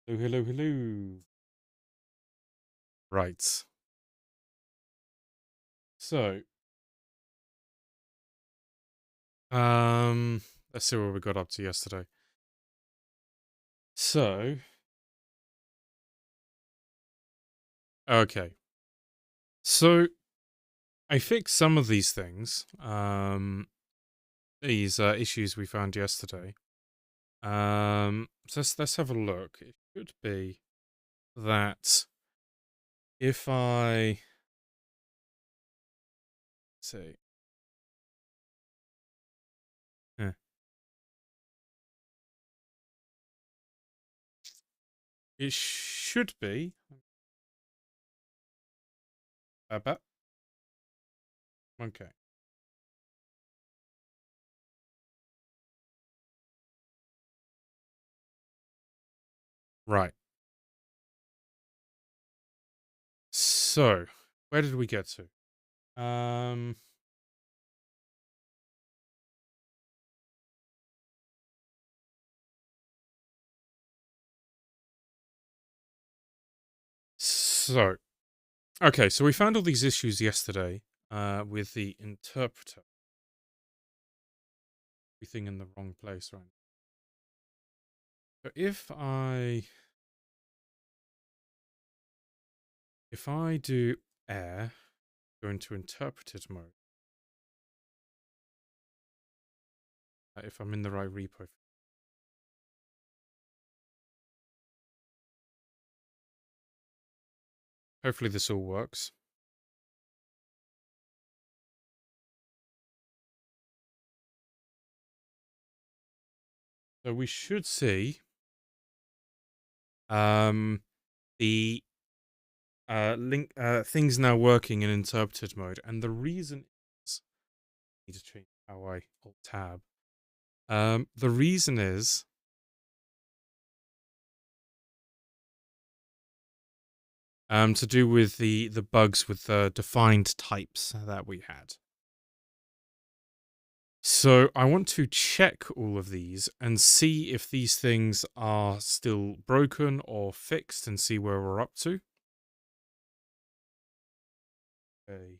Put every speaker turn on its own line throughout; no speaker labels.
Hello, hello, hello. Right. So, um, let's see what we got up to yesterday. So, okay. So, I fixed some of these things, these issues we found yesterday. So let's have a look. It should be that if I see, eh, it should be about okay. Right. So, where did we get to? Um, so Okay, so we found all these issues yesterday with the interpreter. Everything in the wrong place, right? So if I do air, go into interpreted mode, if I'm in the right repo. Hopefully this all works. So we should see the link things now working in interpreted mode, and the reason is I need to change how I alt tab. The reason is to do with the bugs with the defined types that we had. So I want to check all of these and see if these things are still broken or fixed and see where we're up to. Okay.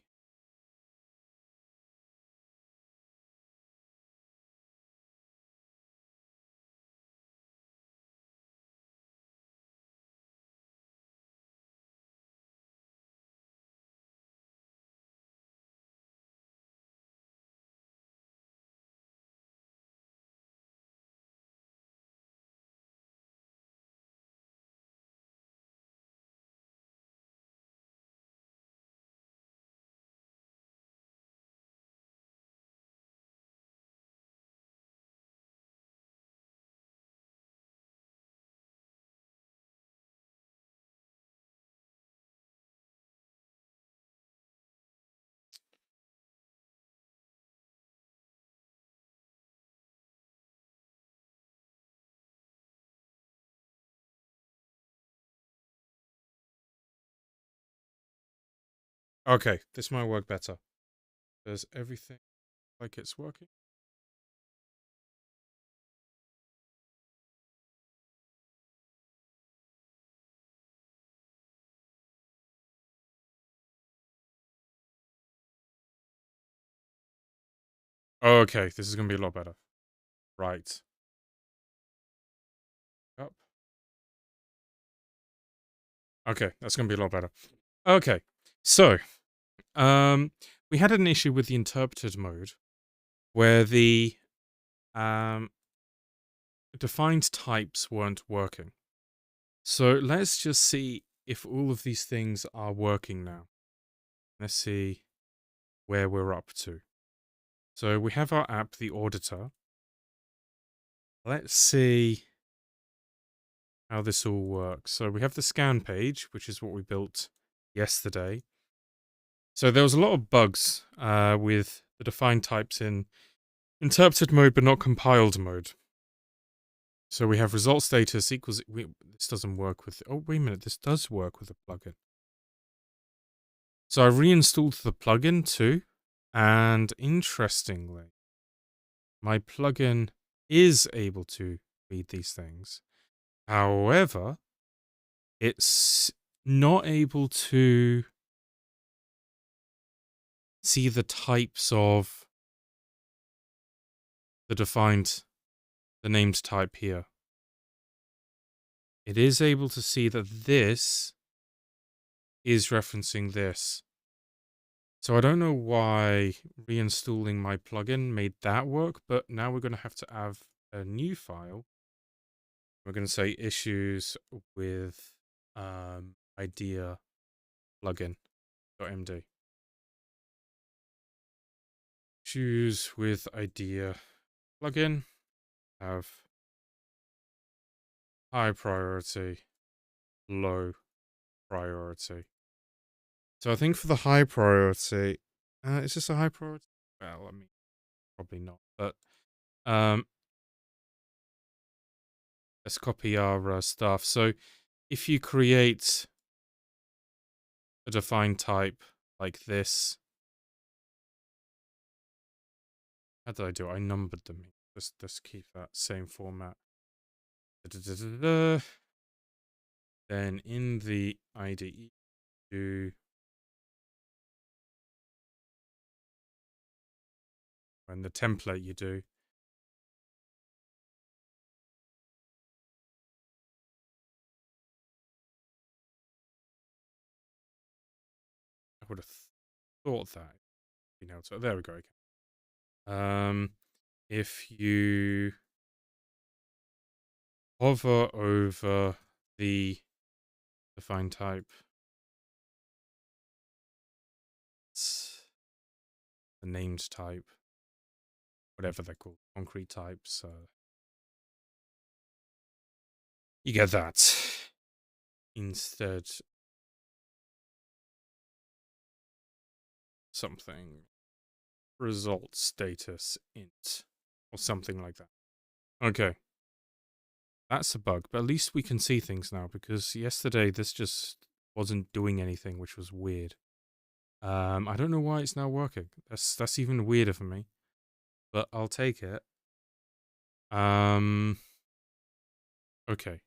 Okay, this might work better. Does everything like it's working? Okay, this is going to be a lot better. Right. Up. Okay, that's going to be a lot better. Okay, so we had an issue with the interpreted mode where the um, defined types weren't working. So let's just see if all of these things are working now. Let's see where we're up to. So we have our app, the auditor. Let's see how this all works. So we have the scan page, which is what we built yesterday. So there was a lot of bugs with the defined types in interpreted mode, but not compiled mode. So we have result status equals. This doesn't work with. Oh, wait a minute. This does work with the plugin. So I reinstalled the plugin too. And interestingly, my plugin is able to read these things. However, it's not able to see the types of the named type here. It is able to see that this is referencing this. So I don't know why reinstalling my plugin made that work, but now we're going to have to have a new file. We're going to say issues with idea plugin.md. Issues with idea plugin have high priority, low priority. So I think for the high priority, is this a high priority? Well, I mean, probably not. But let's copy our stuff. So if you create a defined type like this, how did I do it? I numbered them. Let's keep that same format. Then in the IDE, do and the template you do. I would have thought that. You know, so there we go. If you hover over the define type, it's the named type, whatever they're called, concrete types. You get that. Instead, something result status int or something like that. Okay. That's a bug, but at least we can see things now, because yesterday this just wasn't doing anything, which was weird. I don't know why it's now working. That's even weirder for me, but I'll take it. Okay.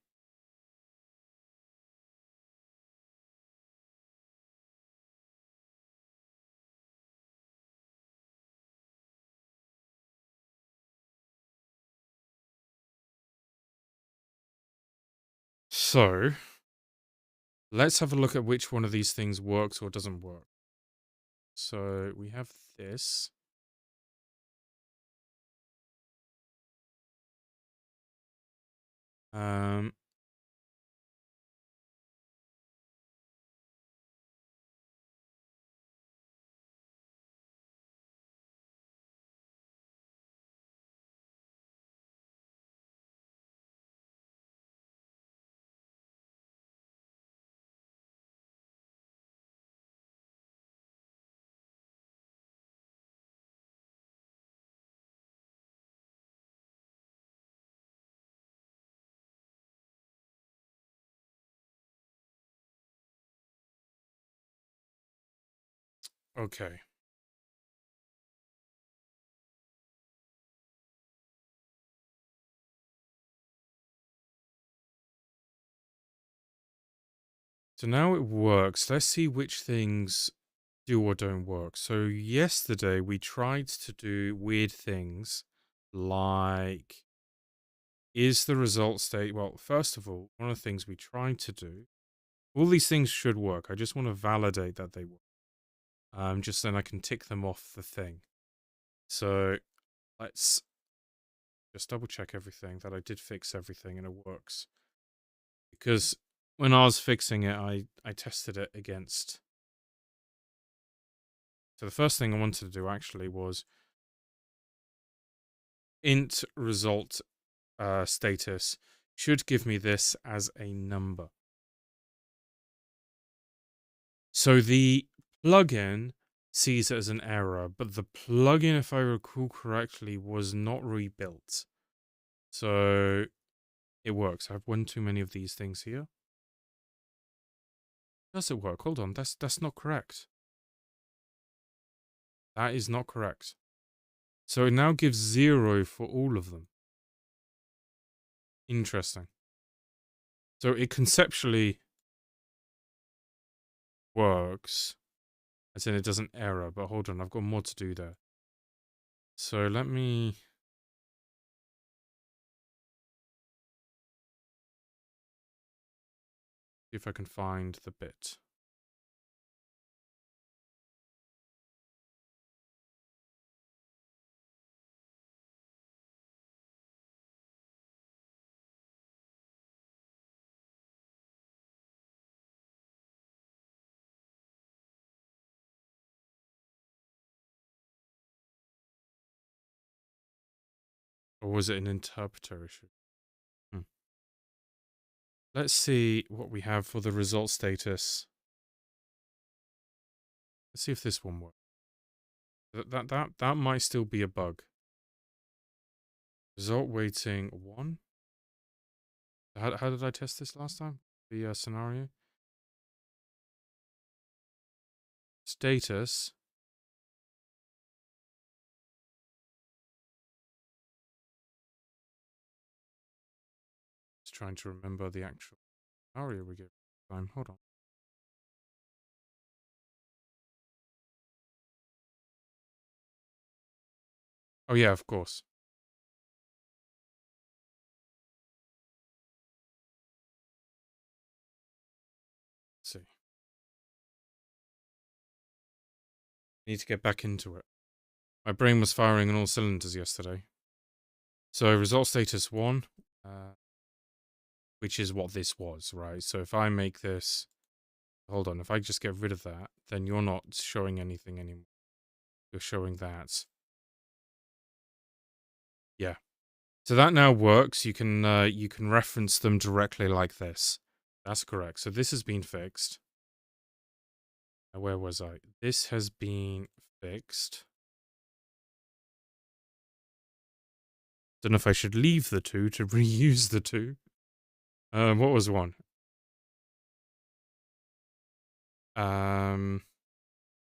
So, let's have a look at which one of these things works or doesn't work. So, we have this. Okay. So now it works. Let's see which things do or don't work. So yesterday we tried to do weird things like, is the result state, well, first of all, one of the things we tried to do, all these things should work. I just want to validate that they work. Just then I can tick them off the thing. So let's just double check everything, that I did fix everything and it works. Because when I was fixing it, I tested it against. So the first thing I wanted to do actually was int result status should give me this as a number. So the plugin sees it as an error, but the plugin, if I recall correctly, was not rebuilt. So it works. I have one too many of these things here. Does it work? Hold on, that's not correct. That is not correct. So it now gives 0 for all of them. Interesting. So it conceptually works. As in it doesn't error, but hold on, I've got more to do there. So let me... see if I can find the bit. Or was it an interpreter issue? Let's see what we have for the result status. Let's see if this one works. That might still be a bug. Result waiting 1. How did I test this last time? The scenario? Status. Just trying to remember the actual scenario we gave time. Hold on. Oh yeah, of course. Let's see. Need to get back into it. My brain was firing on all cylinders yesterday. So result status 1, which is what this was, right? So if I make this, hold on, if I just get rid of that, then you're not showing anything anymore. You're showing that. Yeah. So that now works. You can reference them directly like this. That's correct. So this has been fixed. Now, where was I? This has been fixed. Don't know if I should leave the 2 to reuse the 2. What was 1?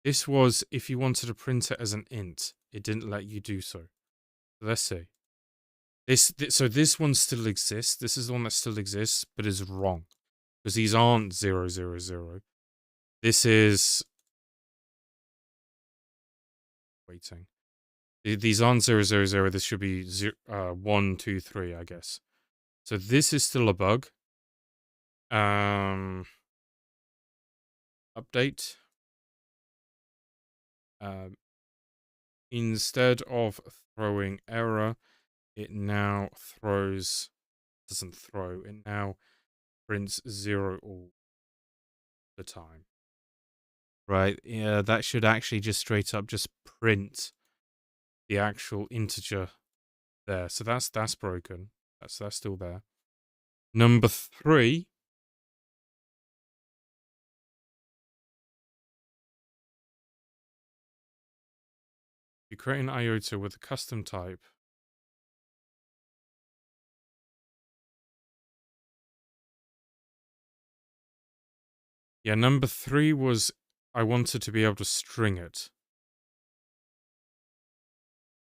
This was if you wanted to print it as an int. It didn't let you do so. Let's see. So this one still exists. This is the one that still exists, but is wrong. Because these aren't 0, 0, 0. This is... waiting. These aren't 0, 0, 0. This should be 1, 2, 3, I guess. So this is still a bug. Update. Instead of throwing error, it now throws... doesn't throw. It now prints 0 all the time. Right? Yeah, that should actually just straight up just print the actual integer there. So that's broken. That's still there. Number 3. You create an IOTA with a custom type. Yeah, number 3 was I wanted to be able to string it.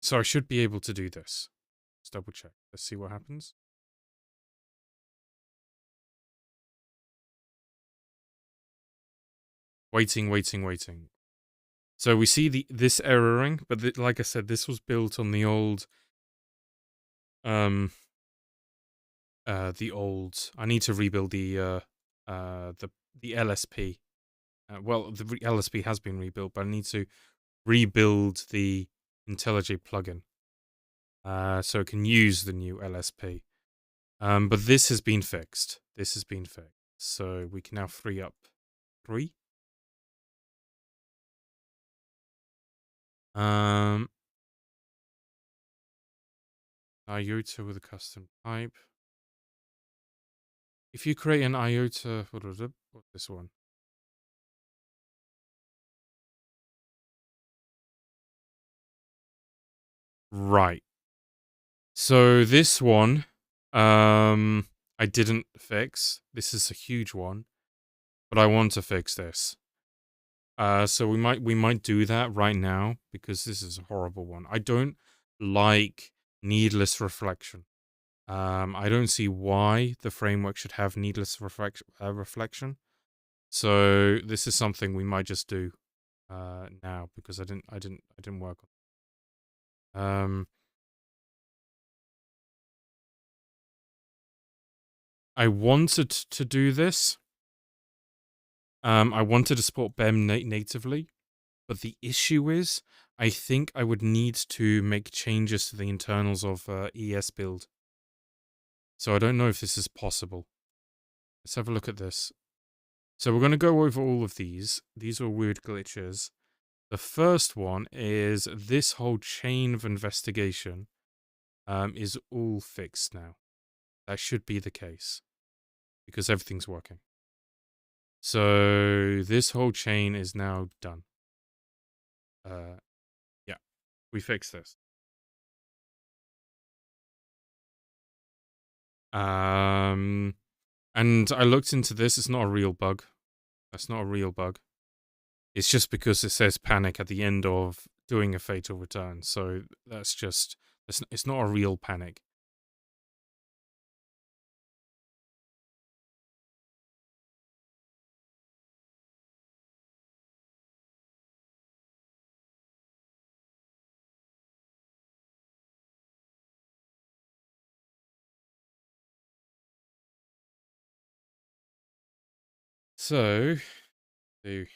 So I should be able to do this. Let's double check. Let's see what happens. Waiting, waiting, waiting. So we see this erroring, but like I said, this was built on the old... I need to rebuild the LSP. Well, the LSP has been rebuilt, but I need to rebuild the IntelliJ plugin so it can use the new LSP. But this has been fixed. This has been fixed. So we can now free up 3. IOTA with a custom type. If you create an IOTA, what's this one? Right. So this one, I didn't fix. This is a huge one, but I want to fix this. So we might do that right now because this is a horrible one. I don't like needless reflection. I don't see why the framework should have needless reflection. So this is something we might just do now because I didn't work on. I wanted to do this. I wanted to support BEM natively, but the issue is, I think I would need to make changes to the internals of ES build. So I don't know if this is possible. Let's have a look at this. So we're going to go over all of these. These are weird glitches. The first one is this whole chain of investigation is all fixed now. That should be the case because everything's working. So this whole chain is now done. Yeah, we fixed this. And I looked into this. It's not a real bug. That's not a real bug. It's just because it says panic at the end of doing a fatal return. So that's just, it's not a real panic. So, okay.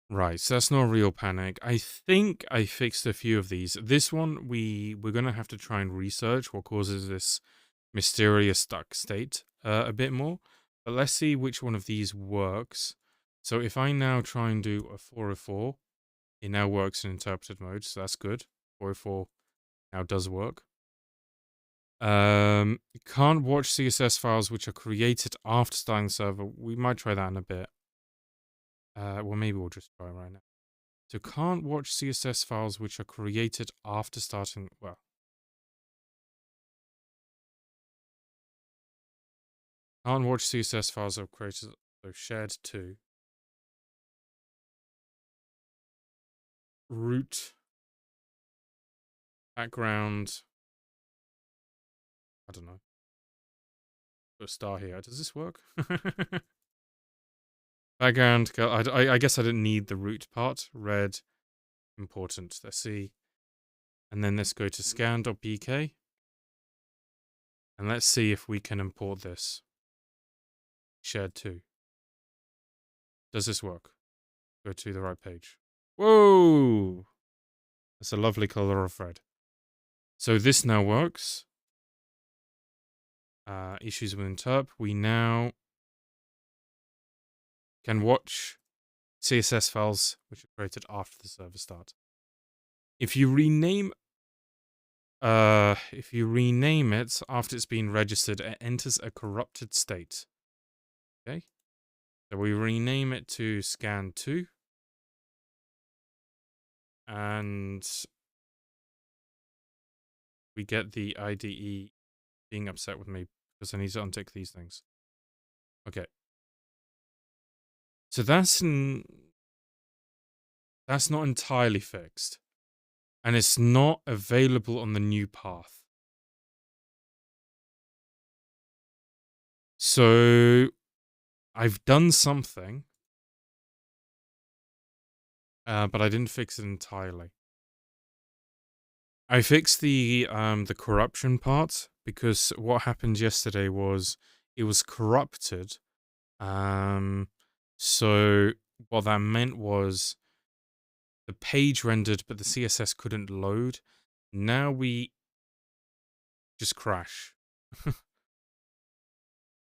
Right, so that's not a real panic. I think I fixed a few of these. This one, we're gonna have to try and research what causes this mysterious stuck state a bit more. But let's see which one of these works. So if I now try and do a 404, it now works in interpreted mode, so that's good. 404 now does work. Can't watch CSS files which are created after starting the server. We might try that in a bit. Well, maybe we'll just try right now. So can't watch CSS files which are created after starting, well. Can't watch CSS files that are created, so shared to. Root. Background. I don't know. Put a star here. Does this work? Background. I guess I didn't need the root part. Red. Important. Let's see. And then let's go to scan.pk. And let's see if we can import this. Shared to. Does this work? Go to the right page. Whoa! That's a lovely color of red. So this now works. Issues with interp. We now can watch CSS files which are created after the server start. If you rename it after it's been registered, it enters a corrupted state. Okay. So we rename it to scan2. And we get the IDE being upset with me because I need to untick these things. Okay. So that's not entirely fixed. And it's not available on the new path. So I've done something, but I didn't fix it entirely. I fixed the corruption part because what happened yesterday was it was corrupted. So what that meant was the page rendered, but the CSS couldn't load. Now we just crash.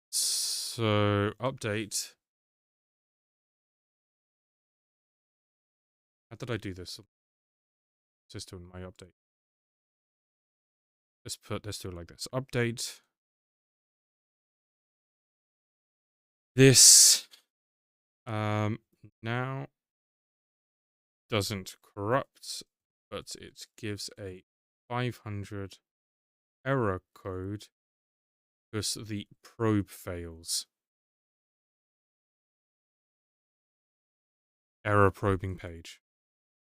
So update. How did I do this? Just doing my update. Let's do it like this. Update. This now doesn't corrupt, but it gives a 500 error code because the probe fails. Error probing page.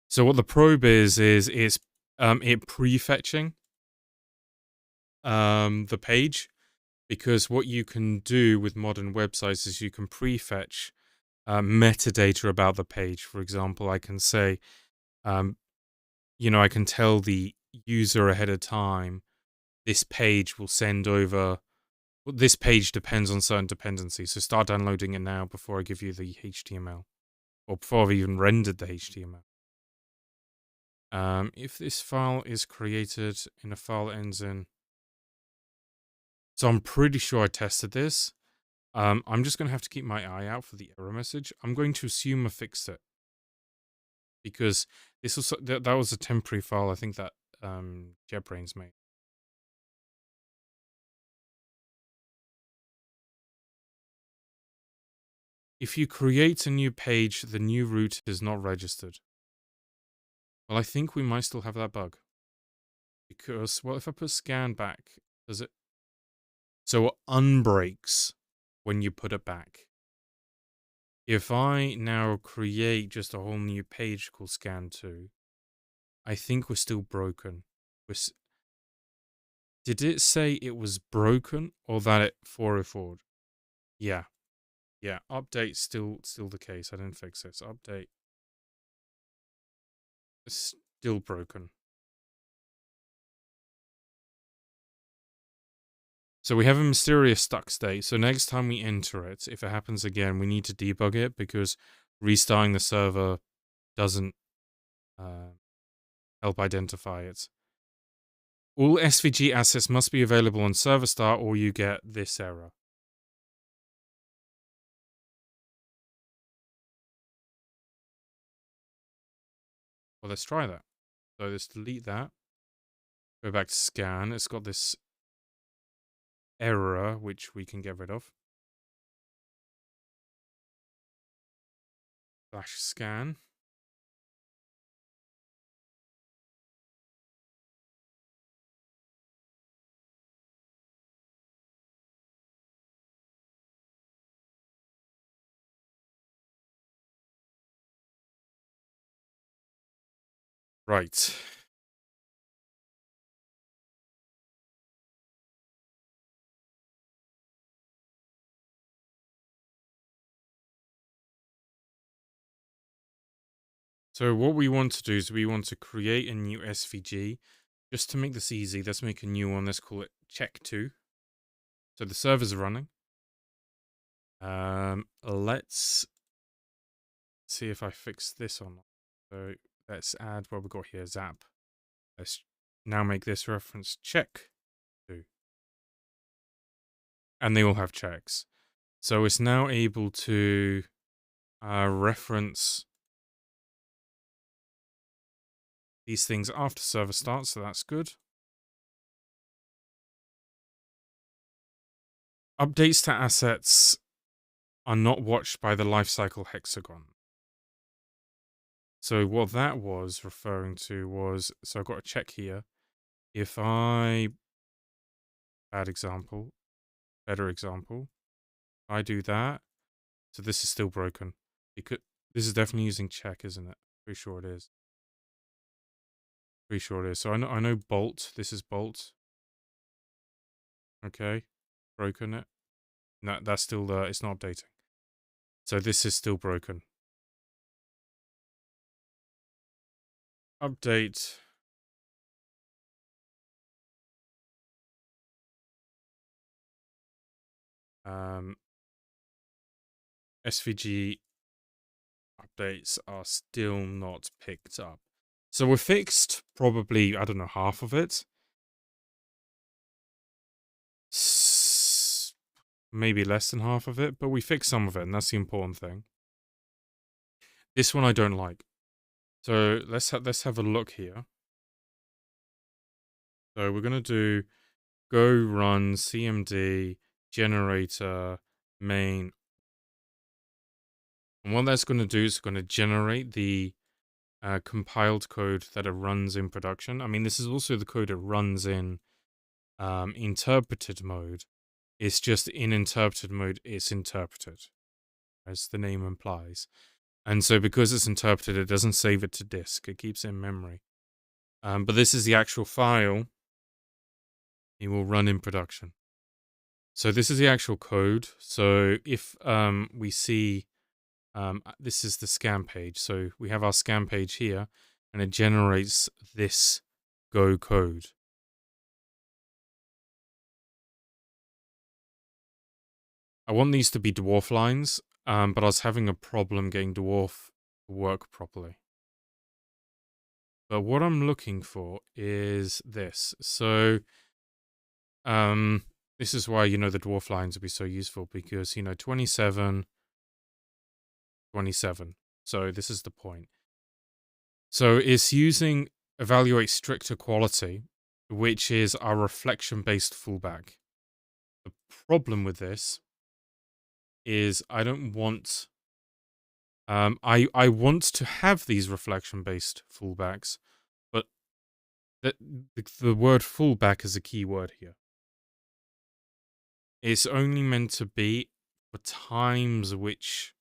So what the probe is it's it prefetching the page, because what you can do with modern websites is you can prefetch metadata about the page. For example, I can say, I can tell the user ahead of time, this page will send over. This page depends on certain dependencies, so start downloading it now before I give you the HTML, or before I've even rendered the HTML. If this file is created in a file that ends in... So I'm pretty sure I tested this. I'm just going to have to keep my eye out for the error message. I'm going to assume I fixed it, because this was that was a temporary file, I think, that JetBrains made. If you create a new page, the new root is not registered. Well, I think we might still have that bug. Because, well, if I put scan back, does it... So it unbreaks when you put it back. If I now create just a whole new page called scan2, I think we're still broken. Did it say it was broken or that it 404'd? Yeah. Yeah, update still the case. I didn't fix it. So update is still broken. So we have a mysterious stuck state. So next time we enter it, if it happens again, we need to debug it, because restarting the server doesn't help identify it. All SVG assets must be available on server start or you get this error. Well, let's try that. So let's delete that. Go back to scan. It's got this error, which we can get rid of. /scan. Right. So what we want to do is we want to create a new SVG. Just to make this easy, let's make a new one. Let's call it check2. So the servers are running. Let's see if I fix this or not. So let's add what we got here, zap. Let's now make this reference check2. And they all have checks. So it's now able to reference these things after server starts, so that's good. Updates to assets are not watched by the lifecycle hexagon. So what that was referring to was, so I've got a check here. If I, better example, I do that, so this is still broken. This is definitely using check, isn't it? Pretty sure it is. So I know bolt, this is bolt. Okay, broken it. No, that's still, it's not updating. So this is still broken. Update. SVG updates are still not picked up. So we fixed probably, I don't know, half of it. Maybe less than half of it, but we fixed some of it, and that's the important thing. This one I don't like. So let's have a look here. So we're gonna do go run cmd generator main, and what that's going to do is going to generate the compiled code that it runs in production. I mean, this is also the code it runs in interpreted mode, it's just in interpreted mode, it's interpreted, as the name implies. And so because it's interpreted, it doesn't save it to disk. It keeps it in memory. But this is the actual file it will run in production. So this is the actual code. So if we see, this is the scan page. So we have our scan page here, and it generates this Go code. I want these to be dwarf lines, but I was having a problem getting dwarf to work properly. But what I'm looking for is this. So this is why, the dwarf lines would be so useful, because, 27, 27. So this is the point. So it's using evaluate strict equality, which is our reflection-based fallback. The problem with this is I don't want... I want to have these reflection-based fallbacks, but the word fallback is a key word here. It's only meant to be for times which...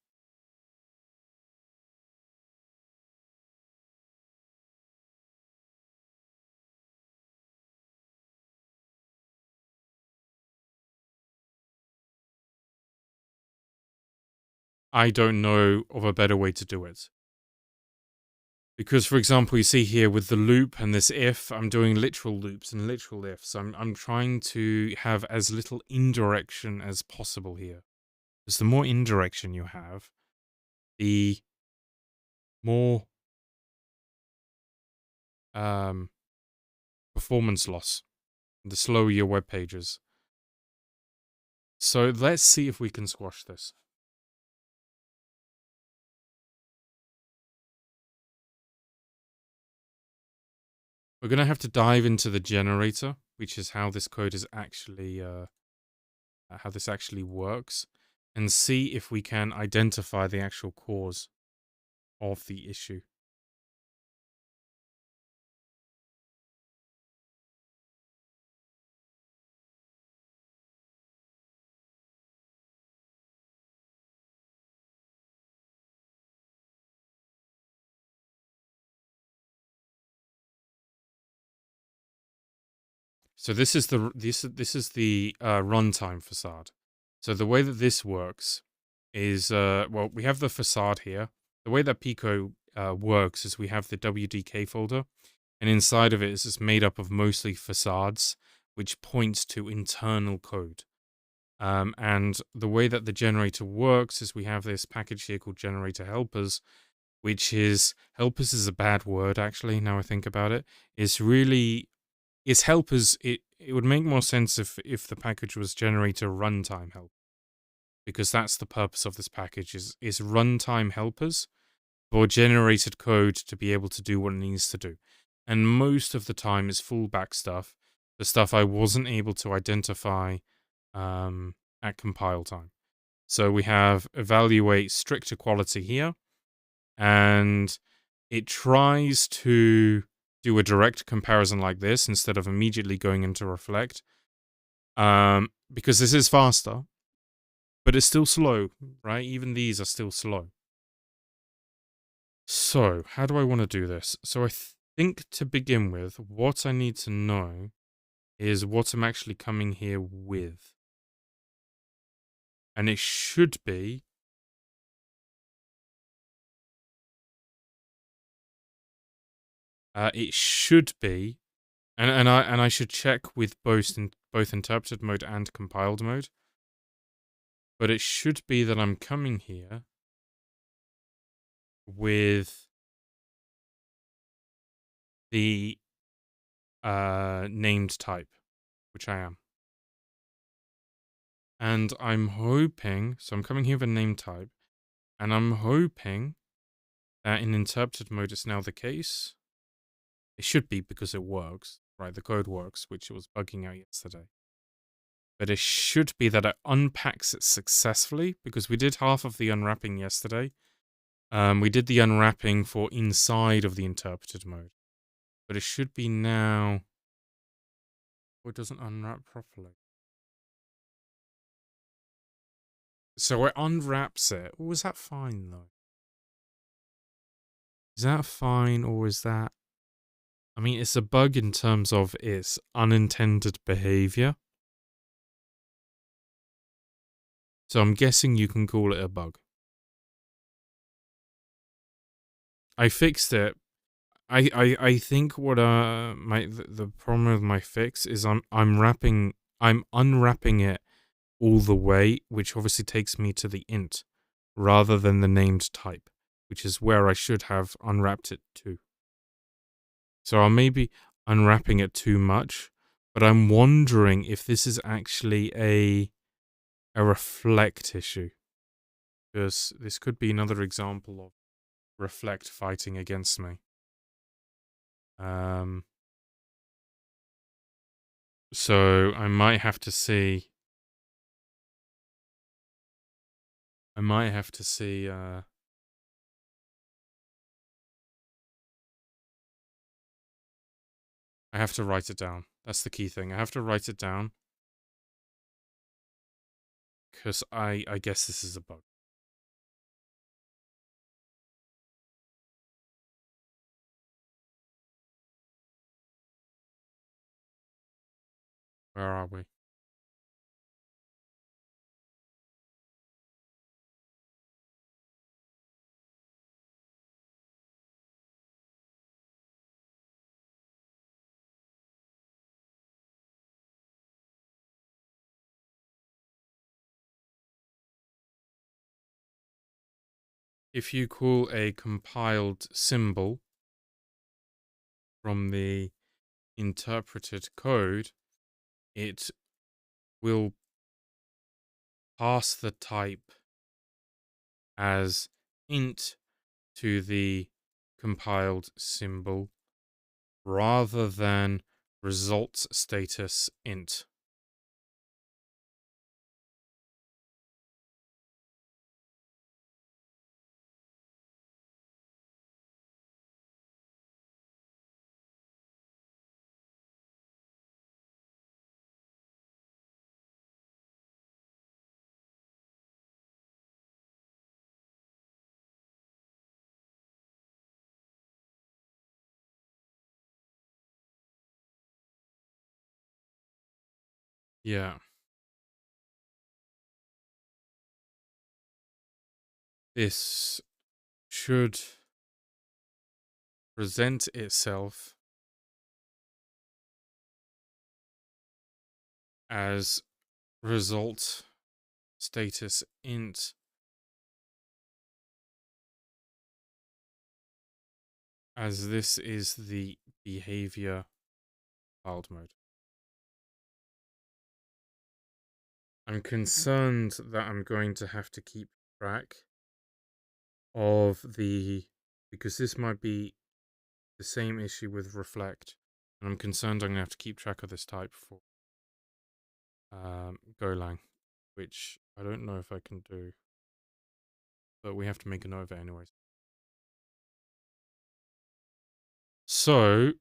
I don't know of a better way to do it. Because, for example, you see here with the loop and this if, I'm doing literal loops and literal ifs. I'm trying to have as little indirection as possible here. Because the more indirection you have, the more performance loss, the slower your web pages. So let's see if we can squash this. We're going to have to dive into the generator, which is how this code is actually, how this actually works, and see if we can identify the actual cause of the issue. So this is the runtime facade. So the way that this works is, well, we have the facade here. The way that Pico works is we have the WDK folder, and inside of it is just made up of mostly facades, which points to internal code. And the way that the generator works is we have this package here called generator helpers, which is... helpers is a bad word, actually, now I think about it. It's helpers. It would make more sense if the package was generator runtime help, because that's the purpose of this package is runtime helpers for generated code to be able to do what it needs to do. And most of the time is fallback stuff, the stuff I wasn't able to identify at compile time. So we have evaluate strict equality here, and it tries to do a direct comparison like this instead of immediately going into reflect, because this is faster, but it's still slow, right? Even these are still slow. So how do I want to do this? So I think to begin with, what I need to know is what I'm actually coming here with. And it should be... it should be... And I should check with both interpreted mode and compiled mode. But it should be that I'm coming here with the named type, which I am. And I'm hoping... so I'm coming here with a name type, and I'm hoping that in interpreted mode it's now the case. It should be, because it works, right? The code works, which it was bugging out yesterday. But it should be that it unpacks it successfully, because we did half of the unwrapping yesterday. We did the unwrapping for inside of the interpreted mode. But it should be now... Or it doesn't unwrap properly. So it unwraps it. Or is that fine, though? Is that fine, or is that... I mean, it's a bug in terms of its unintended behavior. So I'm guessing you can call it a bug. I fixed it. I think what the problem with my fix is I'm unwrapping it all the way, which obviously takes me to the int rather than the named type, which is where I should have unwrapped it to. So I'm maybe unwrapping it too much, but I'm wondering if this is actually a reflect issue, because this could be another example of reflect fighting against me. So I might have to see. I have to write it down. That's the key thing. I have to write it down. Because I guess this is a bug. Where are we? If you call a compiled symbol from the interpreted code, it will pass the type as int to the compiled symbol rather than results status int. Yeah. This should present itself as result status int as this is the behavior child mode. I'm concerned that I'm going to have to keep track of because this might be the same issue with reflect, and I'm concerned I'm going to have to keep track of this type for Golang, which I don't know if I can do, but we have to make a note of it anyways. So,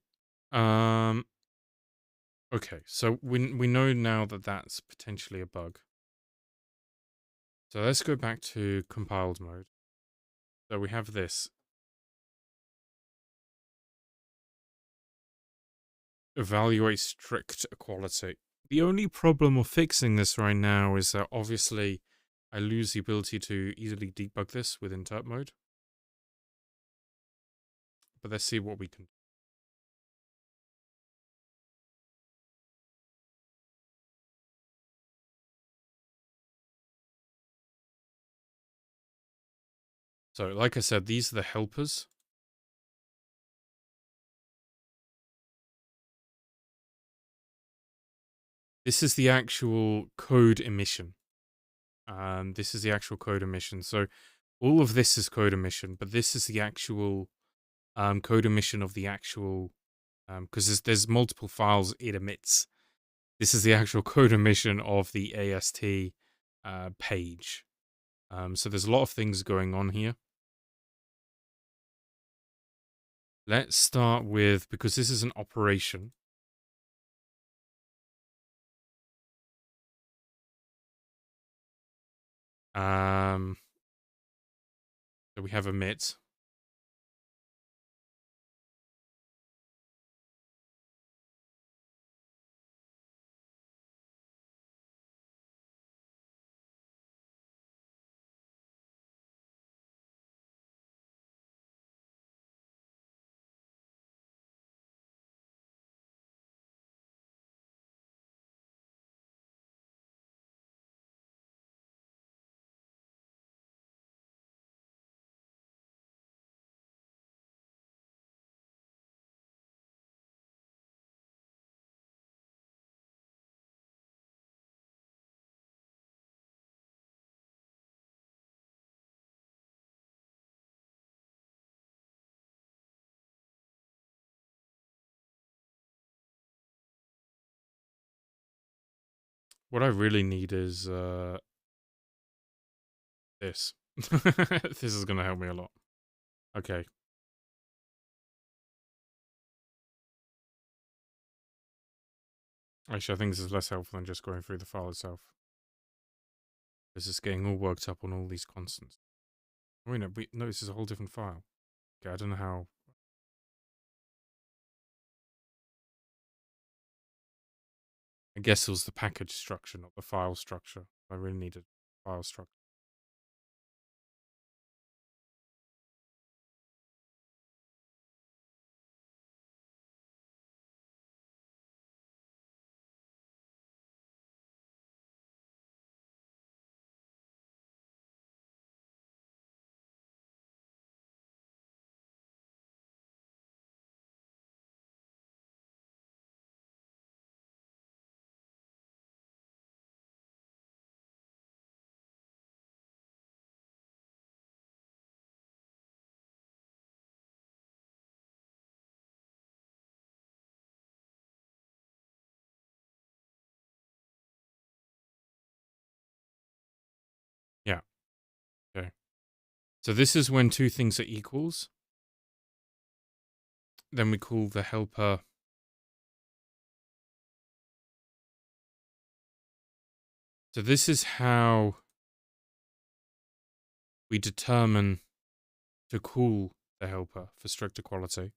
okay, so we know now that that's potentially a bug. So let's go back to compiled mode. So we have this. Evaluate strict equality. The only problem of fixing this right now is that obviously I lose the ability to easily debug this with interp mode. But let's see what we can do. So like I said, these are the helpers. This is the actual code emission. This is the actual code emission. So all of this is code emission, but this is the actual code emission of the actual, because there's multiple files it emits. This is the actual code emission of the AST page. So there's a lot of things going on here. Let's start with, because this is an operation, So we have emit. What I really need is this. This is going to help me a lot. Okay. Actually, I think this is less helpful than just going through the file itself. This is getting all worked up on all these constants. Oh, wait, no, this is a whole different file. Okay, I don't know how. I guess it was the package structure, not the file structure. I really needed file structure. Yeah. Okay. So this is when two things are equals. Then we call the helper. So this is how we determine to call the helper for strict equality.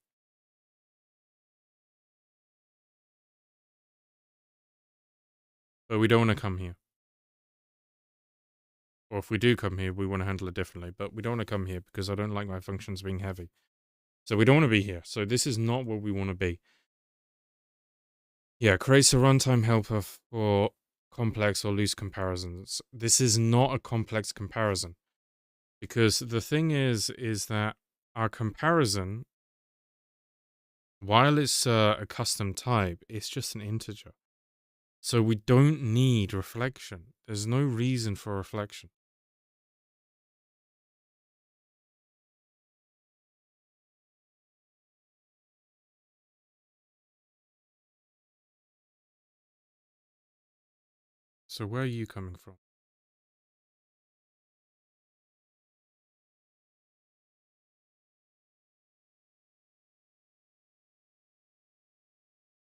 But we don't want to come here. Or if we do come here, we want to handle it differently. But we don't want to come here because I don't like my functions being heavy. So we don't want to be here. So this is not what we want to be. Yeah, creates a runtime helper for complex or loose comparisons. This is not a complex comparison. Because the thing is that our comparison, while it's a custom type, it's just an integer. So we don't need reflection. There's no reason for reflection. So where are you coming from?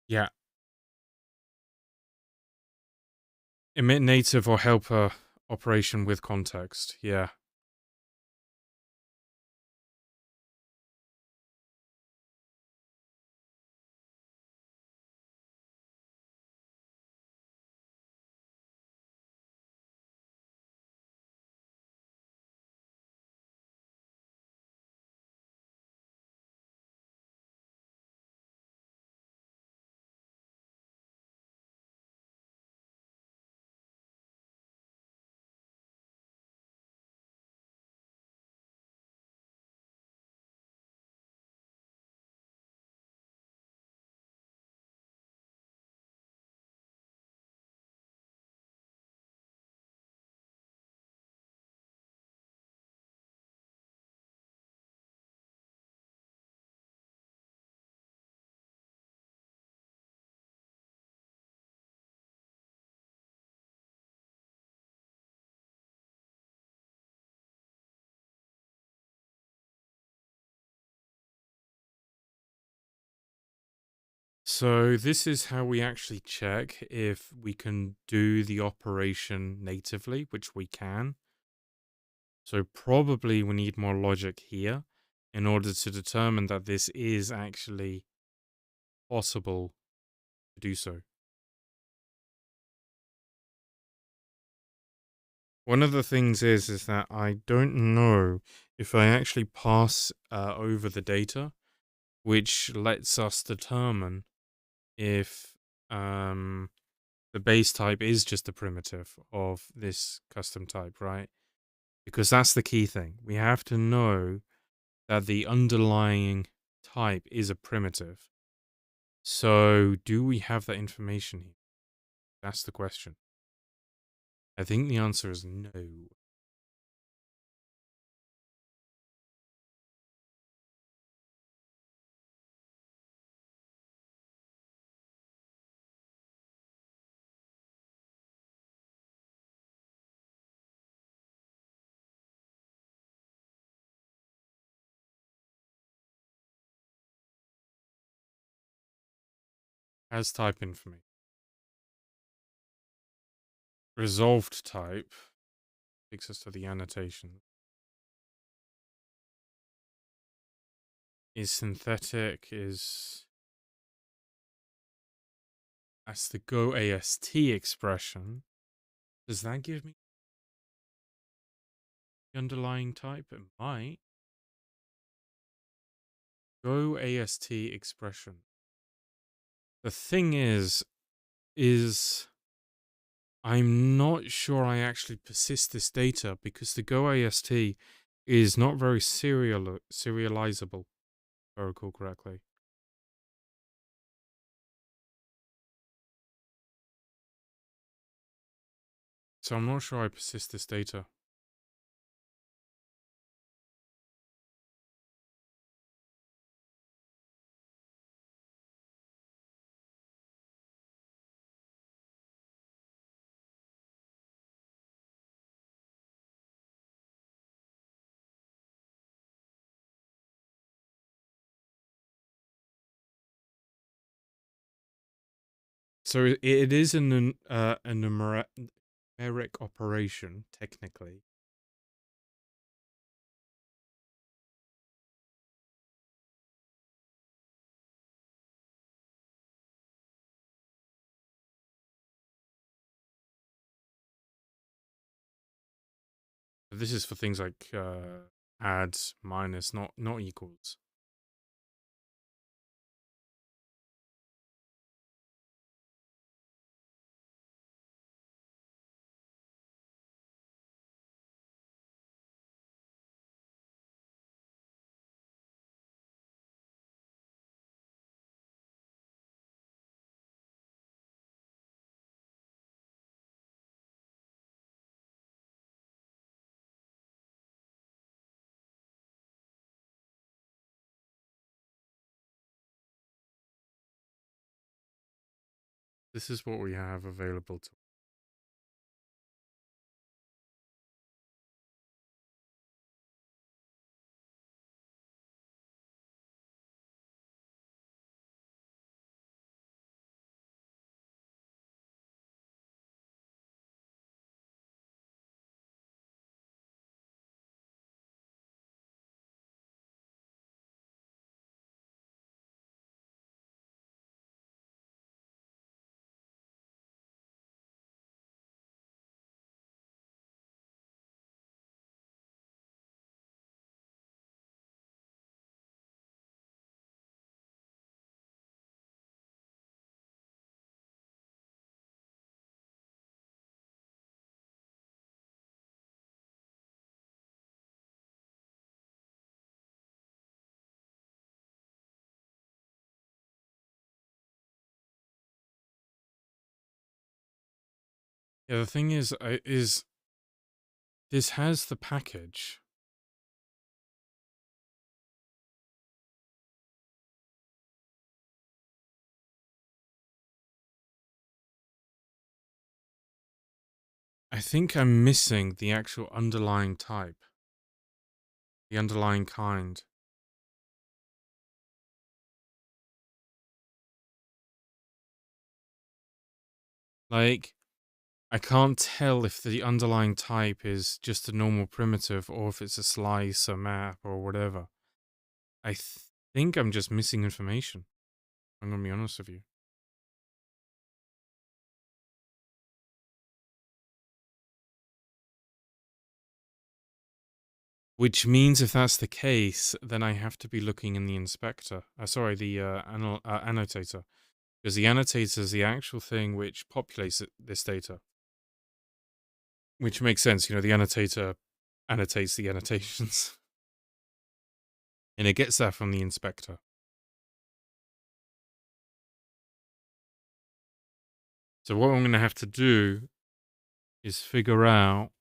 Yeah. Emit native or helper operation with context. Yeah. So this is how we actually check if we can do the operation natively, which we can. So probably we need more logic here in order to determine that this is actually possible to do so. One of the things is that I don't know if I actually pass over the data, which lets us determine if the base type is just a primitive of this custom type, right? Because that's the key thing. We have to know that the underlying type is a primitive. So, do we have that information here? That's the question. I think the answer is no. As type information. Resolved type takes us to the annotation. Is synthetic, is... That's the go AST expression. Does that give me the underlying type? It might. Go AST expression. The thing is I'm not sure I actually persist this data because the Go AST is not very serializable, if I recall correctly. So I'm not sure I persist this data. So it is a numeric operation, technically. This is for things like add, minus, not equals. This is what we have available to. Yeah, the thing is this has the package. I think I'm missing the actual underlying type. The underlying kind. Like, I can't tell if the underlying type is just a normal primitive or if it's a slice, a map, or whatever. I think I'm just missing information. I'm gonna be honest with you. Which means if that's the case, then I have to be looking in the inspector. Sorry, the annotator. Because the annotator is the actual thing which populates this data. Which makes sense, the annotator annotates the annotations. And it gets that from the inspector. So what I'm going to have to do is figure out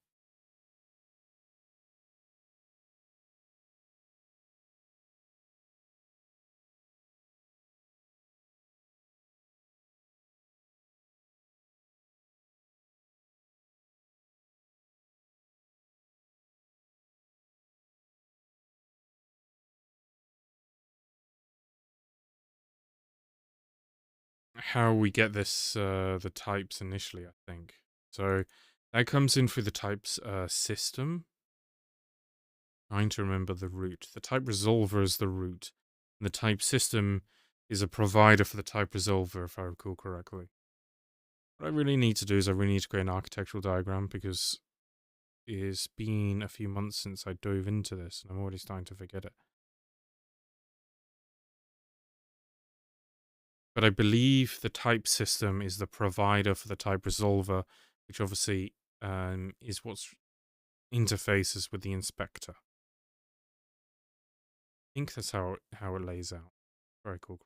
how we get this, the types initially, I think. So that comes in through the types system. Trying to remember the root. The type resolver is the root. And the type system is a provider for the type resolver, if I recall correctly. What I really need to do is I really need to create an architectural diagram because it's been a few months since I dove into this and I'm already starting to forget it. But I believe the type system is the provider for the type resolver, which obviously is what's interfaces with the inspector. I think that's how it lays out. Very cool.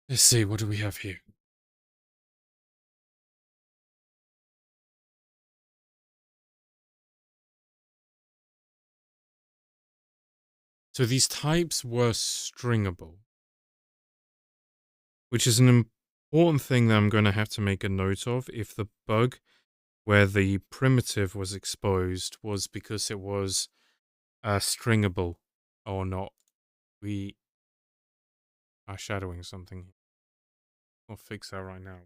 Let's see, what do we have here? So these types were stringable, which is an important thing that I'm going to have to make a note of if the bug where the primitive was exposed was because it was stringable or not. We are shadowing something. I'll fix that right now.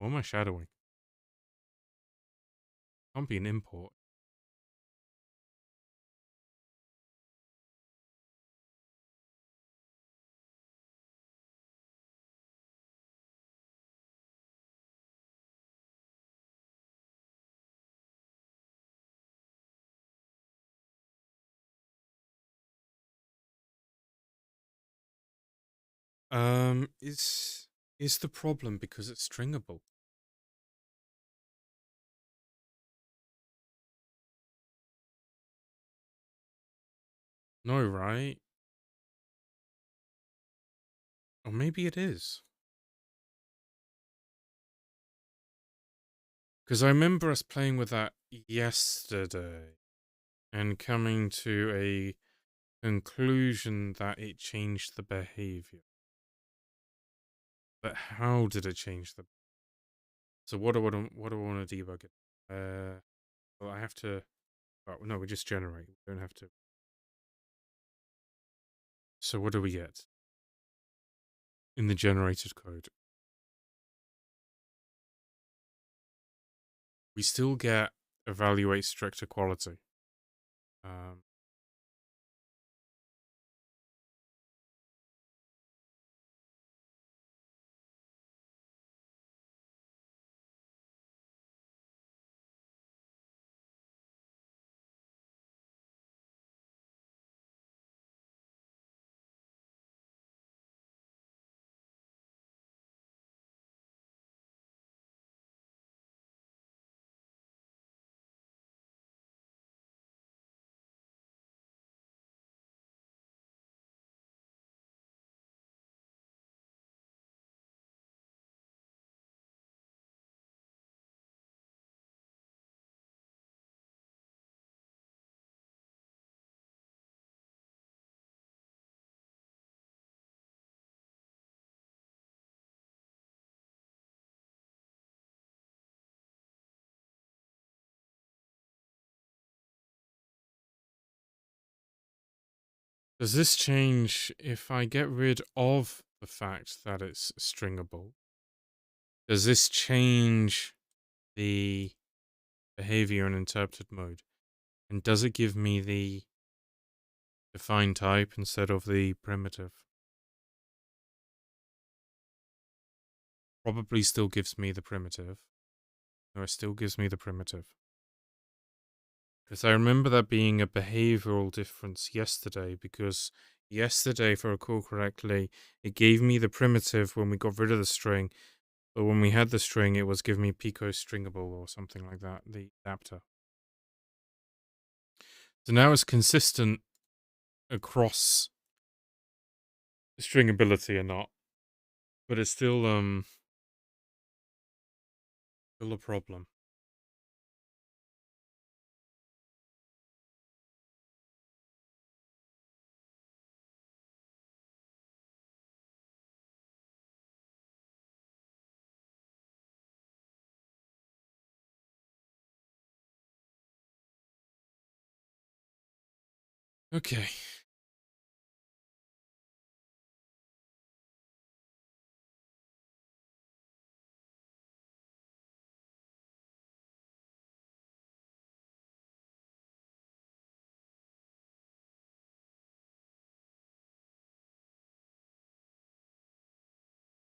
What am I shadowing? Can't be an import. Is the problem because it's stringable? No, right? Or maybe it is. Because I remember us playing with that yesterday and coming to a conclusion that it changed the behavior. But how did it change the? So what do I want to debug it? Well, I have to. Oh, no, we just generate. We don't have to. So what do we get in the generated code? We still get evaluate strict equality. Um, Does this change if I get rid of the fact that it's stringable? Does this change the behavior in interpreted mode? And does it give me the defined type instead of the primitive? Probably still gives me the primitive. No, it still gives me the primitive. Because I remember that being a behavioral difference yesterday, because yesterday, if I recall correctly, it gave me the primitive when we got rid of the string, but when we had the string, it was giving me pico stringable or something like that, the adapter. So now it's consistent across stringability or not, but it's still a problem. Okay.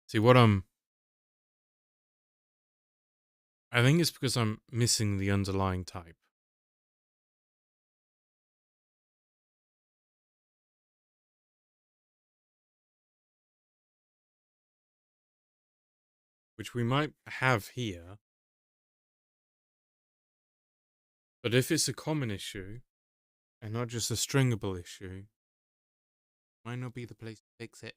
See what I think it's because I'm missing the underlying type. Which we might have here. But if it's a common issue, and not just a stringable issue, might not be the place to fix it.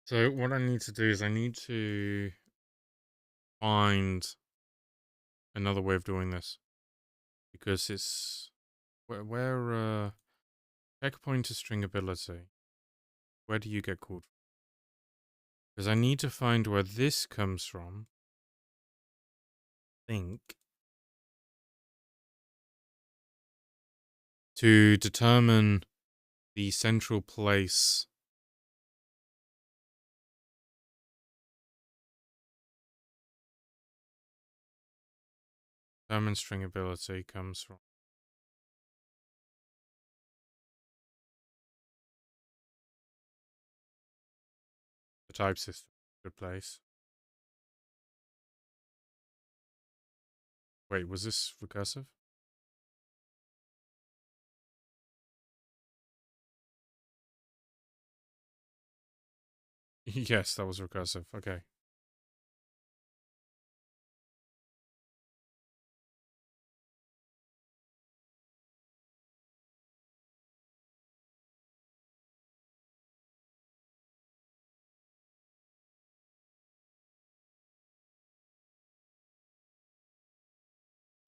So what I need to do is I need to find another way of doing this, because it's where checkpoint to stringability. Where do you get called? Because I need to find where this comes from. Think to determine the central place. Determine stringability comes from The type system. Good place. Wait, was this recursive? Yes, that was recursive. Okay.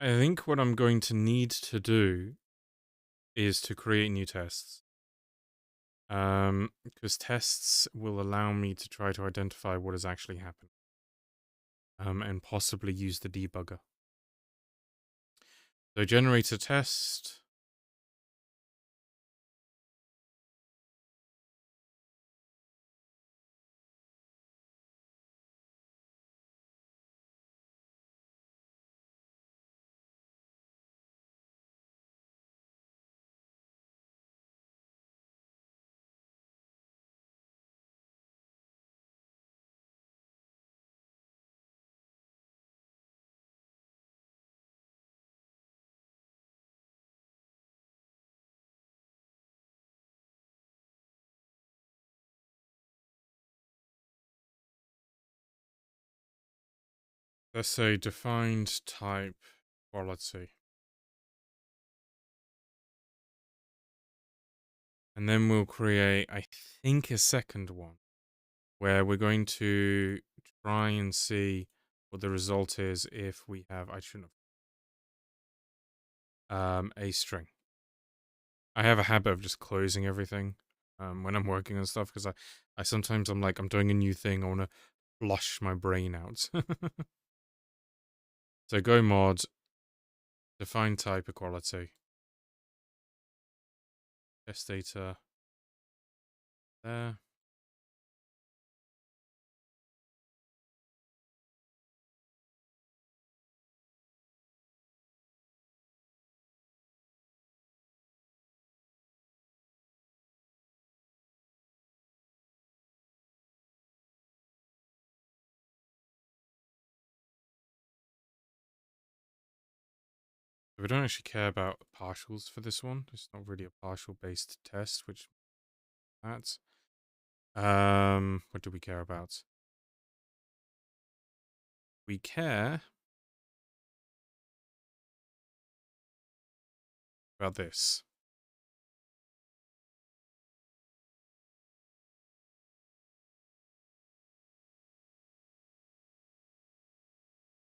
I think what I'm going to need to do is to create new tests. Because tests will allow me to try to identify what has actually happened. And possibly use the debugger. So generate a test. Let's say defined type quality. And then we'll create, I think, a second one where we're going to try and see what the result is if we have, I shouldn't have, a string. I have a habit of just closing everything when I'm working on stuff because I sometimes I'm like, I'm doing a new thing. I want to flush my brain out. So go mod, define type equality, test data there. We don't actually care about partials for this one. It's not really a partial based test, which that's. What do we care about? We care about this.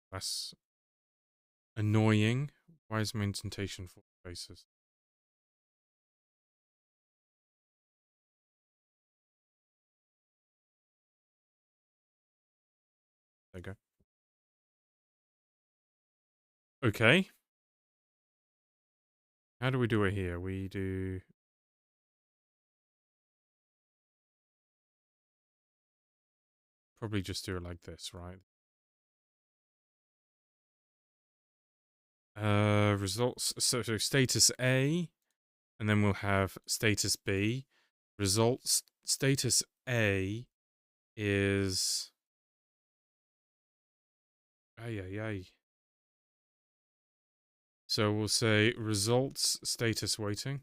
That's annoying. Why is my indentation 4 spaces? There you go. Okay. How do we do it here? We do. Probably just do it like this, right? Results. So status A, and then we'll have status B. Results. Status A is. Ay, ay, ay. So we'll say results status waiting.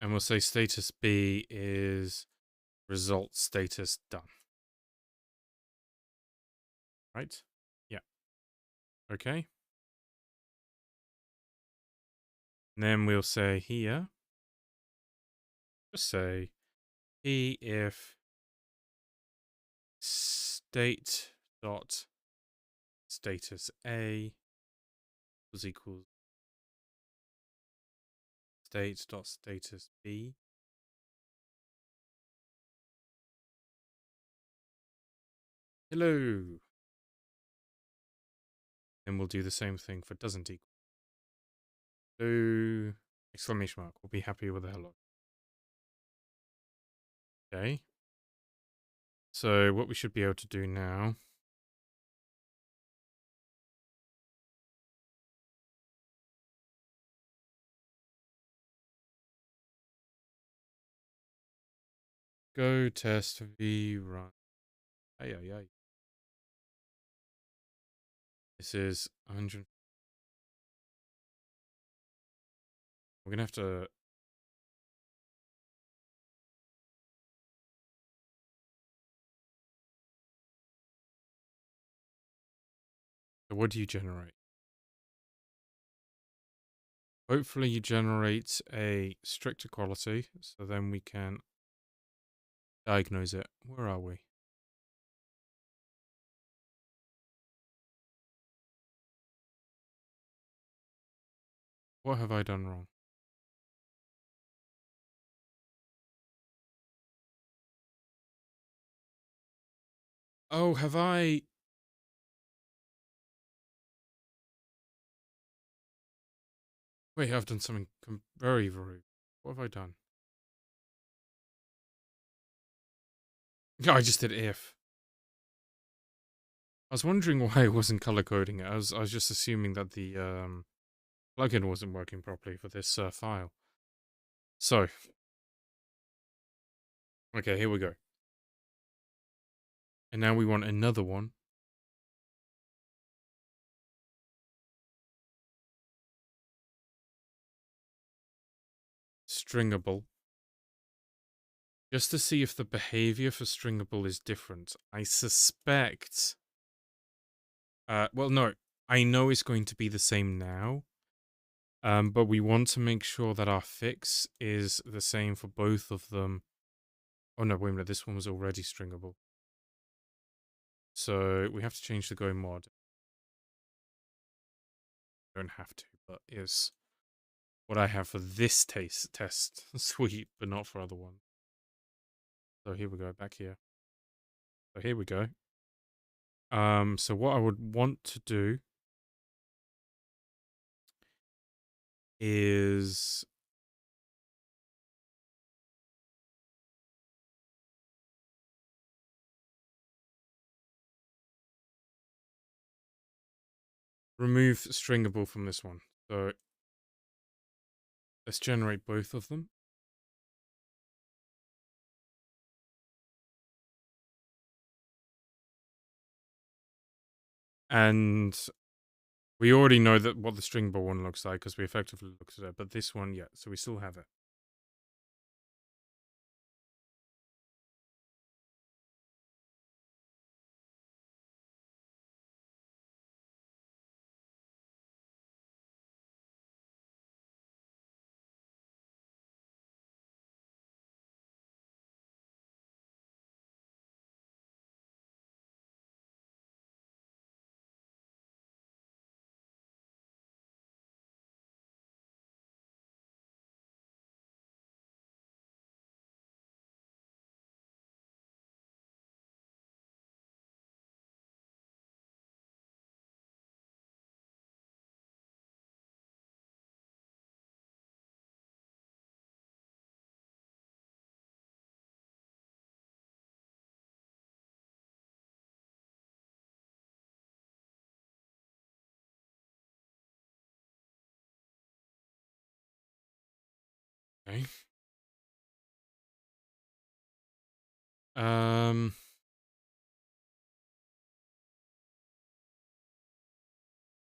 And we'll say status B is result status done. Right? Yeah. Okay. And then we'll say here, just say if state dot status A was equals state dot status B. Hello. And we'll do the same thing for doesn't equal. Hello. Exclamation mark. We'll be happy with a hello. Okay. So what we should be able to do now go test v run. Ay, ay, ay. This is 100. We're gonna have to. What do you generate? Hopefully you generate a strict equality, so then we can diagnose it. Where are we? What have I done wrong? Oh, have I... Wait, I've done something very rude. What have I done? Yeah, I just did if. I was wondering why it wasn't color coding it. I was just assuming that the plugin wasn't working properly for this file. So, okay, here we go. And now we want another one. Stringable. Just to see if the behavior for stringable is different. I suspect... well, no. I know it's going to be the same now. But we want to make sure that our fix is the same for both of them. Oh no, wait a minute, this one was already stringable. So we have to change the Go mod. Don't have to, but is what I have for this test suite, but not for other ones. So here we go, back here. So here we go. So what I would want to do is remove stringable from this one. So let's generate both of them. And we already know that what the stringable one looks like because we effectively looked at it, but this one, yeah, so we still have it. Okay. Let's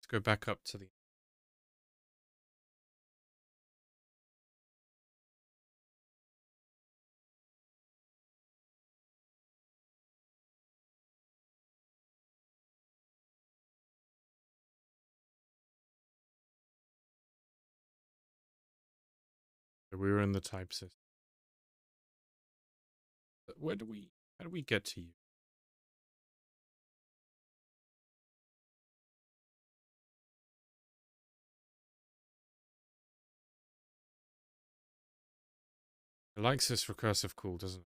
go back up to the... We were in the type system. How do we get to you? It likes this recursive call, doesn't it?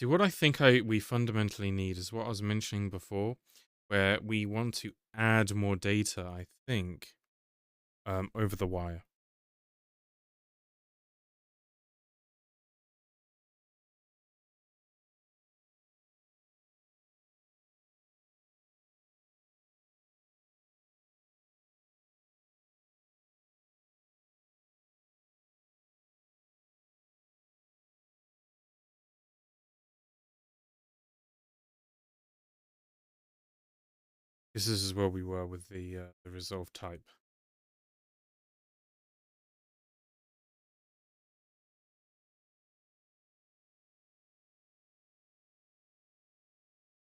See, what I think we fundamentally need is what I was mentioning before, where we want to add more data, I think, over the wire. This is where we were with the resolve type.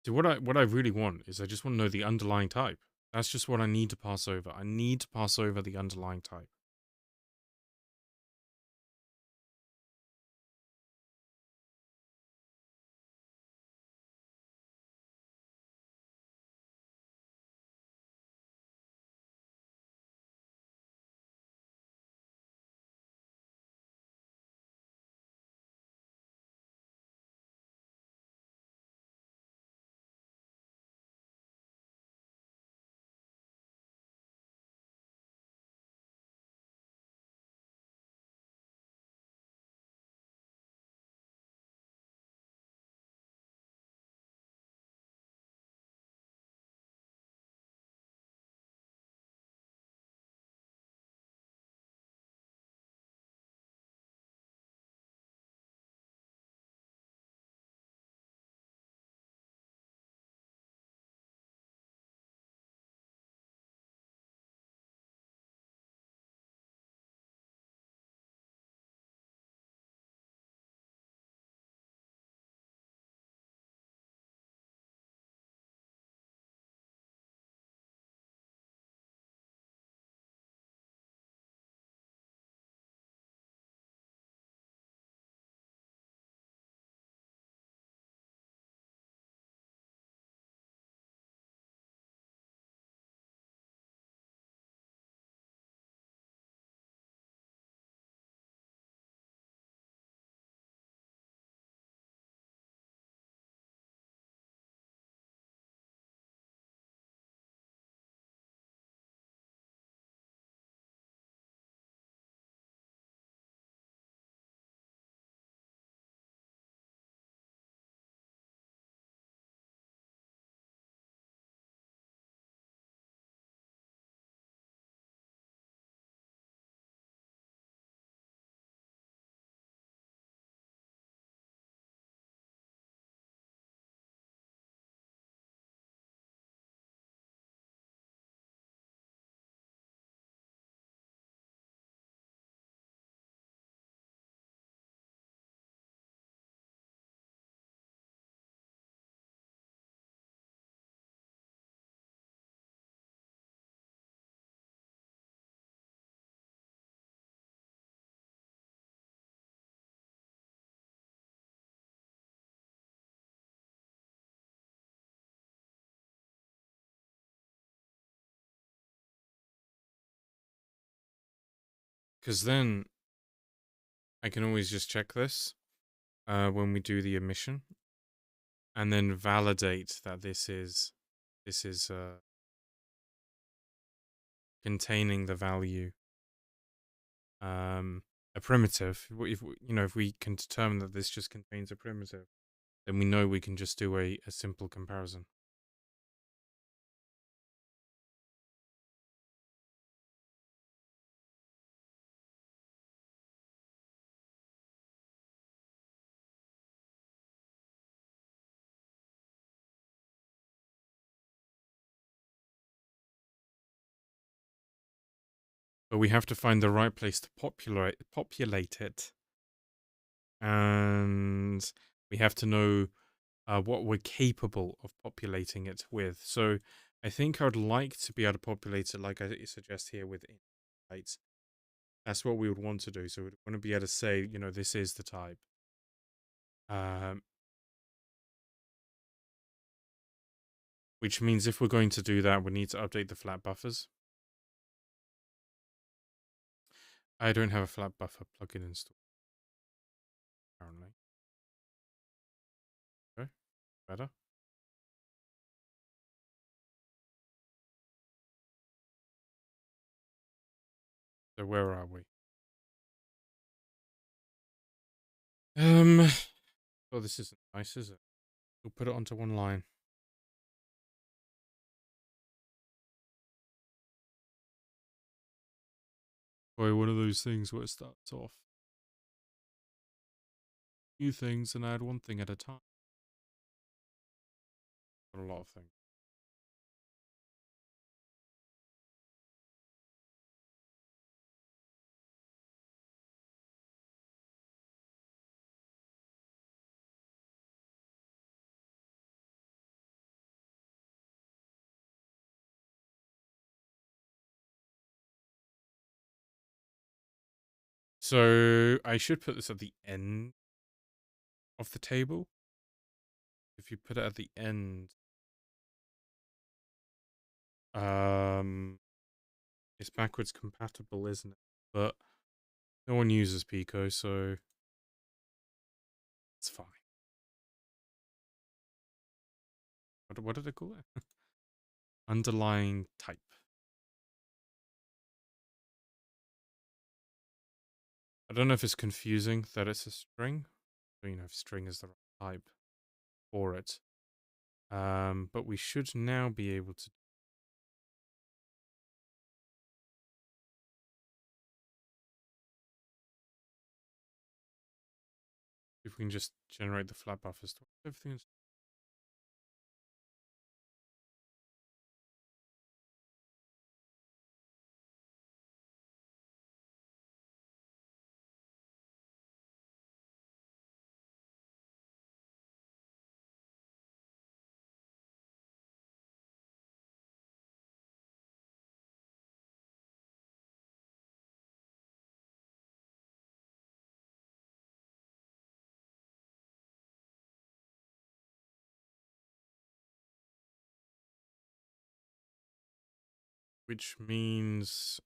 So what I really want is I just want to know the underlying type. That's just what I need to pass over. I need to pass over the underlying type. Because then I can always just check this when we do the emission, and then validate that this is containing the value a primitive. If if we can determine that this just contains a primitive, then we know we can just do a simple comparison. But we have to find the right place to populate it, and we have to know what we're capable of populating it with. So I think I would like to be able to populate it like I suggest here with insights. That's what we would want to do. So we want to be able to say, this is the type. Which means if we're going to do that, we need to update the flat buffers. I don't have a flat buffer plugin installed currently. Okay, better. So where are we? Oh, this isn't nice, is it? We'll put it onto one line. Boy, one of those things where it starts off few things and add one thing at a time. Not a lot of things. So I should put this at the end of the table. If you put it at the end, it's backwards compatible, isn't it? But no one uses Pico, so it's fine. What did I call it? Underlying type. I don't know if it's confusing that it's a string. I don't know if string is the right type for it. But we should now be able to. If we can just generate the flat buffers. Everything's. Which means.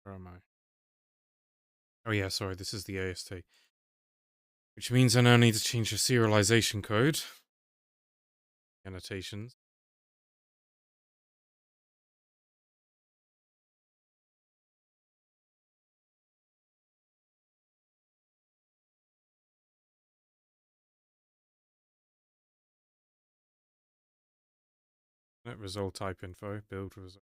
Where am I? Oh, yeah, sorry, this is the AST. Which means I now need to change the serialization code. Annotations. Net result type info. Build result.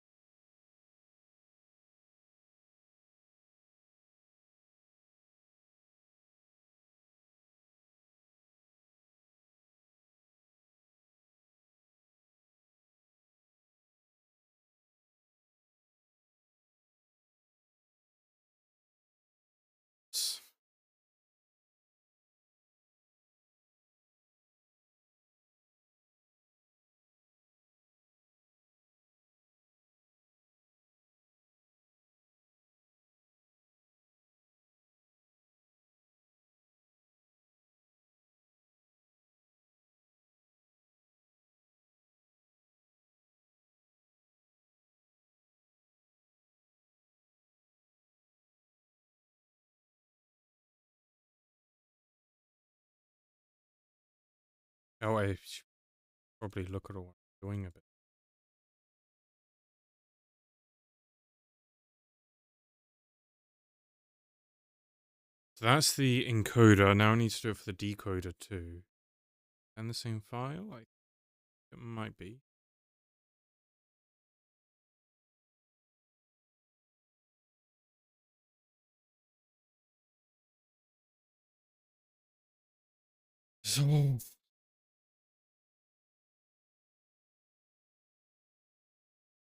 Oh, I should probably look at what I'm doing a bit. So that's the encoder. Now I need to do it for the decoder too. And the same file? It might be. So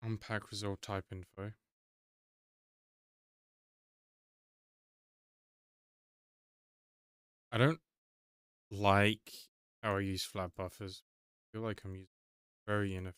unpack result type info. I don't like how I use flat buffers. I feel like I'm using very inefficient.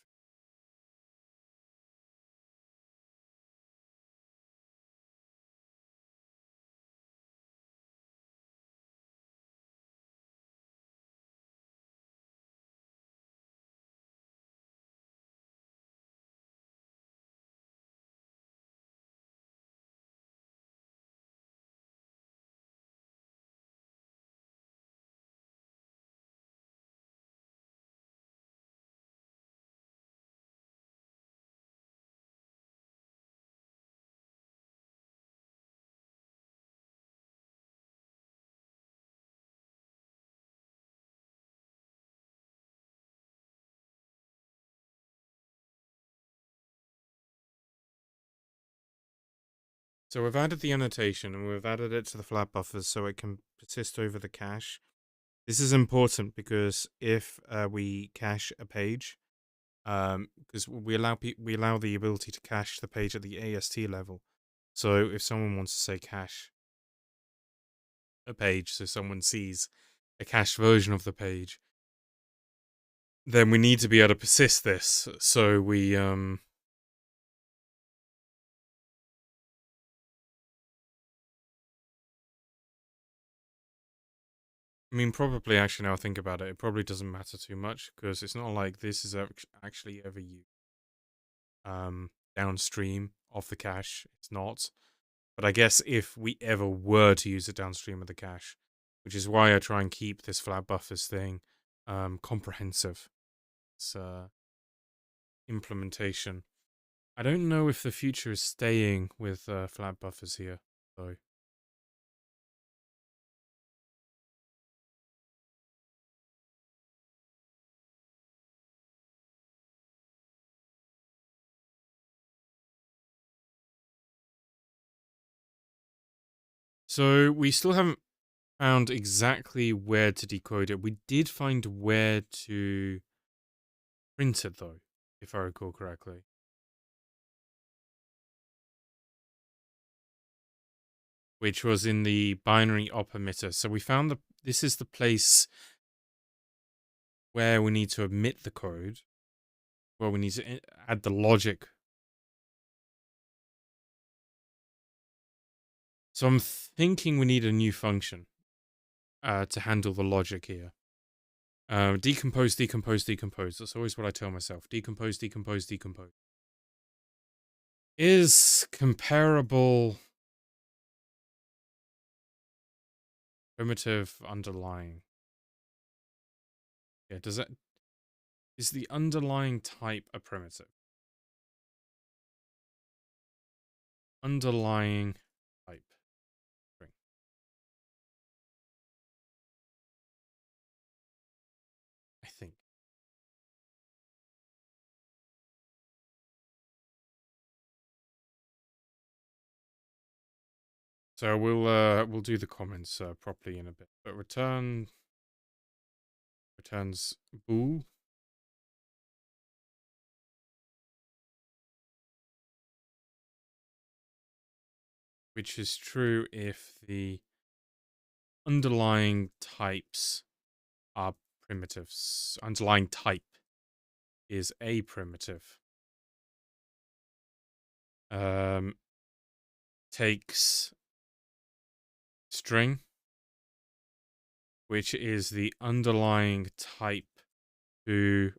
So we've added the annotation and we've added it to the flat buffers so it can persist over the cache. This is important because if we cache a page, because we allow the ability to cache the page at the AST level. So if someone wants to say cache a page, so someone sees a cached version of the page, then we need to be able to persist this. So we I mean, probably actually now I think about it, it probably doesn't matter too much because it's not like this is actually ever used downstream of the cache. It's not. But I guess if we ever were to use it downstream of the cache, which is why I try and keep this flat buffers thing comprehensive. It's implementation. I don't know if the future is staying with flat buffers here, though. So we still haven't found exactly where to decode it. We did find where to print it, though, if I recall correctly. Which was in the binary op emitter. So we found this is the place where we need to emit the code, where we need to add the logic. So I'm thinking we need a new function to handle the logic here. Decompose, decompose, decompose. That's always what I tell myself. Decompose, decompose, decompose. Is comparable primitive underlying. Yeah, is the underlying type a primitive? Underlying type. String. I think. So we'll do the comments properly in a bit. But returns bool, which is true if the underlying types are primitives. Underlying type is a primitive. Takes string, which is the underlying type, to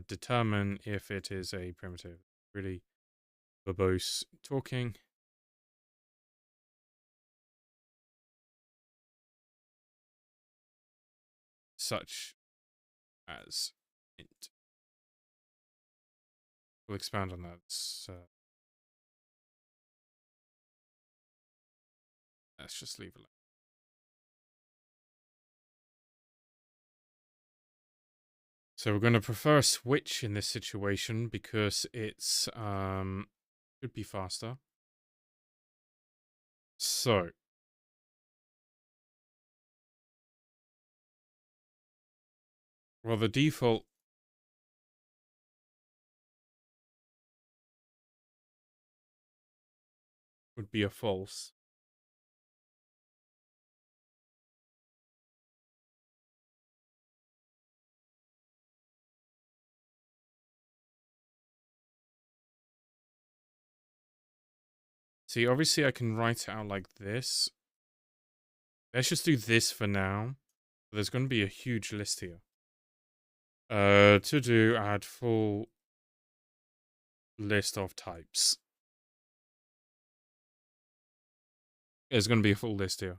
determine if it is a primitive. Really verbose talking. Such as int. We'll expand on that. Let's just leave it alone. So we're going to prefer a switch in this situation because it's should be faster. So well, the default would be a false. See, obviously I can write it out like this. Let's just do this for now. There's going to be a huge list here. To do add full list of types. There's going to be a full list here.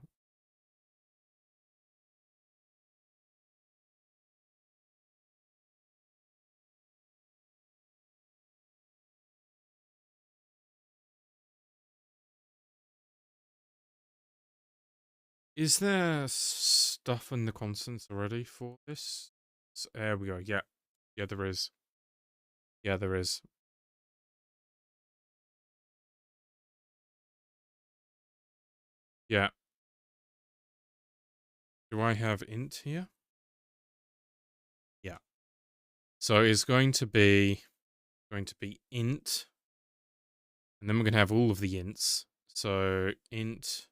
Is there stuff in the constants already for this? So, there we go. Yeah. Yeah, there is. Yeah, there is. Yeah. Do I have int here? Yeah. So it's going to be int, and then we're going to have all of the ints. So int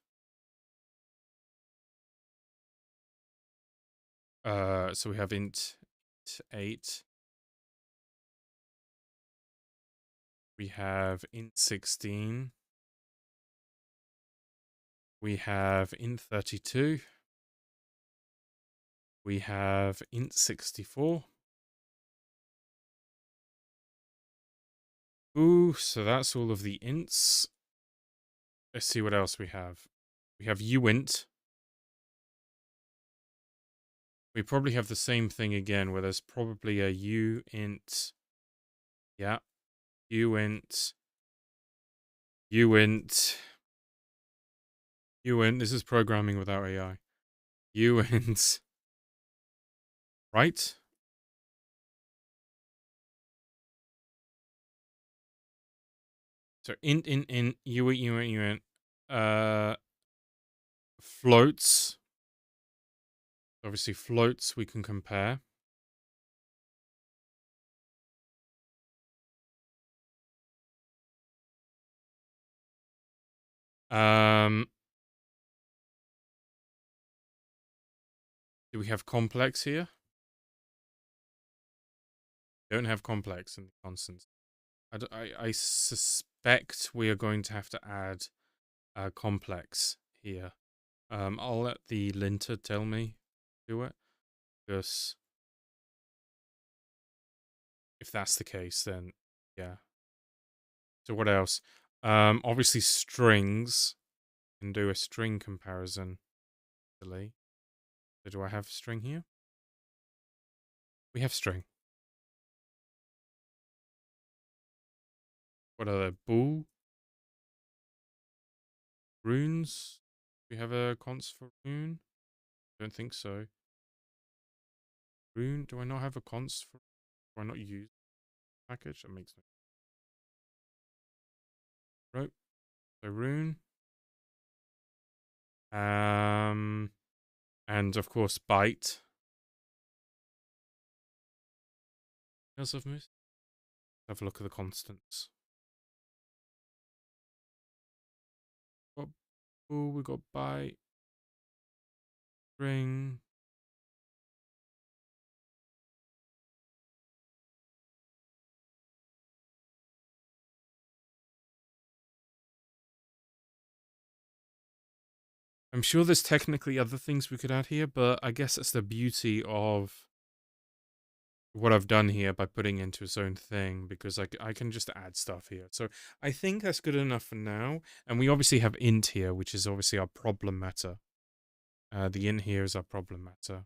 so we have int 8. We have int 16. We have int 32. We have int64. Ooh, so that's all of the ints. Let's see what else we have. We have uint. We probably have the same thing again, where there's probably a uint. Yeah, uint. Uint. Uint. This is programming without AI. Uint. Right? So int, uint. Floats. Obviously, floats we can compare. Do we have complex here? Don't have complex in the constants. I suspect we are going to have to add a complex here. I'll let the linter tell me do it, because if that's the case, then yeah. So what else? Obviously strings. Can do a string comparison. So do I have string here? We have string. What are they? Bool? Runes? We have a const for rune? Don't think so. Rune? Do I not have a const for? Do I not use package? That makes no. Right. So rune. And of course byte. What else I've missed? Have a look at the constants. Got bool, we got byte, string. I'm sure there's technically other things we could add here, but I guess that's the beauty of what I've done here by putting into its own thing, because I can just add stuff here. So I think that's good enough for now. And we obviously have int here, which is obviously our problem matter. The int here is our problem matter.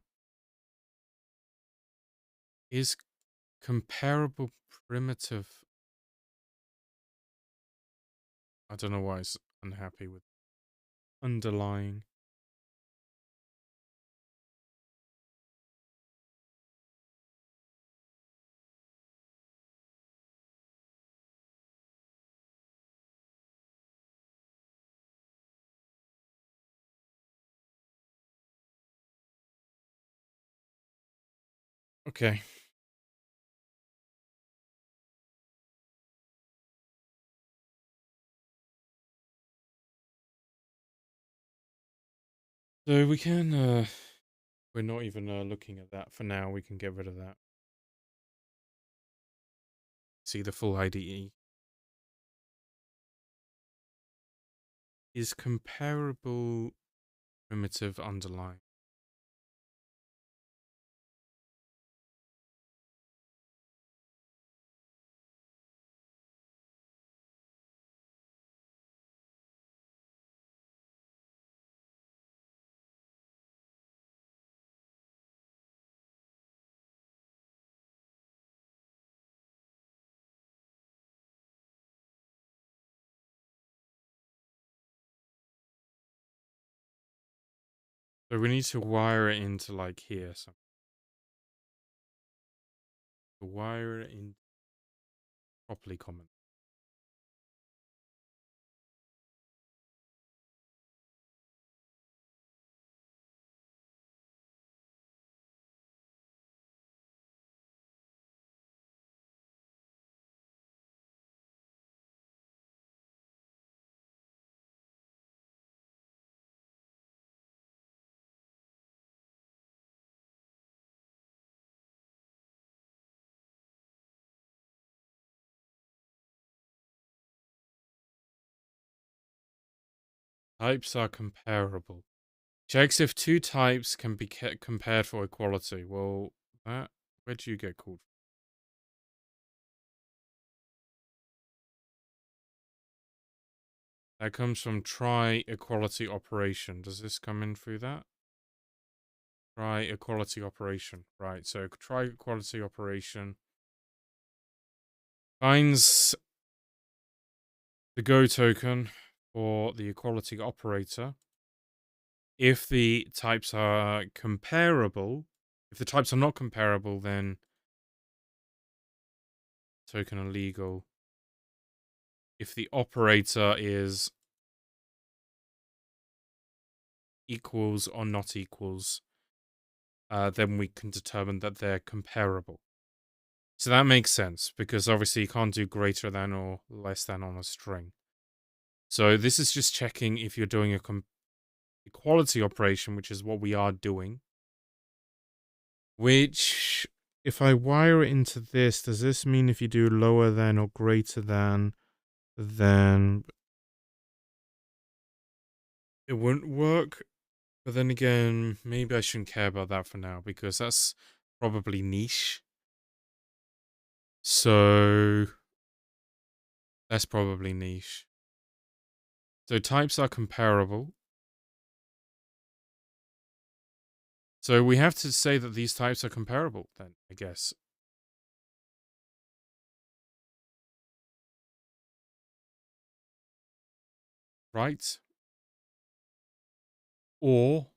Is comparable primitive? I don't know why it's unhappy with underlying. Okay. So we can, we're not even looking at that for now. We can get rid of that. See the full IDE. Is comparable primitive underlying? So we need to wire it into like here. So wire it in properly common. Types are comparable. Checks if two types can be compared for equality. Well, where do you get called? That comes from try equality operation. Does this come in through that? Try equality operation. Right, so try equality operation finds the go token for the equality operator. If the types are comparable, if the types are not comparable, then token illegal. If the operator is equals or not equals, then we can determine that they're comparable. So that makes sense, because obviously you can't do greater than or less than on a string. So this is just checking if you're doing a equality operation, which is what we are doing. Which, if I wire it into this, does this mean if you do lower than or greater than, then it wouldn't work? But then again, maybe I shouldn't care about that for now, because that's probably niche. So that's probably niche. So types are comparable. So we have to say that these types are comparable then, I guess. Right? Or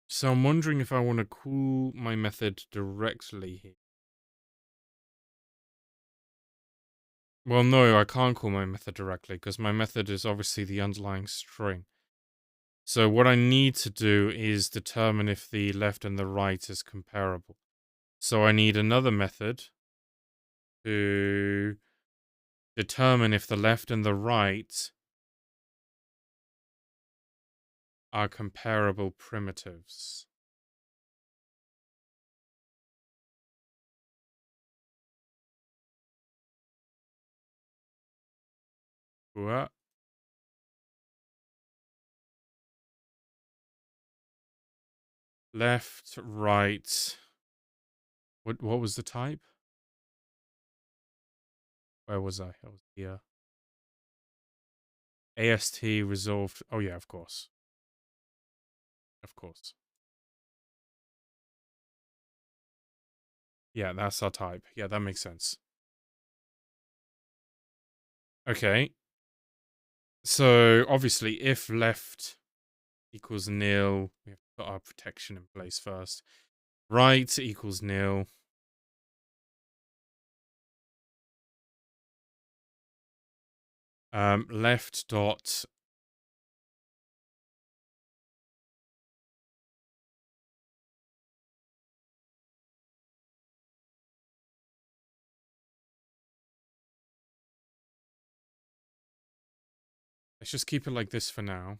so I'm wondering if I want to call my method directly here. Well, no, I can't call my method directly because my method is obviously the underlying string. So what I need to do is determine if the left and the right is comparable. So I need another method to determine if the left and the right are comparable primitives. What? Left, right. What was the type? Where was I? I was here. AST resolved. Oh yeah, of course. Of course. Yeah, that's our type. Yeah, that makes sense. Okay. So obviously if left equals nil, we have to put our protection in place first. Right equals nil. Left dot let's just keep it like this for now.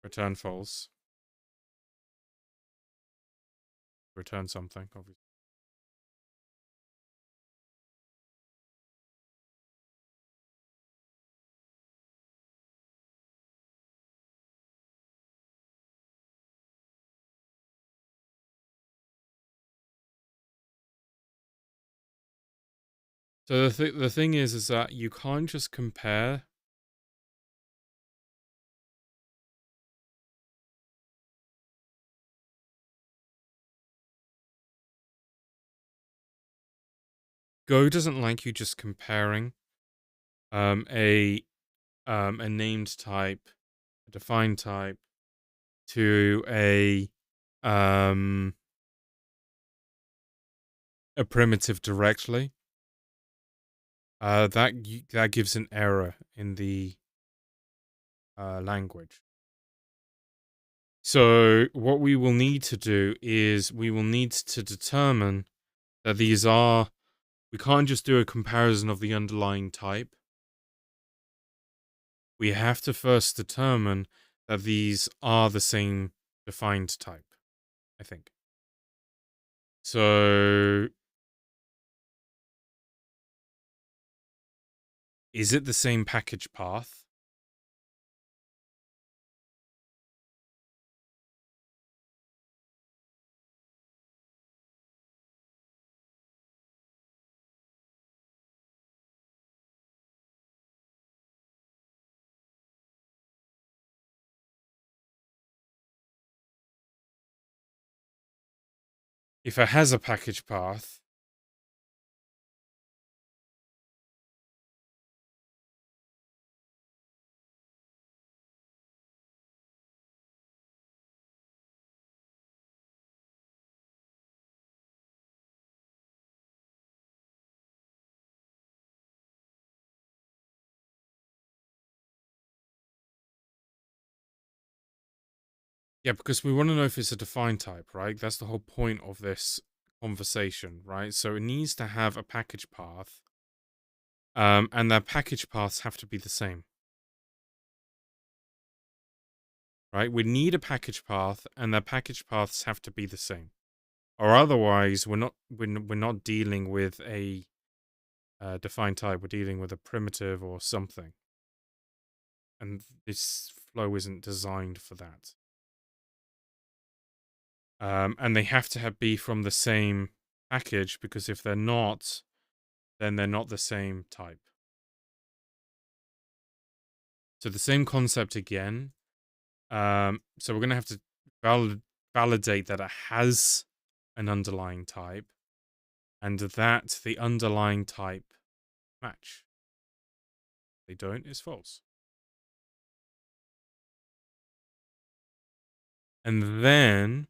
Return false. Return something, obviously. So the thing is that you can't just compare. Go doesn't like you just comparing a named type, a defined type, to a primitive directly. That gives an error in the language. So what we will need to do is we will need to determine that these are. We can't just do a comparison of the underlying type. We have to first determine that these are the same defined type, I think. So Is it the same package path? If it has a package path, yeah, because we want to know if it's a defined type, right? That's the whole point of this conversation, right? So it needs to have a package path, and their package paths have to be the same, right? We need a package path, and their package paths have to be the same, or otherwise we're not dealing with a defined type. We're dealing with a primitive or something, and this flow isn't designed for that. And they have to be from the same package, because if they're not, then they're not the same type. So the same concept again. So we're going to have to validate that it has an underlying type, and that the underlying type match. If they don't, it's false. And then,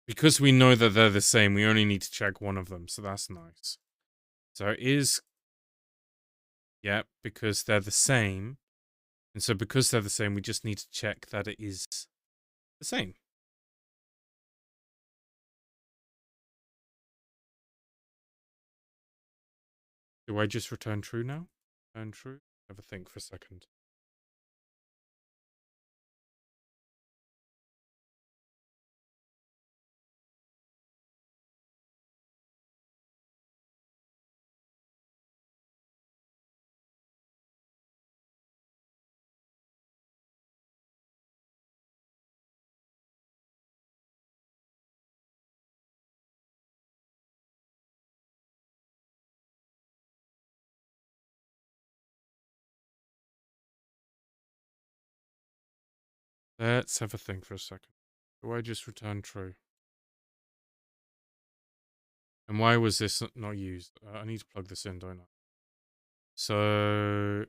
because we know that they're the same, we only need to check one of them. So that's nice. So it is, yeah, because they're the same. And so because they're the same, we just need to check that it is the same. Do I just return true now? Return true? Have a think for a second. Let's have a think for a second. Do I just return true? And why was this not used? I need to plug this in, don't I? So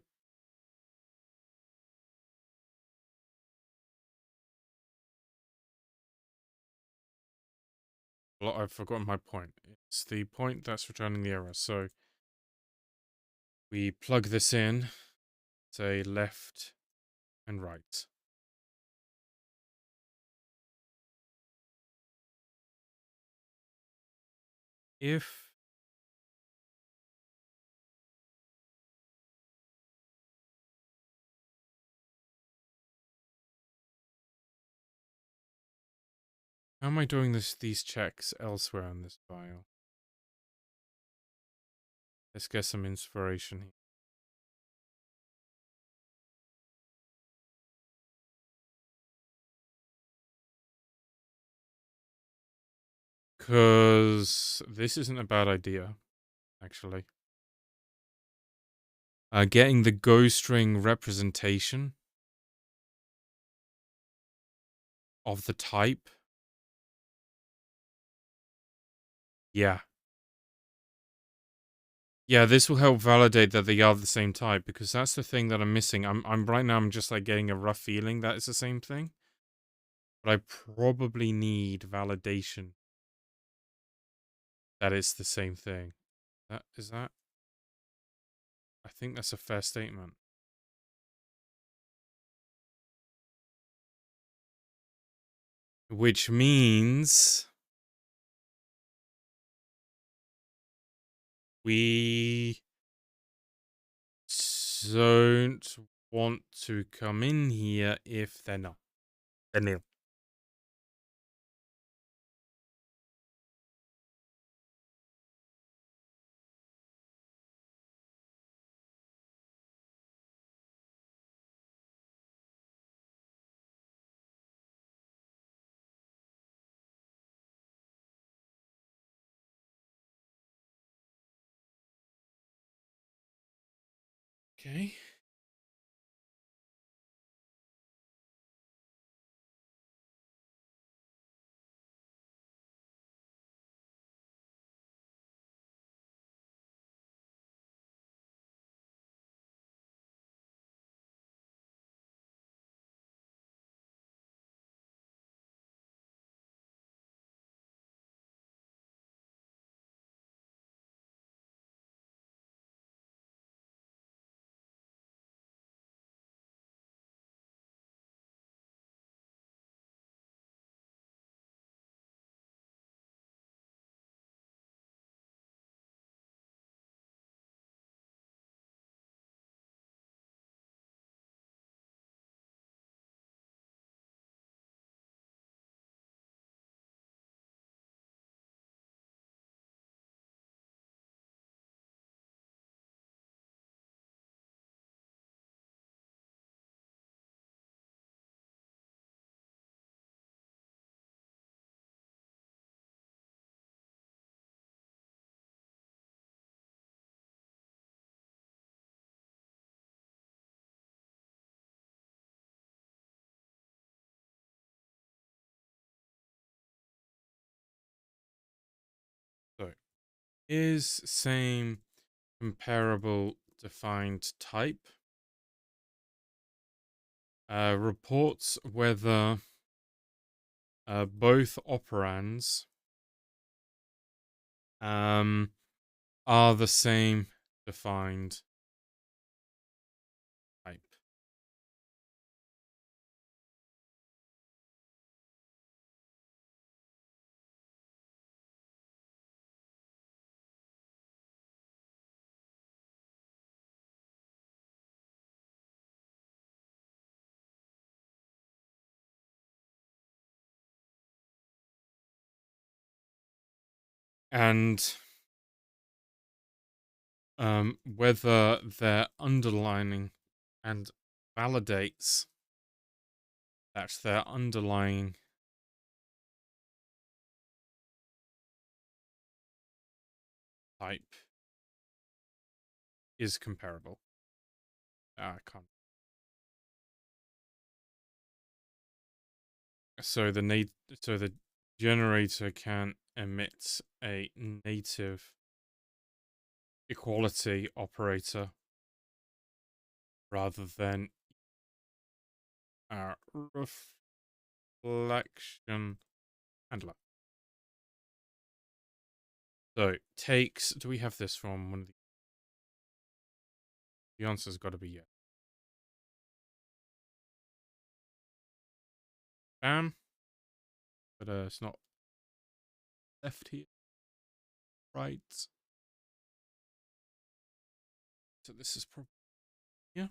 well, I've forgotten my point. It's the point that's returning the error. So we plug this in, say left and right. If how am I doing these checks elsewhere in this file? Let's get some inspiration here. Because this isn't a bad idea, actually. Getting the Go string representation of the type. Yeah. Yeah, this will help validate that they are the same type, because that's the thing that I'm missing. I'm right now, I'm just like getting a rough feeling that it's the same thing. But I probably need validation that it's the same thing. That is that? I think that's a fair statement. Which means we don't want to come in here if they're not. They're nil. Okay. So is same comparable defined type reports whether both operands are the same defined type. And whether their underlining and validates that their underlying type is comparable. I can't. So the generator can emit a native equality operator rather than a reflection handler. So takes. Do we have this from one of the answer's got to be yes. Bam. But it's not left here. Right. So this is probably yeah.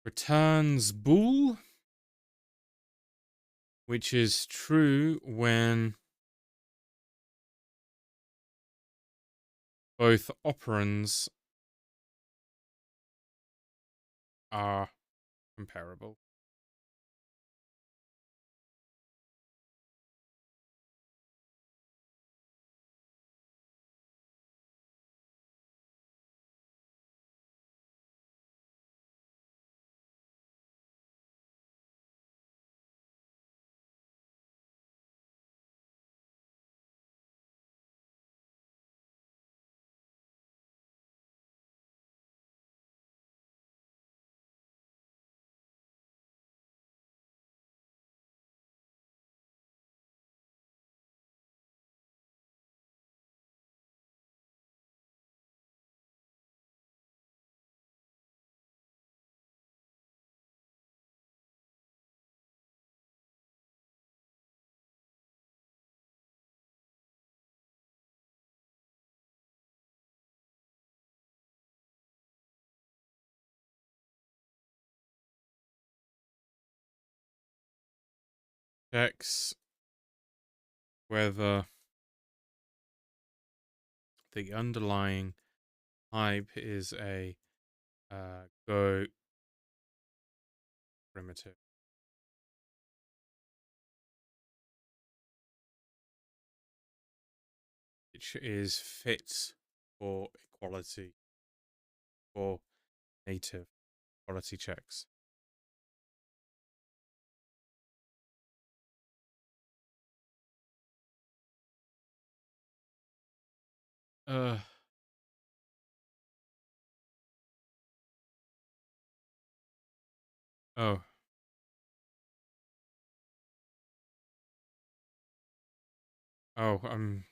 Returns bool, which is true when both operands are comparable. Checks whether the underlying type is a Go primitive. which is fit for equality, for native quality checks. Uh, oh, I'm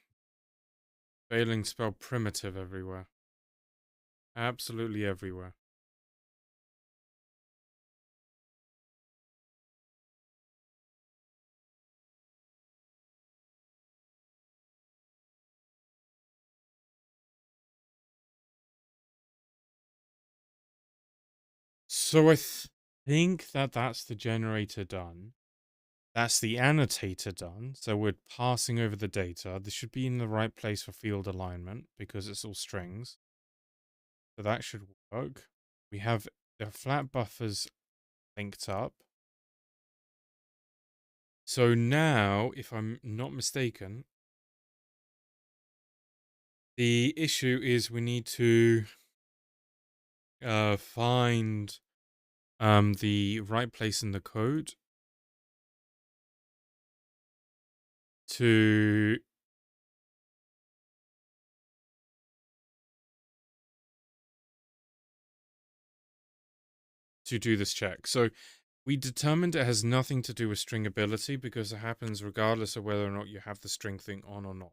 failing spell primitive everywhere. Absolutely everywhere. So I think that that's the generator done. That's the annotator done. So we're passing over the data. This should be in the right place for field alignment because it's all strings. So that should work. We have the flat buffers linked up. So now, if I'm not mistaken, the issue is we need to find the right place in the code to do this check. So we determined it has nothing to do with stringability because it happens regardless of whether or not you have the string thing on or not.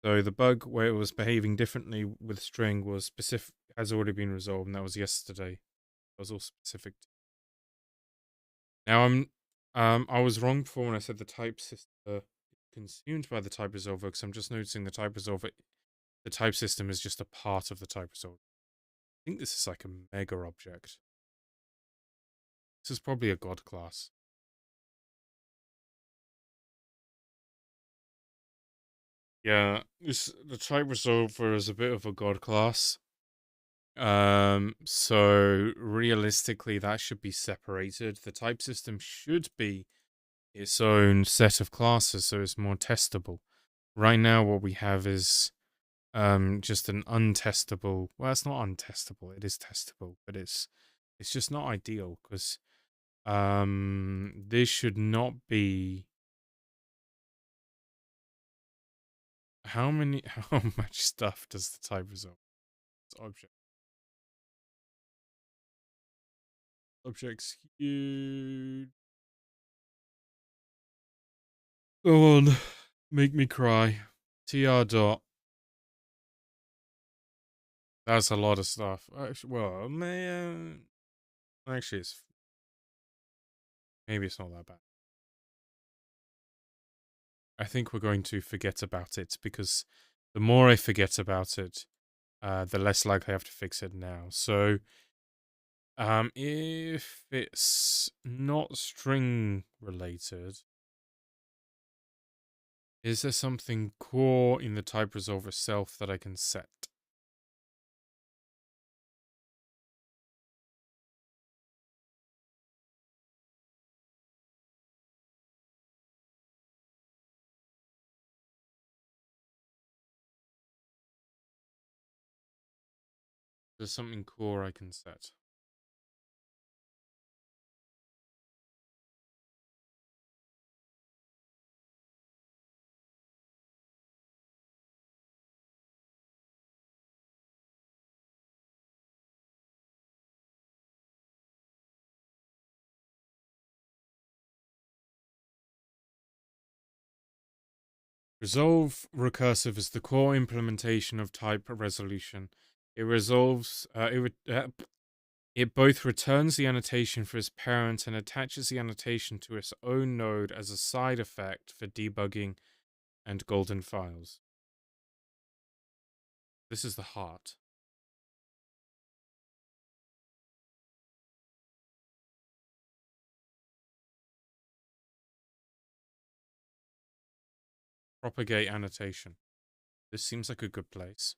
So the bug where it was behaving differently with string was specific, has already been resolved, and that was yesterday. That was all specific. Now I was wrong before when I said the type system consumed by the type resolver because I'm just noticing the type resolver, the type system is just a part of the type resolver. I think this is like a mega object. This is probably a god class. Yeah, the type resolver is a bit of a god class. So realistically, that should be separated. The type system should be its own set of classes, so it's more testable. Right now, what we have is just an untestable. Well, it's not untestable. It is testable, but it's just not ideal because this should not be. How much stuff does the type resolve? Object. Objects huge. Go on, make me cry. TR dot. That's a lot of stuff. Well, man, actually, maybe it's not that bad. I think we're going to forget about it because the more I forget about it, the less likely I have to fix it now. So, if it's not string related, is there something core in the type resolver itself that I can set? There's something core I can set. Resolve recursive is the core implementation of type resolution. It resolves. It both returns the annotation for its parent and attaches the annotation to its own node as a side effect for debugging and golden files. This is the heart. Propagate annotation. This seems like a good place.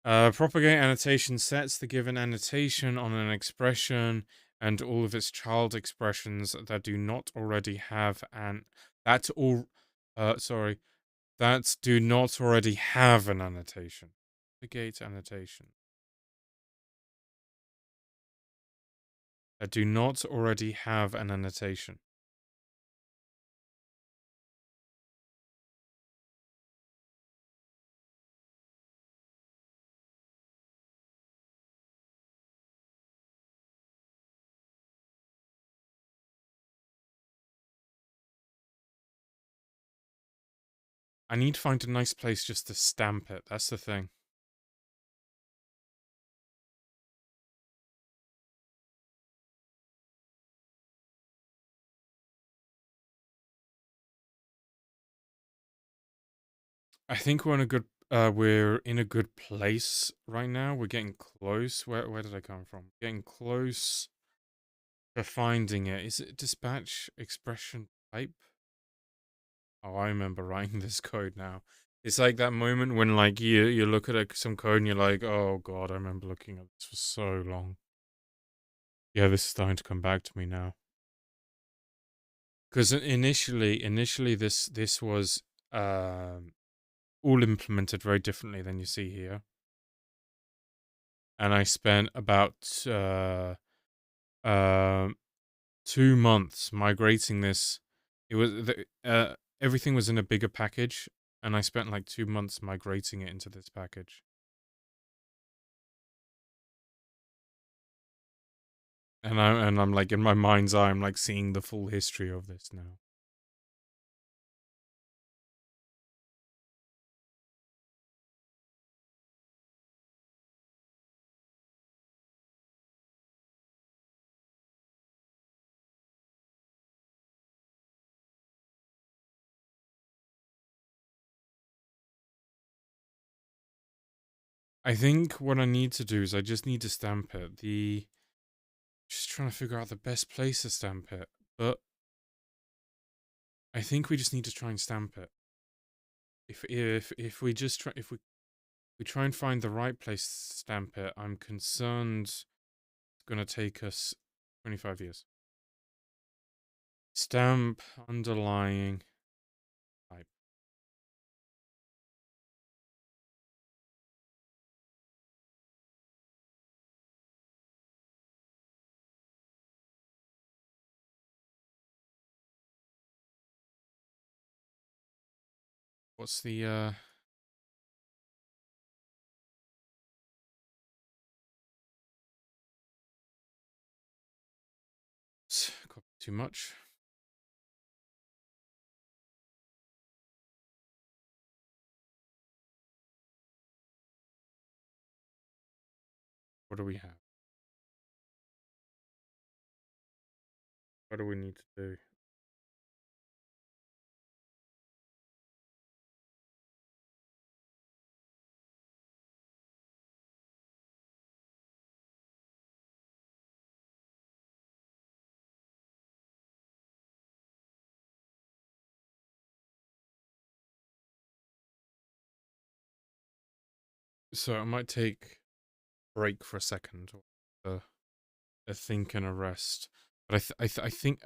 Propagate annotation sets the given annotation on an expression and all of its child expressions that do not already have an That all, sorry, that do not already have an annotation. Navigate annotation. That do not already have an annotation. I need to find a nice place just to stamp it. That's the thing. I think we're in a good place right now. We're getting close. Where did I come from? Getting close to finding it. Is it dispatch expression type? Oh, I remember writing this code now. It's like that moment when like you look at some code and you're like, oh god, I remember looking at this for so long. Yeah, this is starting to come back to me now. Because initially this was all implemented very differently than you see here, and I spent about uh, 2 months migrating this. It was everything was in a bigger package, and I spent like 2 months migrating it into this package. And I'm like in my mind's eye, I'm like seeing the full history of this now. I think what I need to do is I just need to stamp it. Just trying to figure out the best place to stamp it, but I think we just need to try and stamp it. If we just try if we try and find the right place to stamp it, I'm concerned it's gonna take us 25 years. Stamp underlying type. What's the copy too much? What do we have? What do we need to do? So I might take a break for a second, or a think and a rest. But I think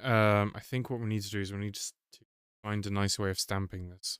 what we need to do is we need to find a nice way of stamping this.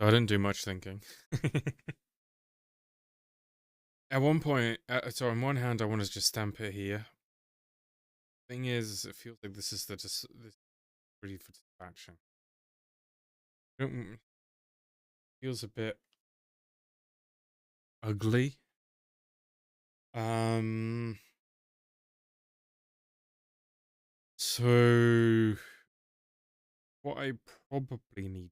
I didn't do much thinking. At one point, so on one hand, I want to just stamp it here. Thing is, it feels like this is this ready for dispatching. Feels a bit ugly. So what I probably need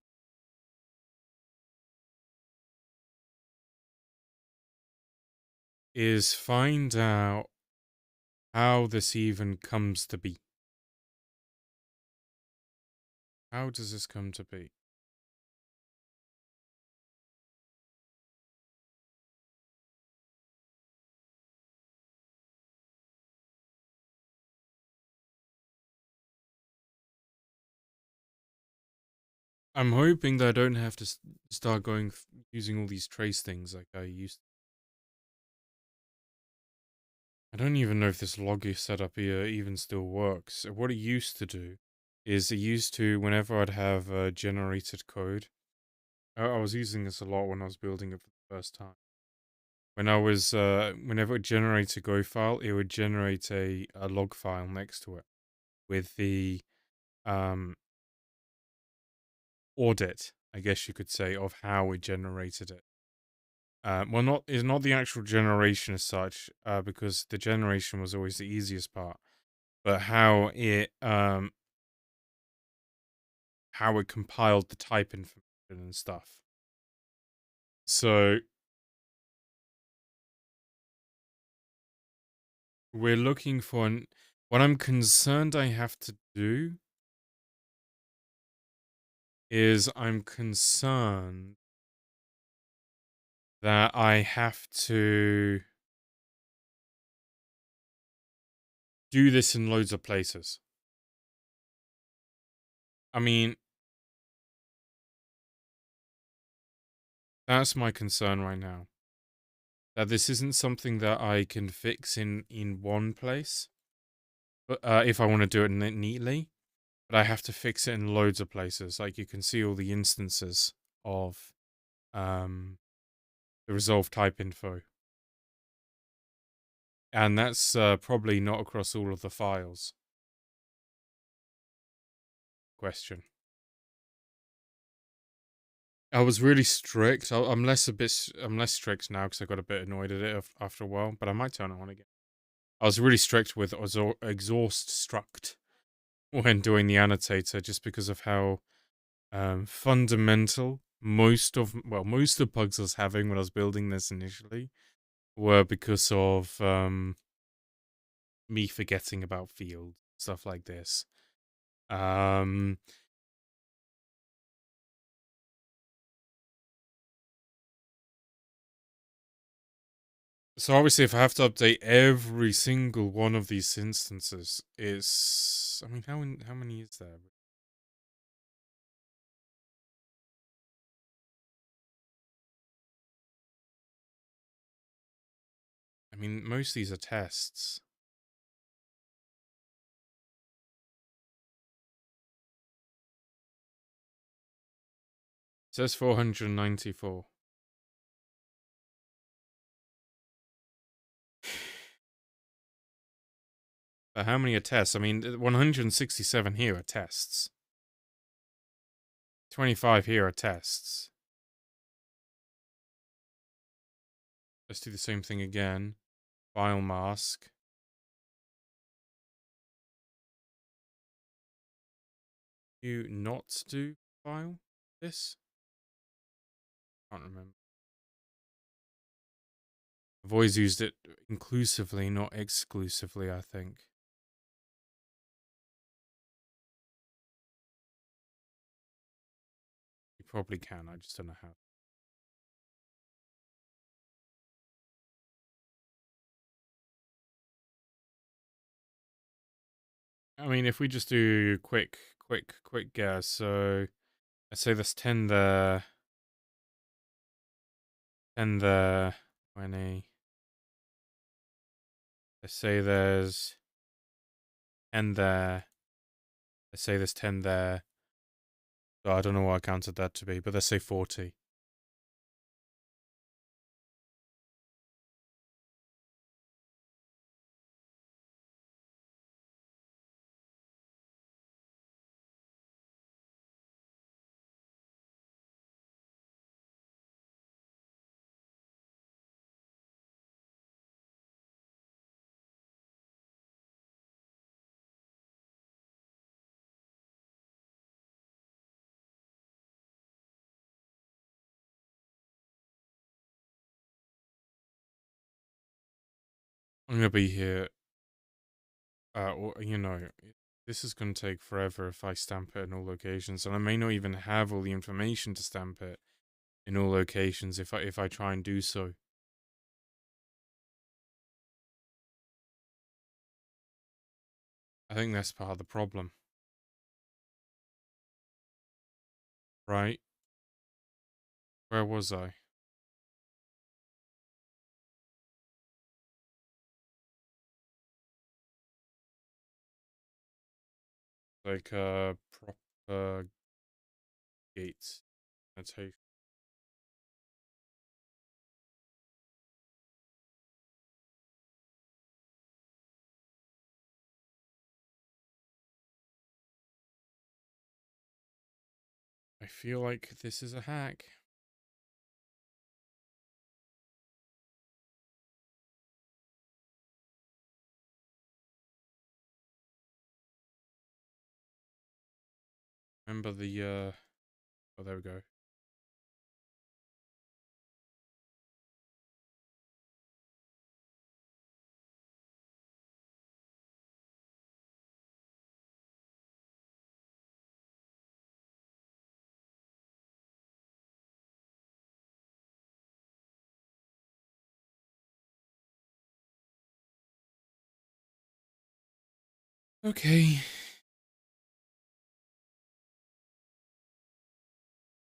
is find out how this even comes to be. How does this come to be? I'm hoping that I don't have to start using all these trace things like I used to. I don't even know if this log setup here even still works. What it used to do is it used to, whenever I'd have generated code, I was using this a lot when I was building it for the first time. When I was, whenever it generates a Go file, it would generate a log file next to it with the audit, I guess you could say, of how it generated it. Well, it's not the actual generation as such, because the generation was always the easiest part, but how it compiled the type information and stuff. So we're looking for what I'm concerned I have to do is I'm concerned that I have to do this in loads of places. I mean, that's my concern right now. That this isn't something that I can fix in one place, but if I want to do it neatly, but I have to fix it in loads of places. Like you can see all the instances of the resolve type info, and that's probably not across all of the files. Question. I was really strict. I'm less strict now because I got a bit annoyed at it after a while. But I might turn it on again. I was really strict with exhaust struct when doing the annotator, just because of how fundamental most of the bugs I was having when I was building this initially were because of me forgetting about field stuff like this. So obviously, if I have to update every single one of these instances, I mean, how many is there? I mean, most of these are tests. It says 494. But how many are tests? I mean, 167 here are tests. 25 here are tests. Let's do the same thing again. File mask. You not do file this? Can't remember. I've always used it inclusively, not exclusively, I think. You probably can, I just don't know how. I mean, if we just do quick guess, so let's say there's 10 there, 10 there, 20. Let's say there's 10 there. Let's say there's 10 there. So I don't know what I counted that to be, but let's say 40. I'm gonna be here, or, you know, this is gonna take forever if I stamp it in all locations, and I may not even have all the information to stamp it in all locations if I try and do so. I think that's part of the problem, right? Where was I? Like, proper gates. Annotation. I feel like this is a hack. Remember the, oh, there we go. Okay.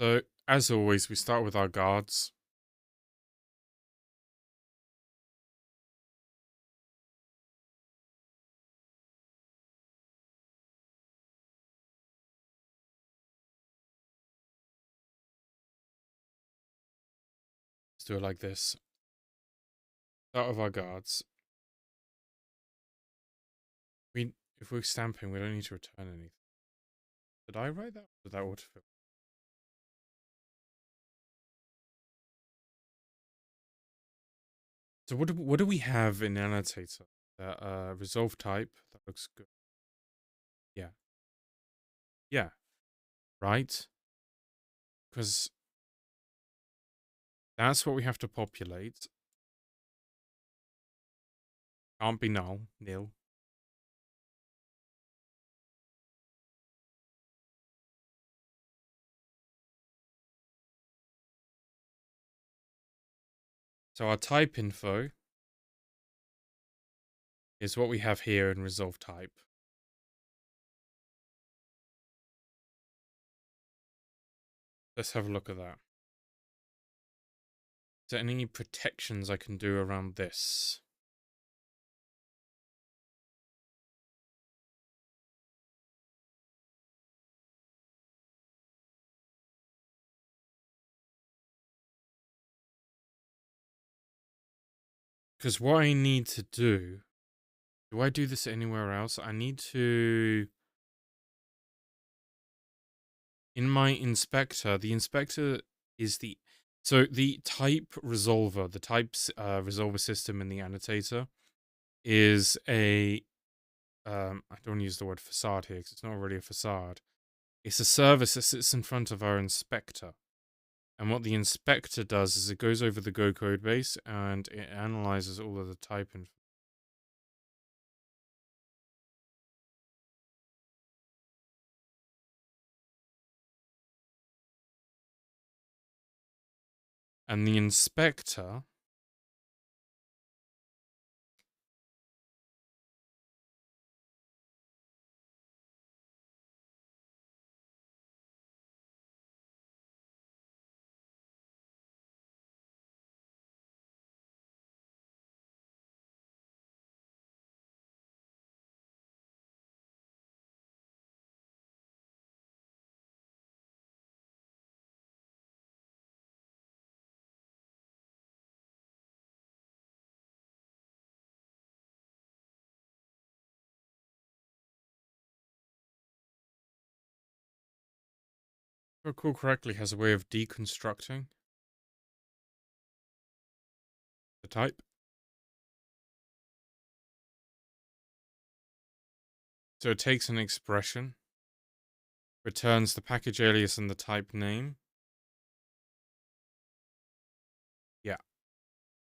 So, as always, we start with our guards. Let's do it like this. Start with our guards. If we're stamping, we don't need to return anything. Did I write that? Did that autofill? So what do we have in annotator? Resolve type. That looks good. Yeah. Yeah. Right? Because that's what we have to populate. Can't be null. Nil. So our type info is what we have here in resolve type. Let's have a look at that. Is there any protections I can do around this? Because what I need to do I do this anywhere else? I need to, in my inspector, the inspector is so the type resolver, the types resolver system in the annotator is I don't want to use the word facade here because it's not really a facade. It's a service that sits in front of our inspector. And what the inspector does is it goes over the Go code base and it analyzes all of the type info. And the inspector if I recall correctly, has a way of deconstructing the type. So it takes an expression, returns the package alias and the type name. Yeah,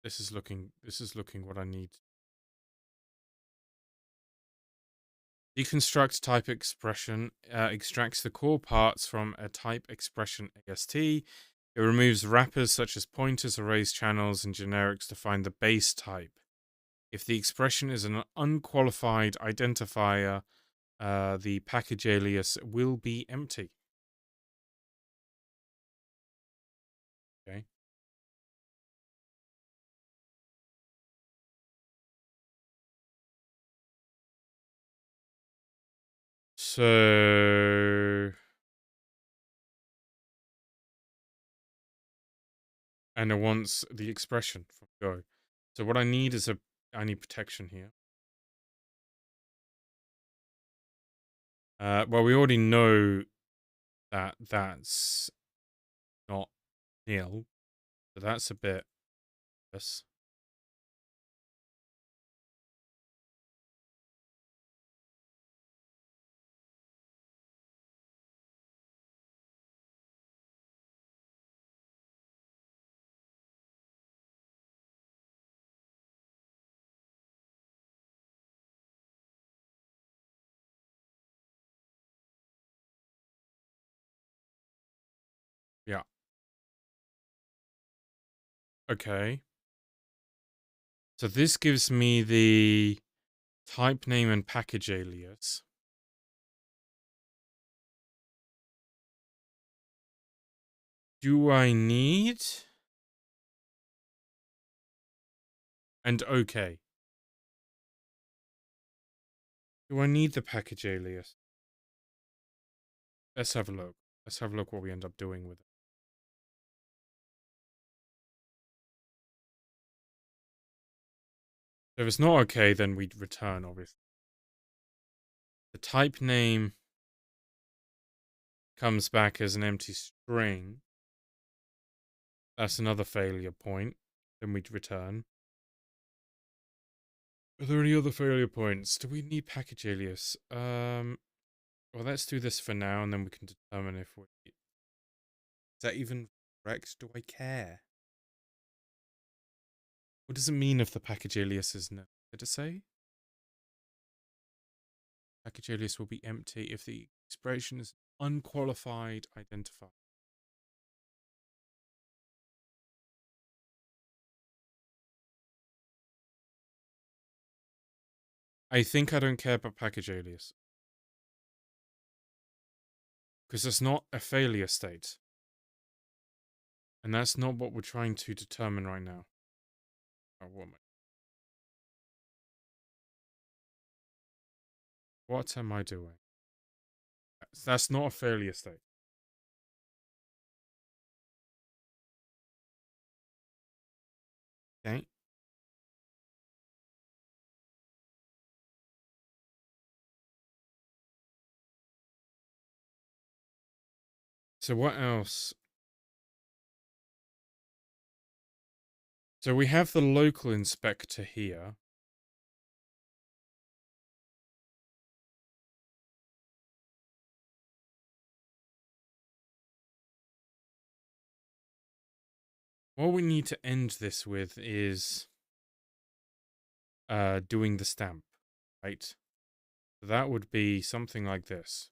this is looking what I need. Deconstruct type expression extracts the core parts from a type expression AST. It removes wrappers such as pointers, arrays, channels, and generics to find the base type. If the expression is an unqualified identifier, the package alias will be empty. Okay. So, and it wants the expression from Go. So what I need is I need protection here. Well, we already know that that's not nil, so that's a bit. Yes. Yeah. Okay. So this gives me the type name and package alias. Do I need? And okay. Do I need the package alias? Let's have a look. Let's have a look what we end up doing with it. If it's not okay, then we'd return, obviously. The type name comes back as an empty string. That's another failure point. Then we'd return. Are there any other failure points? Do we need package alias? Well, let's do this for now, and then we can determine if we... Is that even correct? Do I care? What does it mean if the package alias is no? Did it say? Package alias will be empty if the expression is unqualified identifier. I think I don't care about package alias. Because it's not a failure state. And that's not what we're trying to determine right now. Oh, what am I doing? That's not a failure state. Okay. So what else? So we have the local inspector here. What we need to end this with is doing the stamp, right? That would be something like this.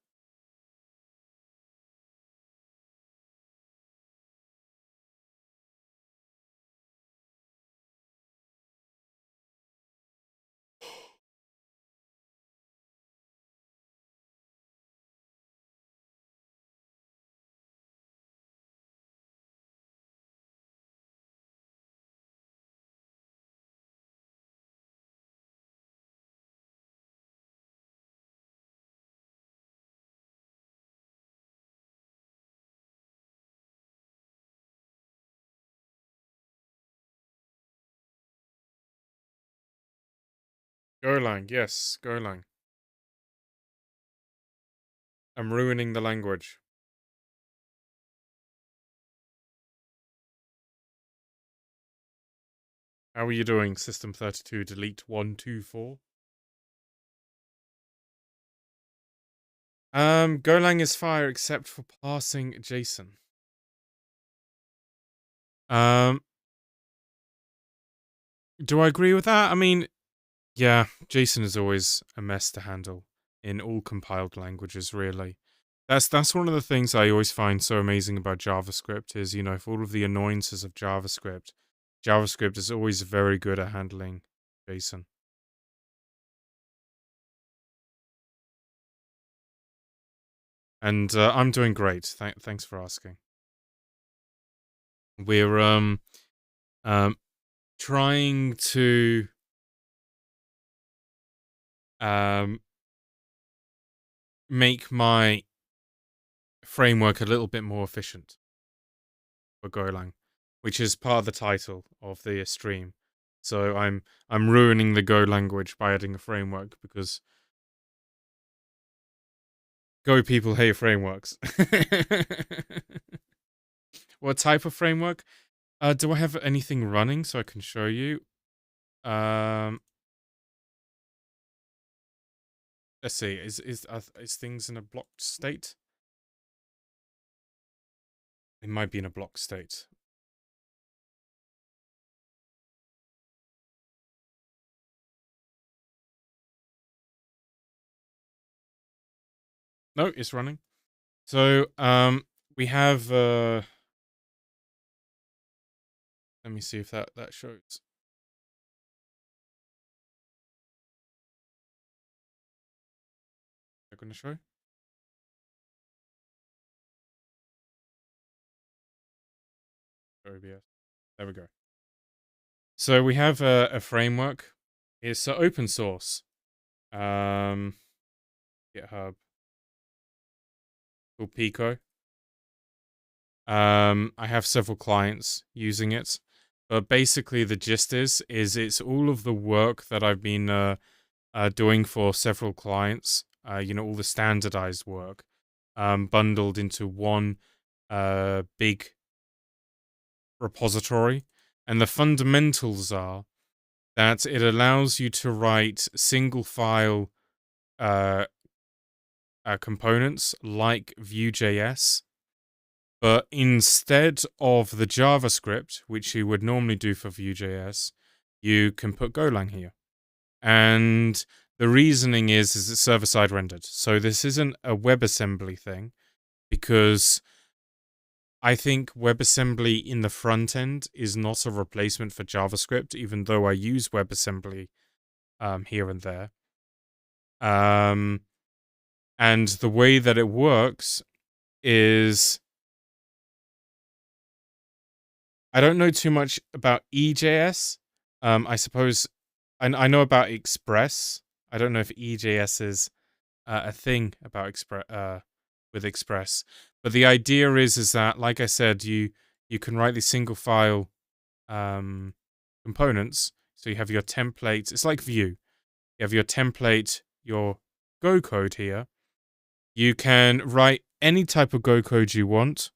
Golang, yes, Golang. I'm ruining the language. How are you doing, System32 delete 124? Golang is fire except for parsing JSON. Do I agree with that? I mean, yeah, JSON is always a mess to handle. in all compiled languages, really. That's one of the things I always find so amazing about JavaScript is, for all of the annoyances of JavaScript, JavaScript is always very good at handling JSON. And I'm doing great. Thanks for asking. We're um trying to um make my framework a little bit more efficient for Golang, which is part of the title of the stream. So I'm ruining the Go language by adding a framework because Go people hate frameworks. What type of framework? Do I have anything running so I can show you? Let's see. Is things in a blocked state? It might be in a blocked state. No, it's running. So we have let me see if that shows. They're gonna show? OBS. There we go. So we have a framework. It's open source. GitHub called Pico. I have several clients using it, but basically the gist is it's all of the work that I've been doing for several clients. All the standardized work, bundled into one big repository, and the fundamentals are that it allows you to write single file components like Vue.js, but instead of the JavaScript, which you would normally do for Vue.js, you can put Golang here. And the reasoning is it's server-side rendered. So this isn't a WebAssembly thing, because I think WebAssembly in the front end is not a replacement for JavaScript, even though I use WebAssembly here and there. And the way that it works is, I don't know too much about EJS. I suppose I know about Express. I don't know if EJS is a thing about with Express. But the idea is that, like I said, you can write these single file components. So you have your template. It's like Vue. You have your template, your Go code here. You can write any type of Go code you want.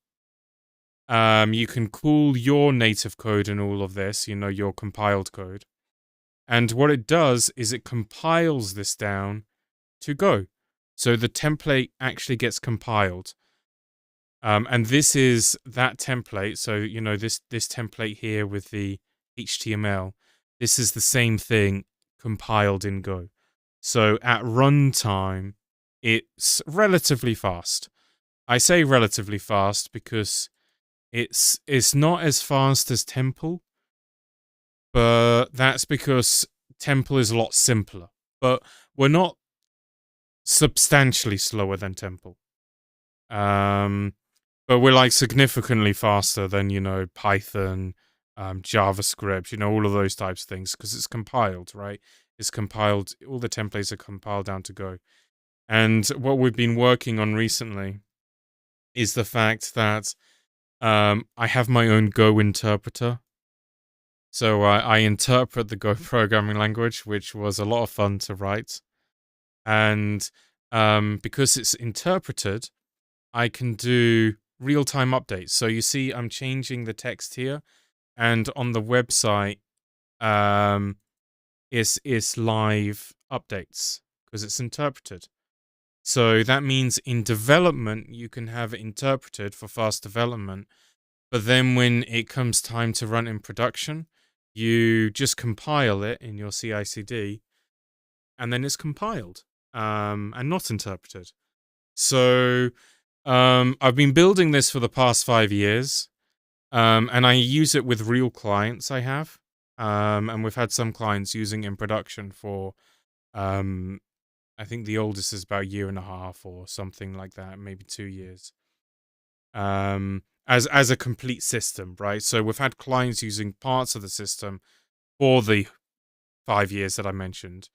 You can call your native code and all of this, your compiled code. And what it does is it compiles this down to Go. So the template actually gets compiled. And this is that template. So, this template here with the HTML, this is the same thing compiled in Go. So at runtime, it's relatively fast. I say relatively fast because it's not as fast as Temple, but that's because Temple is a lot simpler. But we're not substantially slower than Temple. But we're like significantly faster than, Python, JavaScript, all of those types of things, because it's compiled, right? It's compiled, all the templates are compiled down to Go. And what we've been working on recently is the fact that I have my own Go interpreter. So I interpret the Go programming language, which was a lot of fun to write. And because it's interpreted, I can do real-time updates. So you see I'm changing the text here, and on the website is live updates because it's interpreted. So that means in development you can have it interpreted for fast development, but then when it comes time to run in production, you just compile it in your CI/CD, and then it's compiled. and not interpreted. So I've been building this for the past 5 years, and I use it with real clients I have. And we've had some clients using it in production for, I think the oldest is about a year and a half or something like that, maybe 2 years. As a complete system, right? So we've had clients using parts of the system for the 5 years that I mentioned,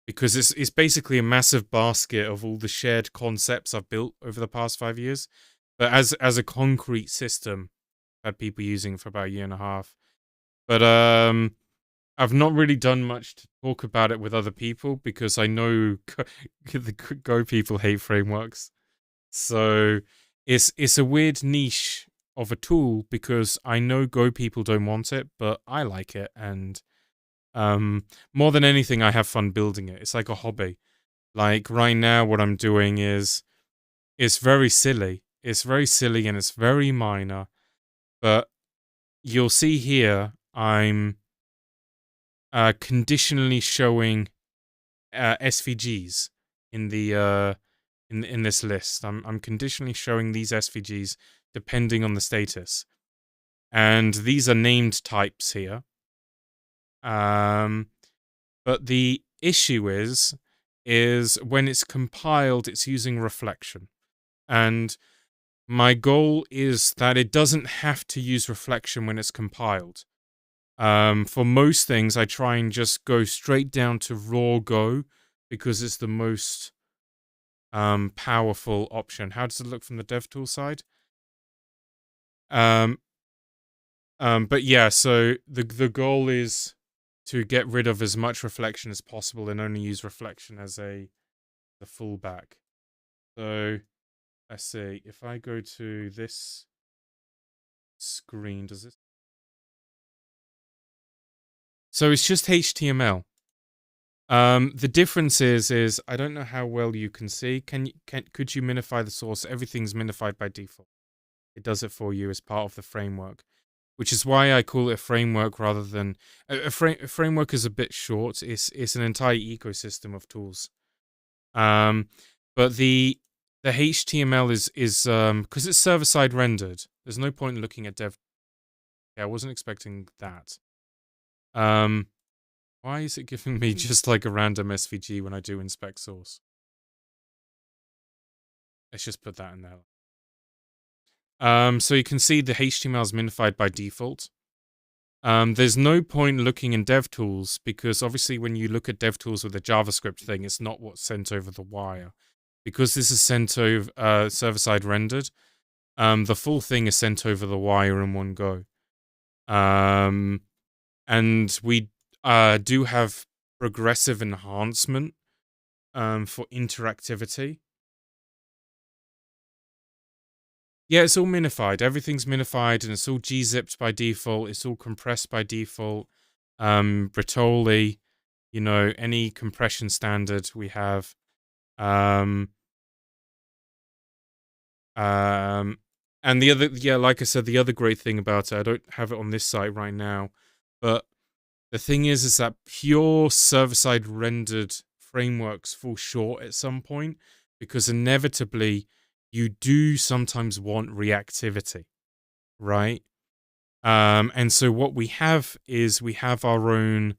because it's basically a massive basket of all the shared concepts I've built over the past 5 years. But as a concrete system, I've had people using it for about a year and a half. But I've not really done much to talk about it with other people because I know the Go people hate frameworks. So it's a weird niche of a tool because I know Go people don't want it, but I like it, and more than anything, I have fun building it. It's like a hobby. Like right now, what I'm doing is it's very silly. It's very silly and it's very minor, but you'll see here I'm conditionally showing SVGs in the in this list. I'm conditionally showing these SVGs depending on the status, and these are named types here. But the issue is when it's compiled, it's using reflection, and my goal is that it doesn't have to use reflection when it's compiled. For most things, I try and just go straight down to raw Go because it's the most powerful option. How does it look from the DevTool side? But yeah, so the goal is to get rid of as much reflection as possible and only use reflection as the fallback. So let's see, if I go to this screen, does this? So it's just HTML. The difference is I don't know how well you can see. Could you minify the source? Everything's minified by default. It does it for you as part of the framework, which is why I call it a framework rather than a framework is a bit short. It's an entire ecosystem of tools. But the HTML is because it's server side rendered. There's no point in looking at dev. Yeah, I wasn't expecting that. Why is it giving me just like a random SVG when I do inspect source? Let's just put that in there. So you can see the HTML is minified by default. There's no point looking in DevTools because obviously when you look at DevTools with a JavaScript thing, it's not what's sent over the wire. Because this is sent over server-side rendered, the full thing is sent over the wire in one go. And we do have progressive enhancement for interactivity. Yeah, it's all minified. Everything's minified and it's all gzipped by default. It's all compressed by default. Bertoli, any compression standard we have. And the other, like I said, the other great thing about it, I don't have it on this site right now, but the thing is that pure server-side rendered frameworks fall short at some point because inevitably you do sometimes want reactivity, right? And so what we have is we have our own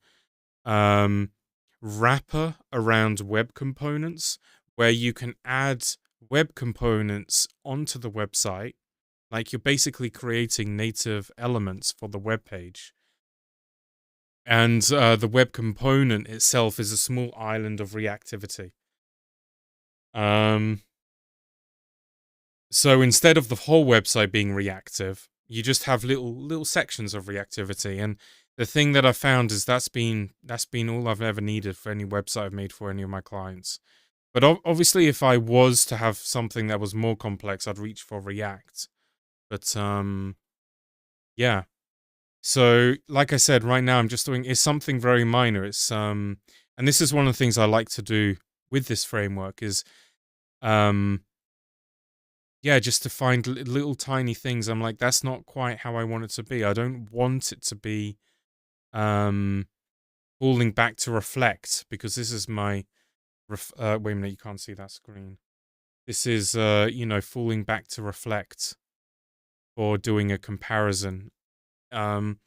wrapper around web components where you can add web components onto the website. Like you're basically creating native elements for the web page. And the web component itself is a small island of reactivity. So instead of the whole website being reactive, you just have little sections of reactivity. And the thing that I found is that's been all I've ever needed for any website I've made for any of my clients. But obviously, if I was to have something that was more complex, I'd reach for React. But yeah. So, like I said, right now I'm just doing it's something very minor. It's and this is one of the things I like to do with this framework is just to find little tiny things. I'm like, that's not quite how I want it to be. I don't want it to be falling back to reflect because this is my wait a minute, you can't see that screen. This is, falling back to reflect or doing a comparison. Um,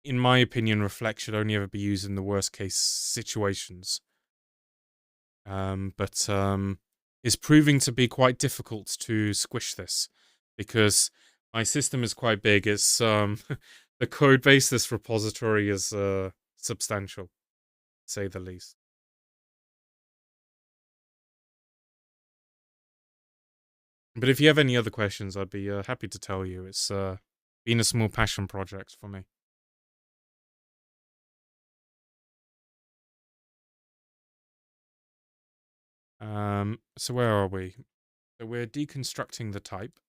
in my opinion, reflect should only ever be used in the worst case situations. But it's proving to be quite difficult to squish this because my system is quite big. It's the code base, this repository is substantial, to say the least. But if you have any other questions, I'd be happy to tell you. It's been a small passion project for me. So where are we? So we're deconstructing the type.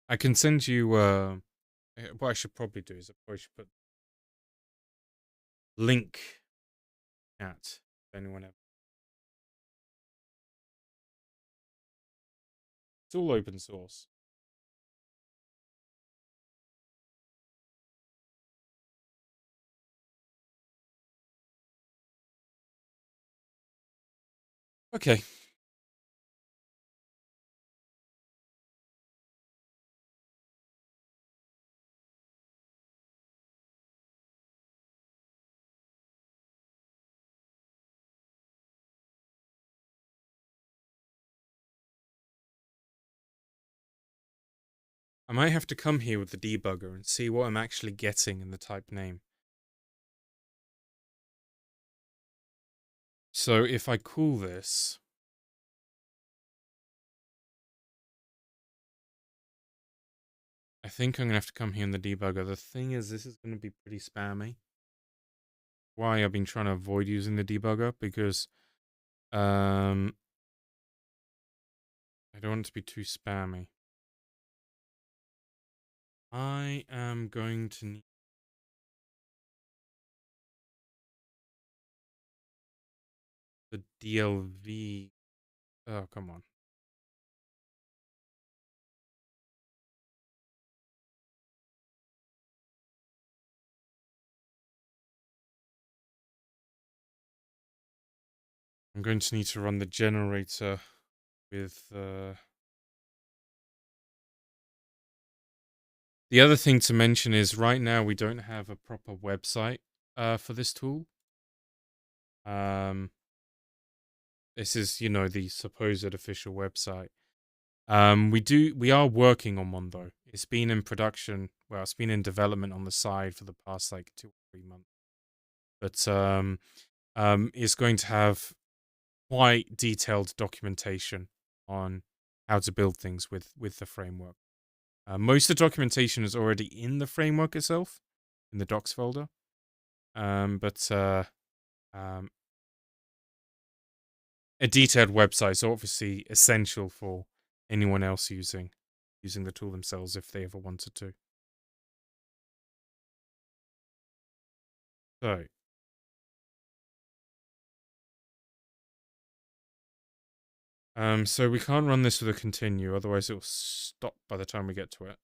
I can send you. What I should probably do is I probably should put link at anyone ever. It's all open source. Okay. I might have to come here with the debugger and see what I'm actually getting in the type name. So if I call this, I think I'm going to have to come here in the debugger. The thing is, this is going to be pretty spammy. Why I've been trying to avoid using the debugger, because I don't want it to be too spammy. I am going to need the DLV. Oh, come on. I'm going to need to run the generator with... The other thing to mention is right now we don't have a proper website for this tool. This is, the supposed official website. We are working on one though. It's been in production. Well, it's been in development on the side for the past like 2 or 3 months. But it's going to have quite detailed documentation on how to build things with the framework. Most of the documentation is already in the framework itself, in the docs folder. But a detailed website is obviously essential for anyone else using the tool themselves if they ever wanted to. So we can't run this with a continue, otherwise it will stop by the time we get to it.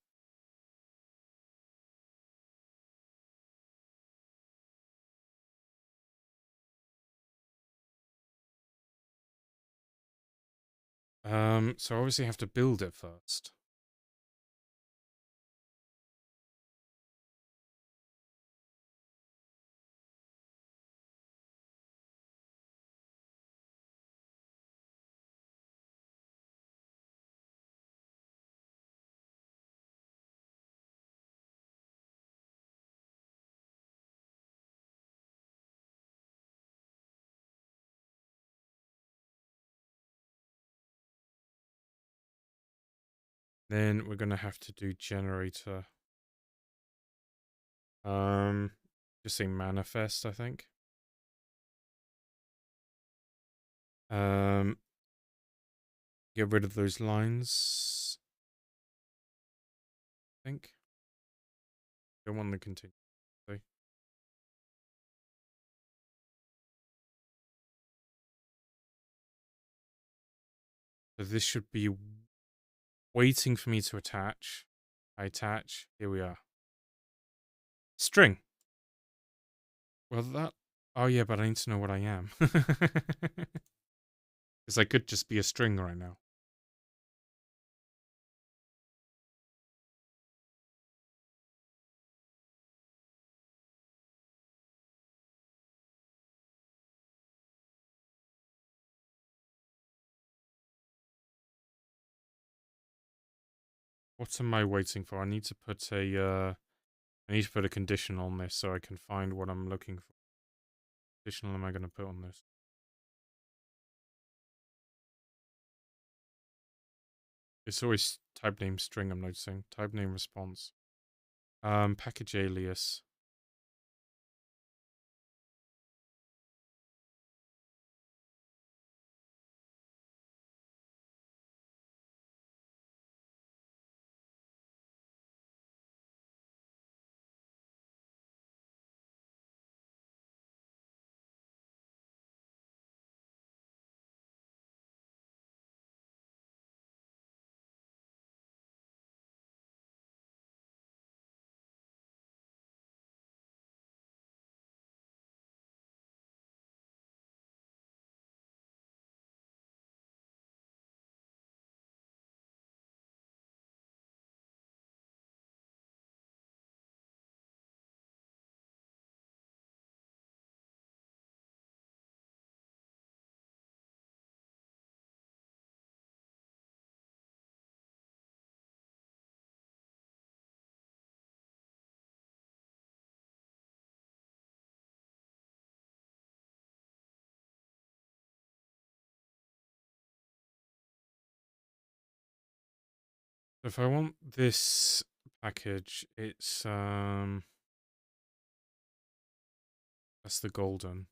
So obviously I have to build it first. Then we're gonna have to do generator. Just say manifest, I think. Get rid of those lines. I think. Don't want to continue. So this should be waiting for me to attach. I attach. Here we are. String. Well, that... Oh, yeah, but I need to know what I am. Because I could just be a string right now. What am I waiting for? I need to put a, I need to put a condition on this so I can find what I'm looking for. Conditional am I going to put on this? It's always type name string, I'm noticing. Type name response. Package alias. If I want this package, it's that's the golden.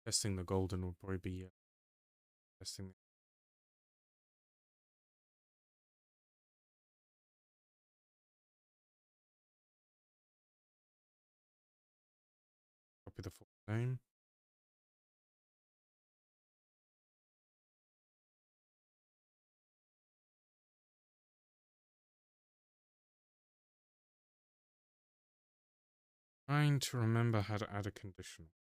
Testing the golden would probably be testing. Copy the full name. Trying to remember how to add a conditional.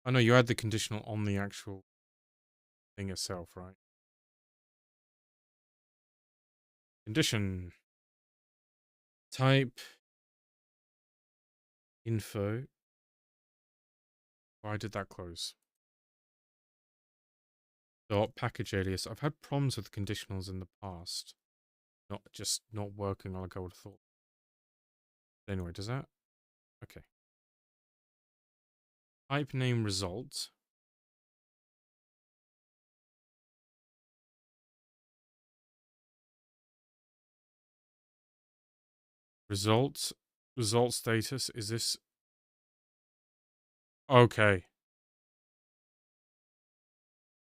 Oh no, you add the conditional on the actual thing itself, right? Condition. Type info. Why did that close? Dot package alias. I've had problems with conditionals in the past. Not working like I would have thought. Anyway, does that? Okay. Type name result. Result status. Is this okay?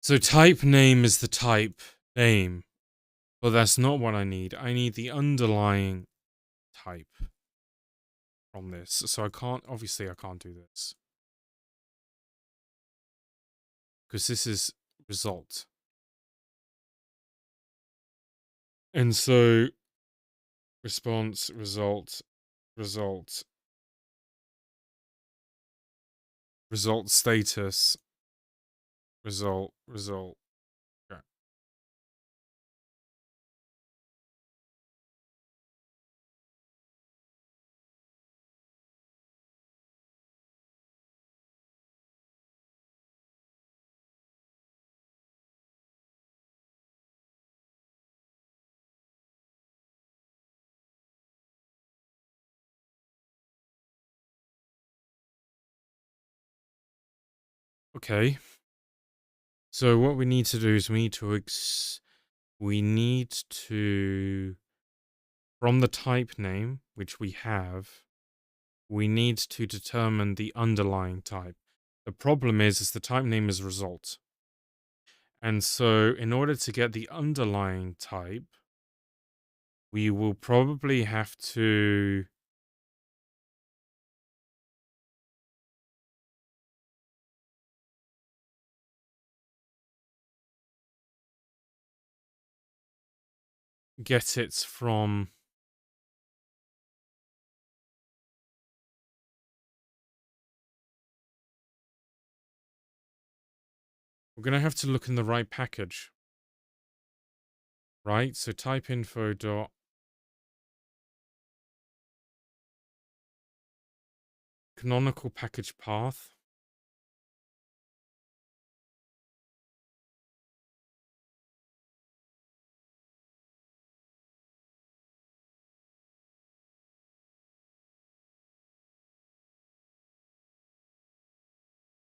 So type name is the type name, but that's not what I need. I need the underlying type from this. So obviously I can't do this. Because this is result. And so response, result, result status, result. Okay. Okay. So what we need to do is we need to from the type name, which we have, we need to determine the underlying type. The problem is the type name is result. And so in order to get the underlying type, we will probably have to get it from... We're going to have to look in the right package. Right, so type info dot canonical package path.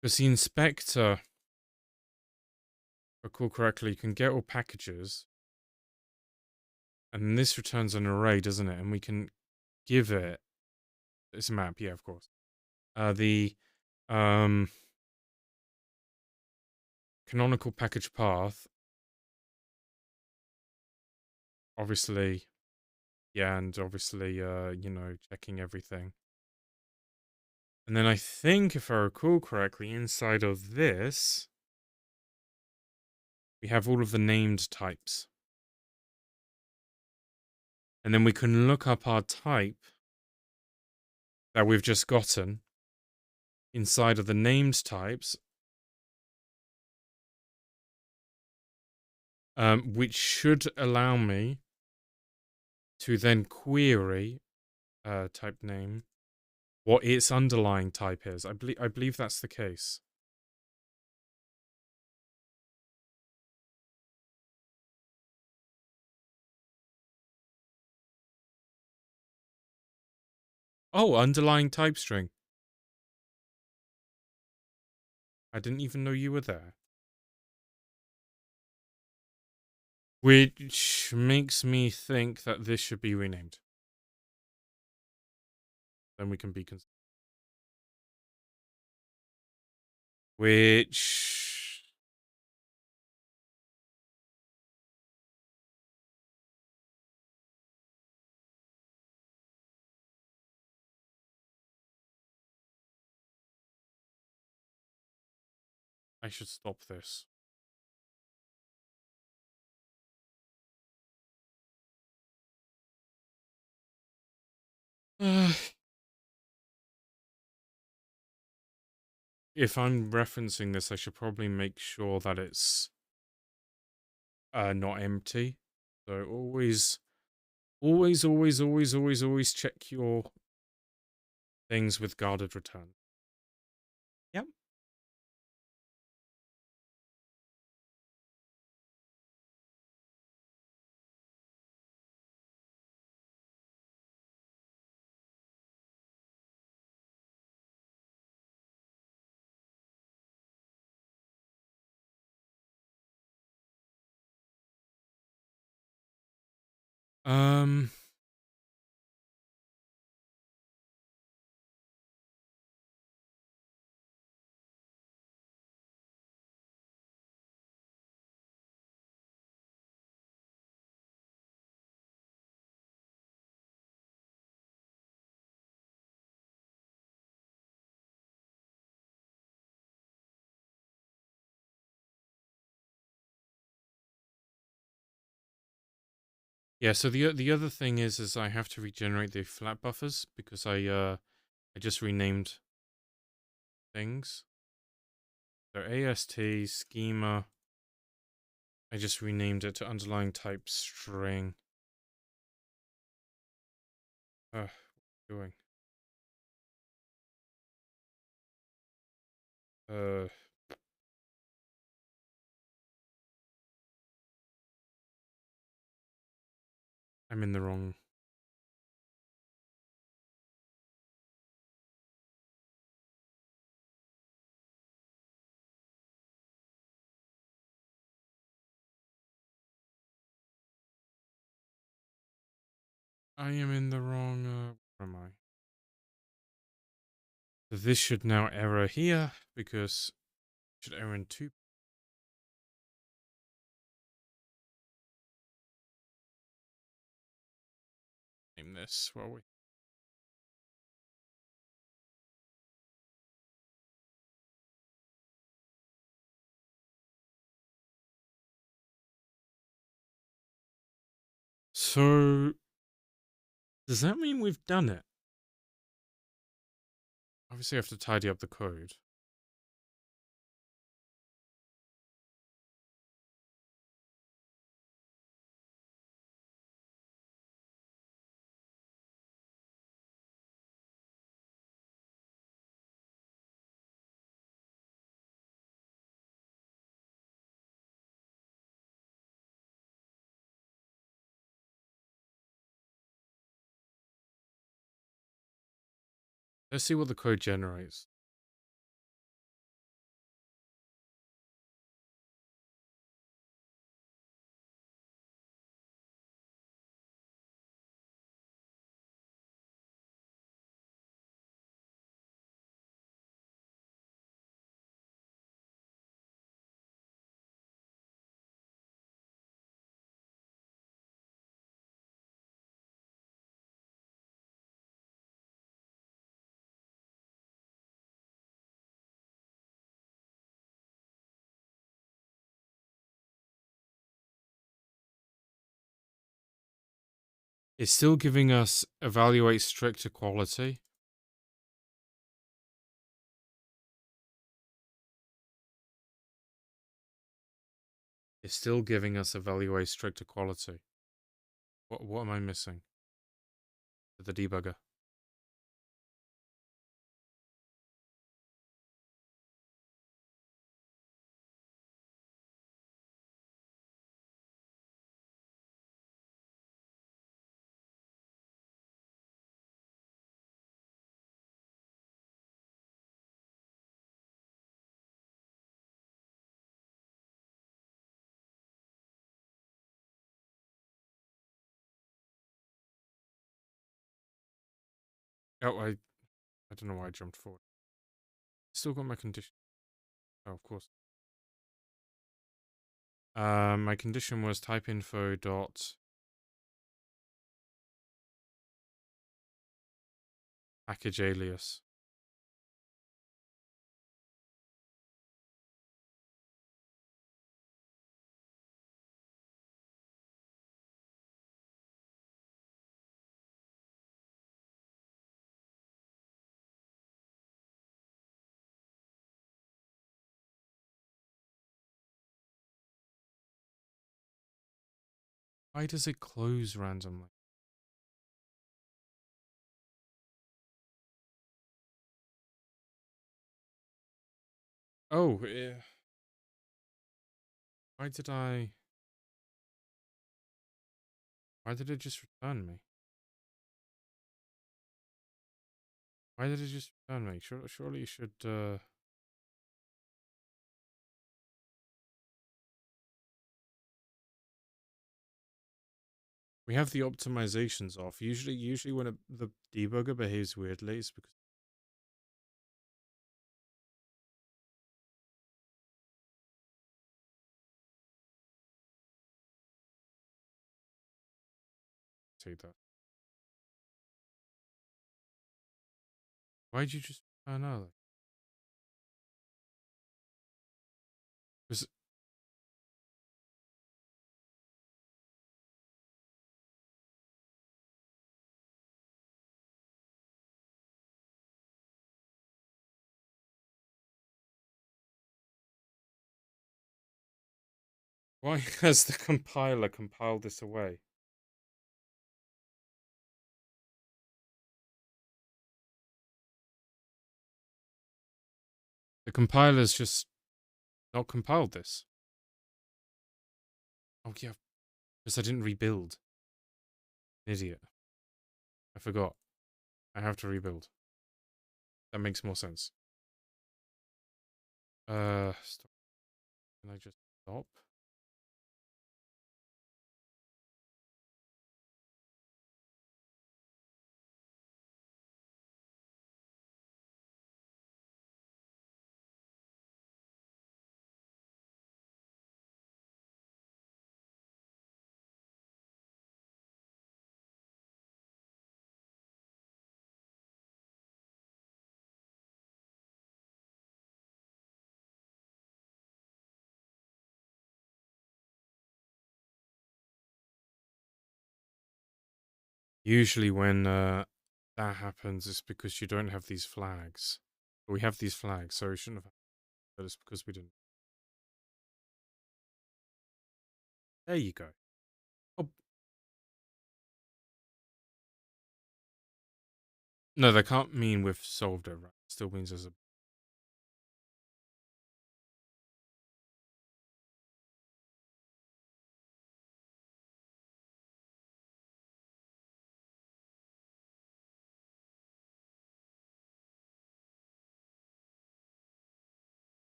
Because the inspector, if I recall correctly, can get all packages. And this returns an array, doesn't it? And we can give it... It's a map, yeah, of course. The canonical package path. Obviously, yeah, and obviously, you know, checking everything. And then I think, if I recall correctly, inside of this, we have all of the named types. And then we can look up our type that we've just gotten inside of the named types, which should allow me to then query type name what its underlying type is. I believe that's the case. Oh, underlying type string. I didn't even know you were there. Which makes me think that this should be renamed. Then we can be which... I should stop this. If I'm referencing this, I should probably make sure that it's not empty. So always check your things with guarded return. Yep. Yeah, so the other thing is I have to regenerate the flat buffers because I just renamed things. So AST schema, I just renamed it to underlying type string. What are you doing? I'm in the wrong... I am in the wrong... where am I? So this should now error here because it should error in 2. Name this while we... So, does that mean we've done it? Obviously, I have to tidy up the code. Let's see what the code generates. It's still giving us evaluate strict equality. It's still giving us evaluate strict equality. What am I missing? The debugger. Oh, I don't know why I jumped forward. Still got my condition. Oh, of course. My condition was type info dot package alias. Why does it close randomly? Oh, yeah. Why did I... Why did it just return me? Why did it just return me? Surely you should... We have the optimizations off. Usually when the debugger behaves weirdly, it's because... Take that. Why'd you just return early? Was... Why has the compiler compiled this away? The compiler's just not compiled this. Oh yeah, because I didn't rebuild. Idiot. I forgot. I have to rebuild. That makes more sense. Stop. Can I just stop? Usually when that happens, it's because you don't have these flags. But we have these flags, so we shouldn't have. But it's because we didn't. There you go. Oh no, that can't mean we've solved it. Right? It still means there's a.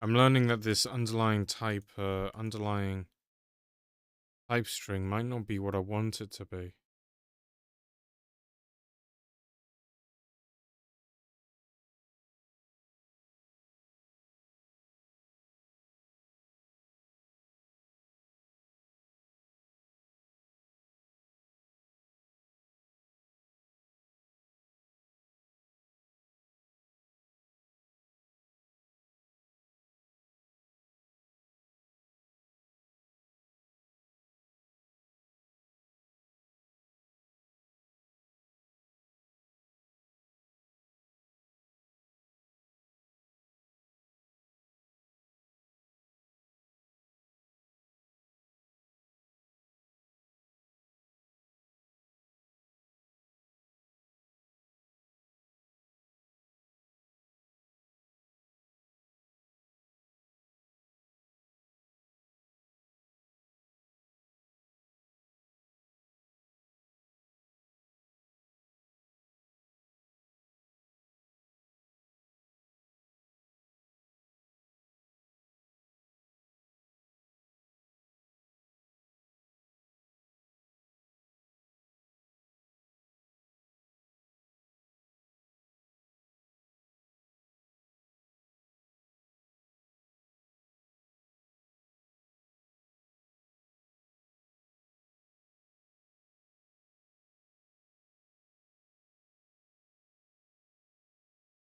I'm learning that this underlying type string might not be what I want it to be.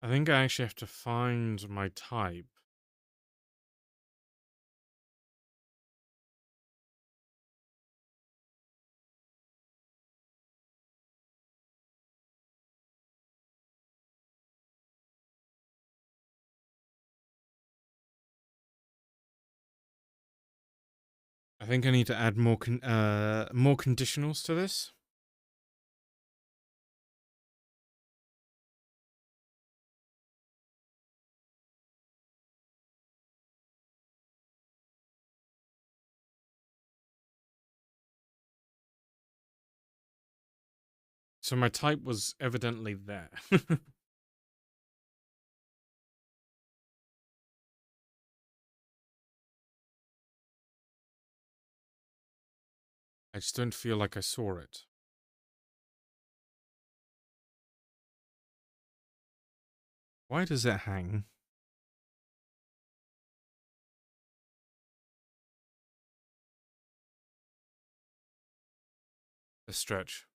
I think I actually have to find my type. I think I need to add more conditionals to this. So my type was evidently there. I just don't feel like I saw it. Why does it hang? The stretch.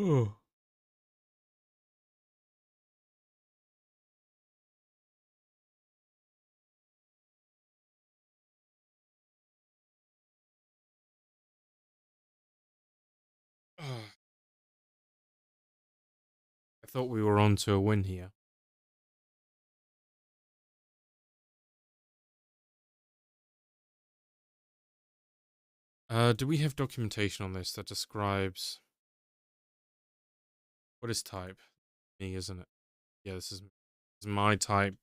Oh. I thought we were on to a win here. Do we have documentation on this that describes what is type? Me, isn't it? Yeah, this is my type.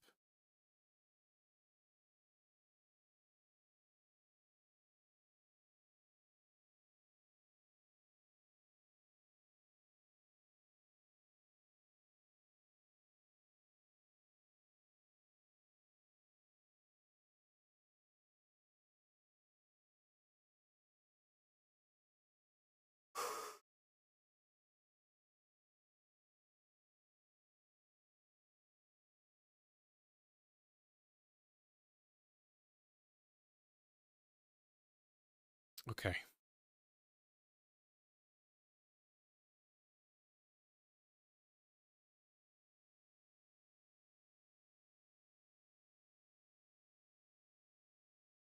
Okay.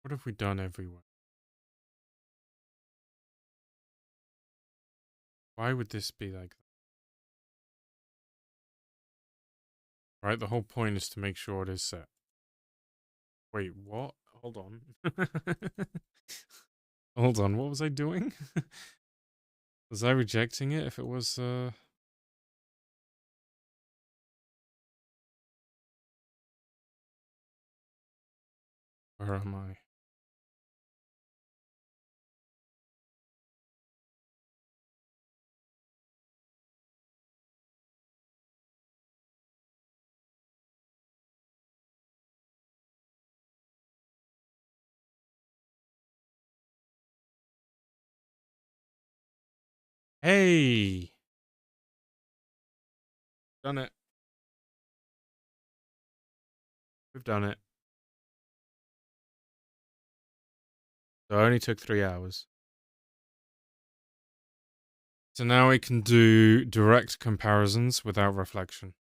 What have we done everywhere? Why would this be like that? Right, the whole point is to make sure it is set. Wait, what? Hold on. Hold on, what was I doing? Was I rejecting it if it was, where am I? Hey! Done it. We've done it. So it only took 3 hours. So now we can do direct comparisons without reflection.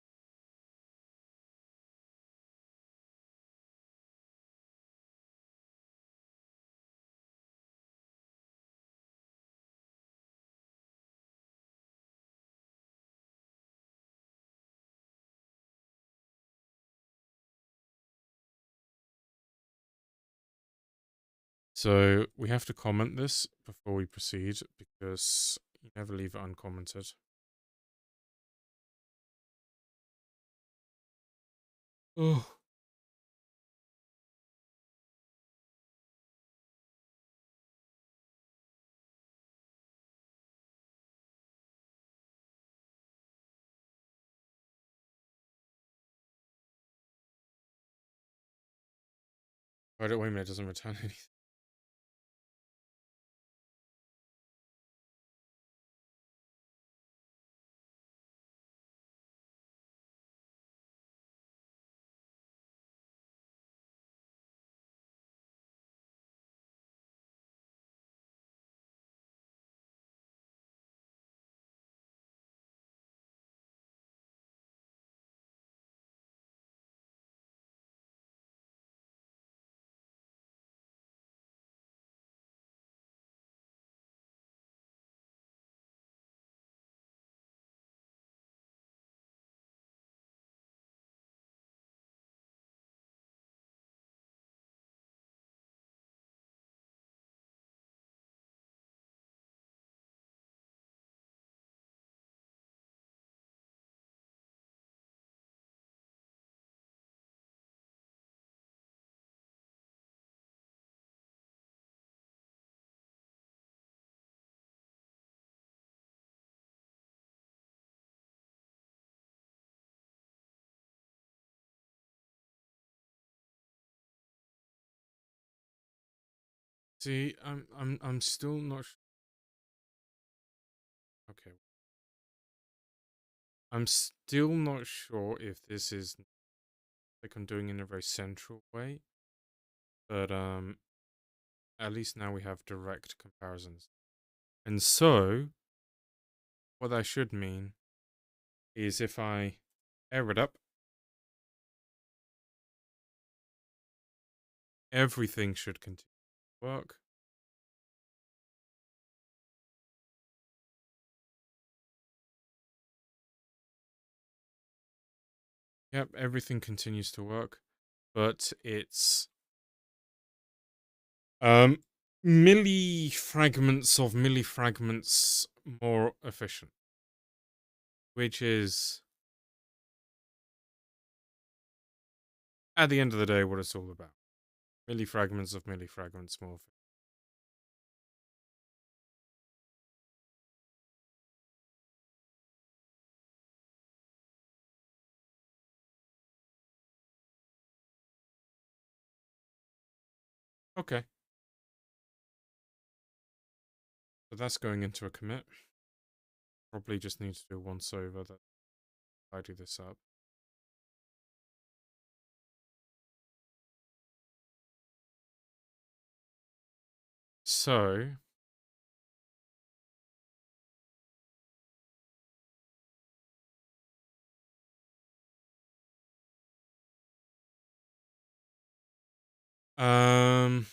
So we have to comment this before we proceed because you never leave it uncommented. Oh. Wait a minute, it doesn't return anything. See, I'm still not. Okay, I'm still not sure if this is like I'm doing in a very central way, but at least now we have direct comparisons, and so what that should mean is if I air it up, everything should continue to work. Yep, everything continues to work, but it's millifragments of millifragments more efficient, which is at the end of the day what it's all about. Millifragments of millifragments more efficient. Okay. So that's going into a commit. Probably just need to do once over that I do this up. So um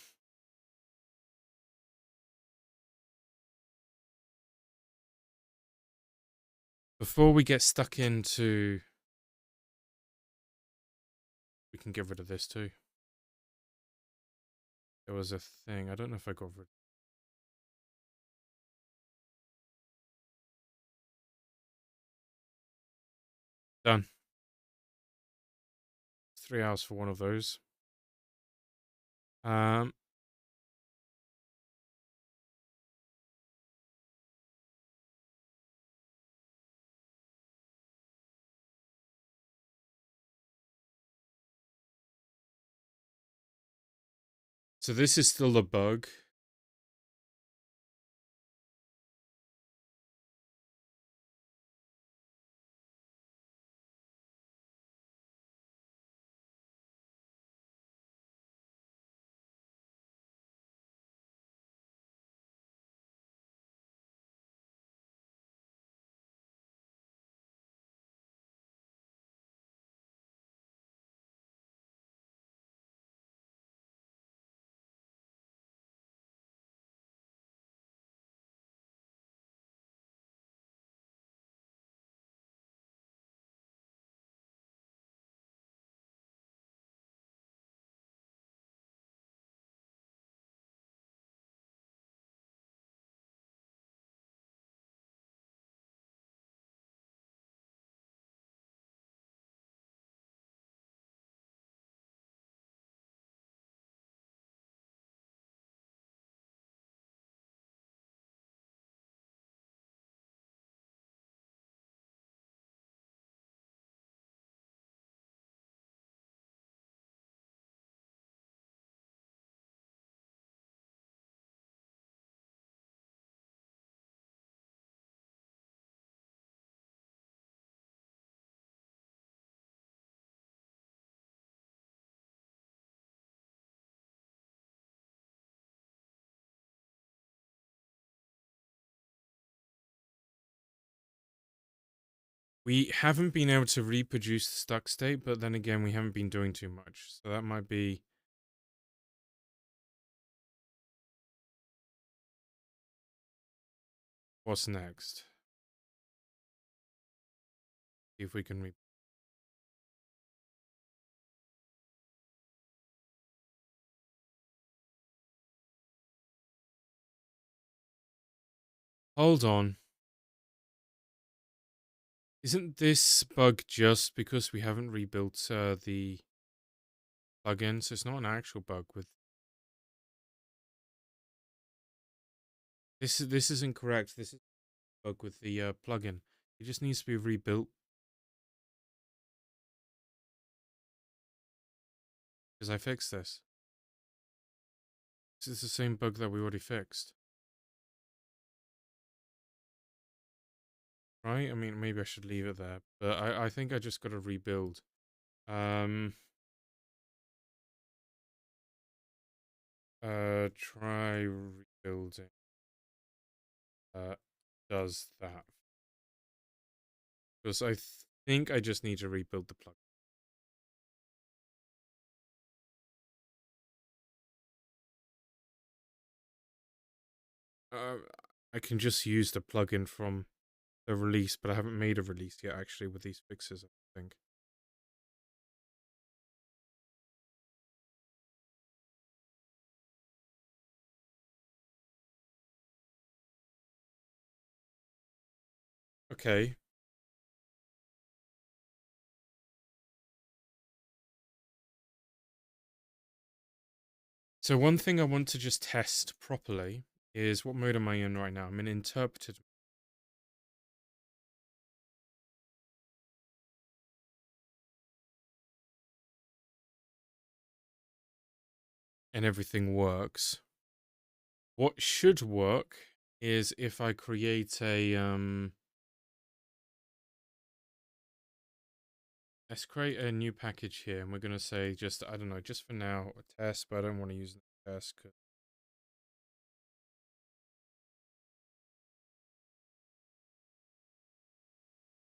before we get stuck into, we can get rid of this too. There was a thing. I don't know if I got rid. Done. 3 hours for one of those. Um, so this is still a bug. We haven't been able to reproduce the stuck state, but then again, we haven't been doing too much. So that might be what's next. See if we can hold on. Isn't this bug just because we haven't rebuilt the plugin? So it's not an actual bug with this is incorrect. This is a bug with the plugin. It just needs to be rebuilt because I fixed this. This is the same bug that we already fixed. Right? I mean, maybe I should leave it there, but I think I just got to rebuild. Try rebuilding. Does that. because I think I just need to rebuild the plug. I can just use the plugin from the release, but I haven't made a release yet actually with these fixes, I think. Okay. So one thing I want to just test properly is what mode am I in right now? I'm in interpreted. And everything works. What should work is if I create a let's create a new package here, and we're gonna say just I don't know, just for now a test, but I don't want to use the test.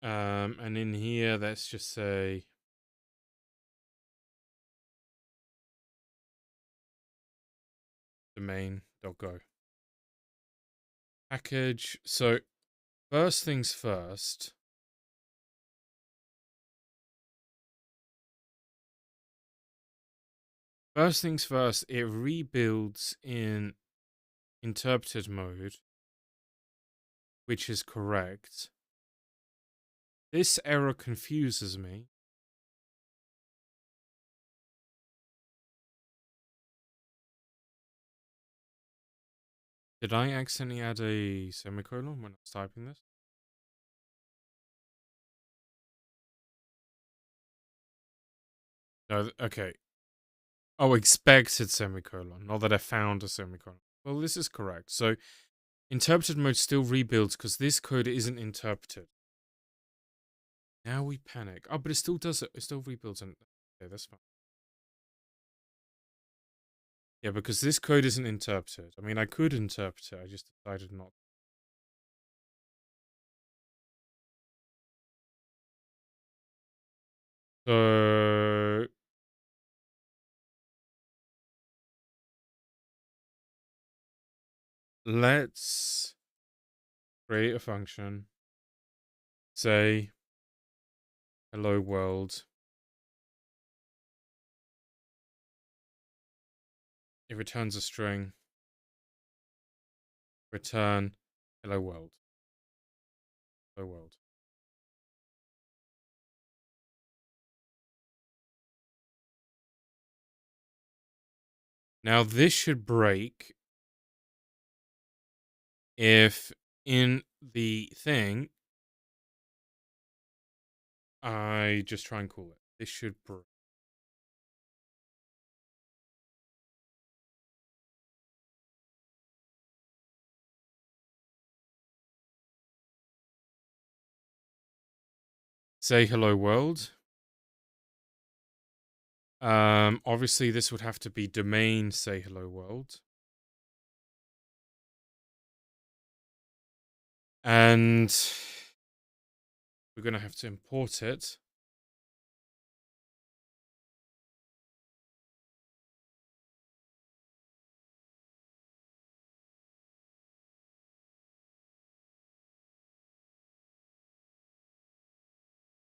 And in here, let's just say domain.go package. So first things first. First things first, it rebuilds in interpreted mode, which is correct. This error confuses me. Did I accidentally add a semicolon when I was typing this? No, okay. Oh, expected semicolon, not that I found a semicolon. Well, this is correct. So interpreted mode still rebuilds because this code isn't interpreted. Now we panic. Oh, but it still does it. It still rebuilds. And okay, that's fine. Yeah, because this code isn't interpreted. I mean, I could interpret it. I just decided not. So let's create a function. Say hello world. It returns a string. Return hello world. Hello world. Now this should break if in the thing I just try and call it. This should break. Say hello world. Obviously this would have to be domain say hello world. And we're going to have to import it.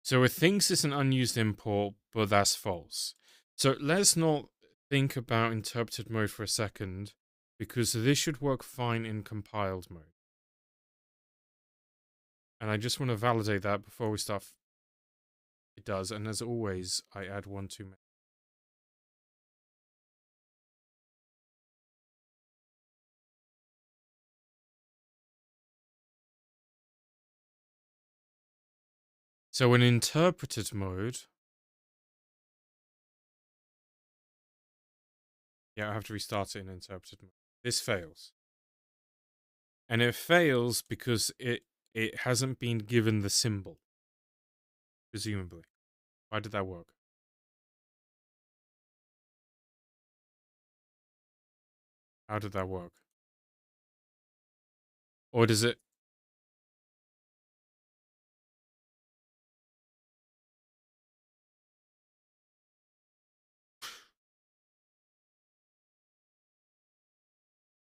So it thinks it's an unused import, but that's false. So let's not think about interpreted mode for a second, because this should work fine in compiled mode. And I just want to validate that before we start. It does, and as always, I add one too many. So in interpreted mode, yeah, I have to restart it in interpreted mode. This fails. And it fails because it hasn't been given the symbol, presumably. Why did that work? How did that work? Or does it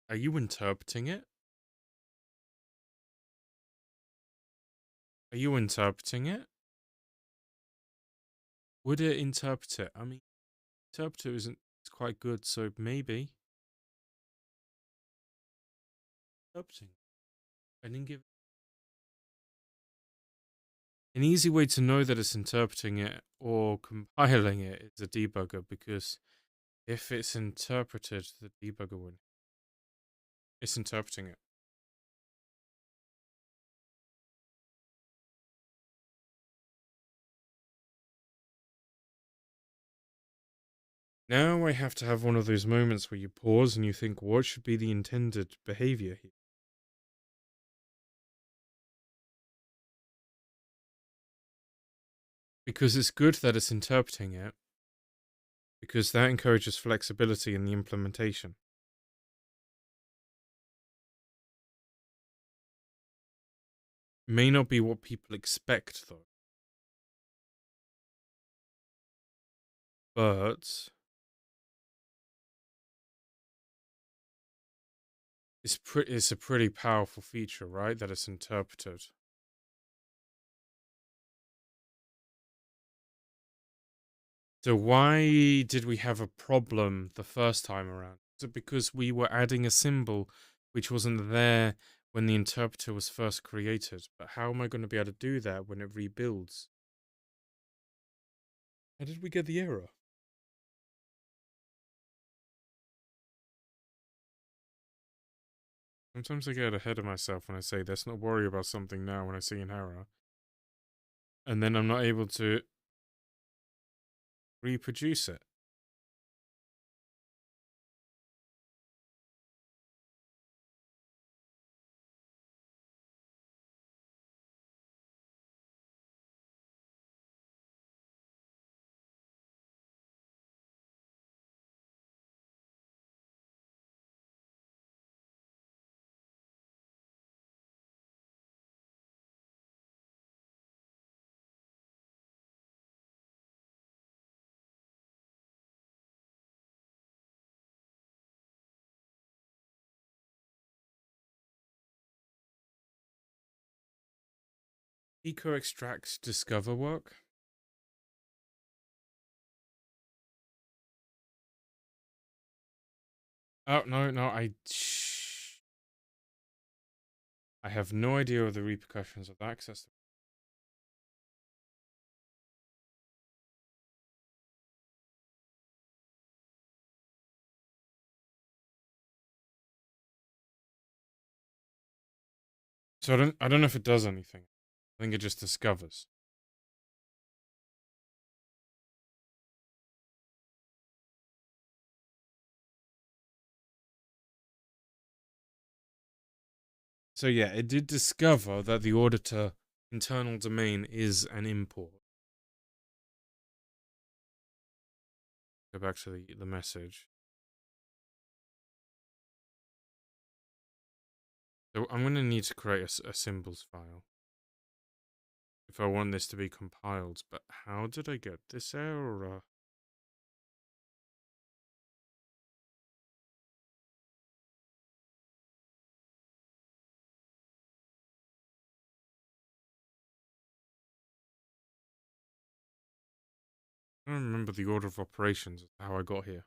Are you interpreting it? Are you interpreting it? Would it interpret it? I mean, interpreter isn't it's quite good, so maybe interpreting. I didn't give an easy way to know that it's interpreting it or compiling it is a debugger, because if it's interpreted, the debugger wouldn't. It's interpreting it. Now I have to have one of those moments where you pause and you think, what should be the intended behavior here? Because it's good that it's interpreting it, because that encourages flexibility in the implementation. May not be what people expect, though. But it's a pretty powerful feature, right? That it's interpreted. So why did we have a problem the first time around? Is it because we were adding a symbol which wasn't there when the interpreter was first created? But how am I going to be able to do that when it rebuilds? How did we get the error? Sometimes I get ahead of myself when I say, let's not worry about something now when I see an error. And then I'm not able to reproduce it. Eco extracts discover work. Oh, no, I have no idea of the repercussions of that access. So I don't know if it does anything. I think it just discovers. So yeah, it did discover that the auditor internal domain is an import. Go back to the message. So I'm going to need to create a symbols file if I want this to be compiled. But how did I get this error? I don't remember the order of operations, how I got here.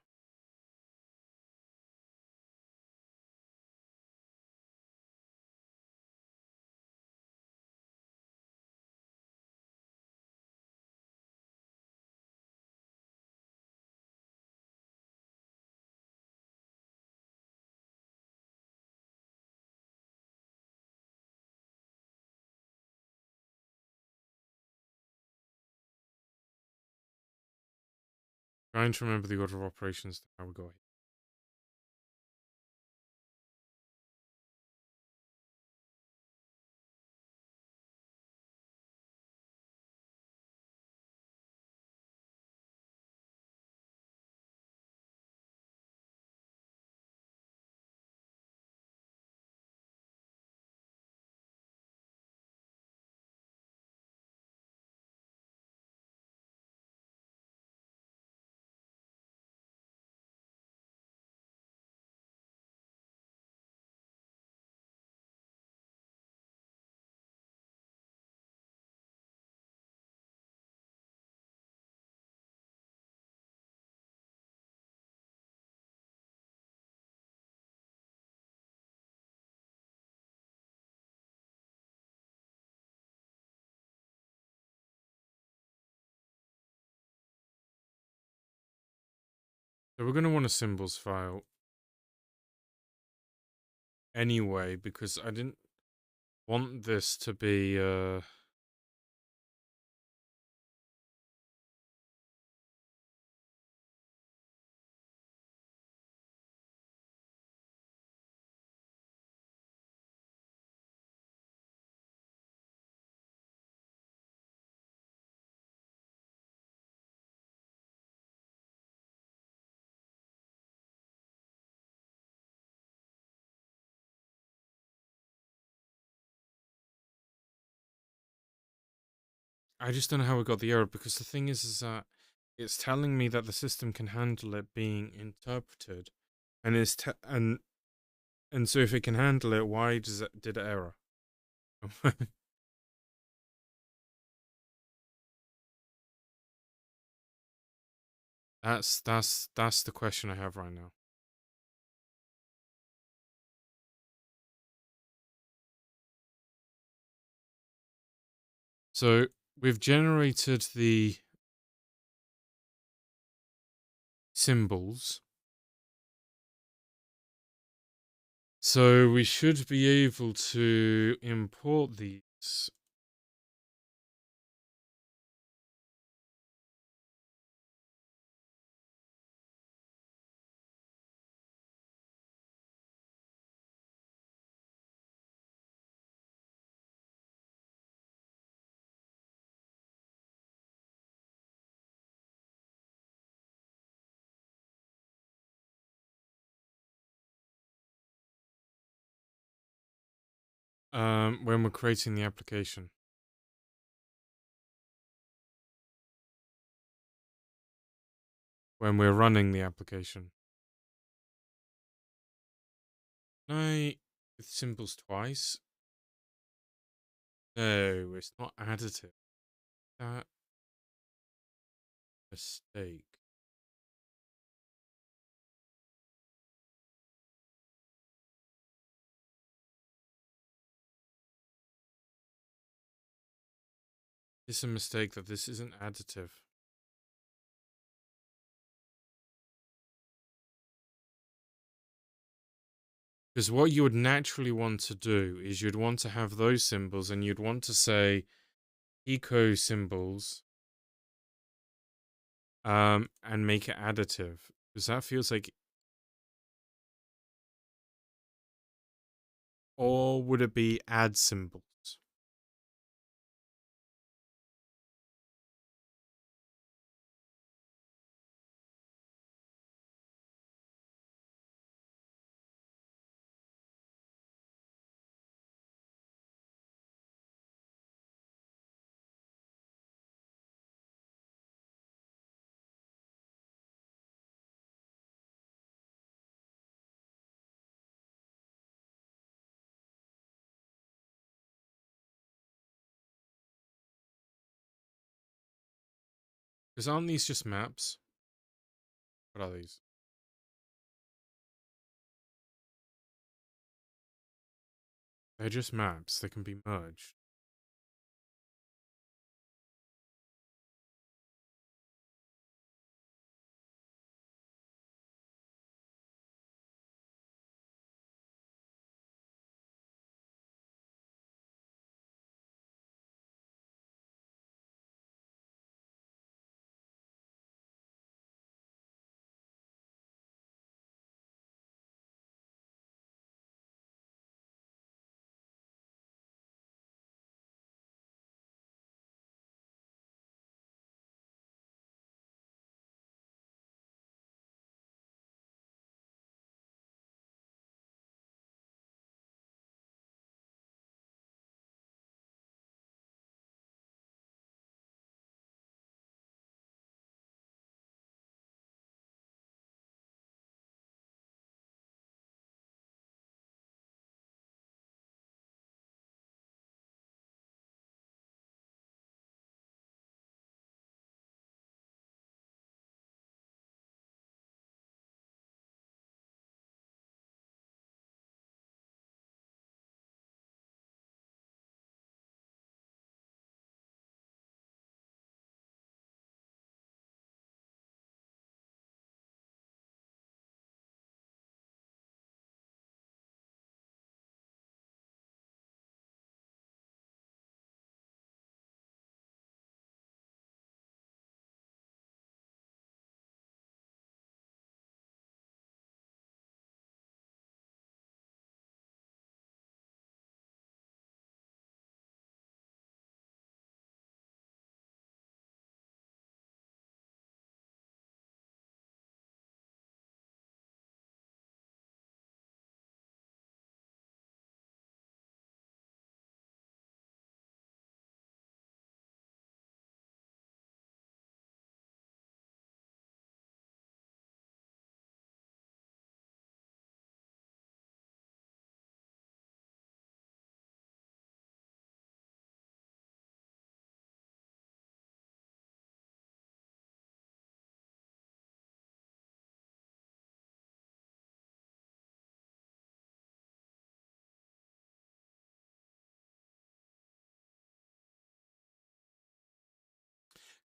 Trying to remember the order of operations, how we got here. So we're going to want a symbols file anyway, because I didn't want this to be I just don't know how we got the error, because the thing is that it's telling me that the system can handle it being interpreted, and and so if it can handle it, why did it error? That's the question I have right now. So we've generated the symbols. So we should be able to import these. When we're creating the application. When we're running the application. No, with symbols twice. No, it's not additive. That mistake. It's a mistake that this isn't additive. Because what you would naturally want to do is you'd want to have those symbols and you'd want to say eco symbols and make it additive. Because that feels like, or would it be add symbols? Because aren't these just maps? What are these? They're just maps. They can be merged.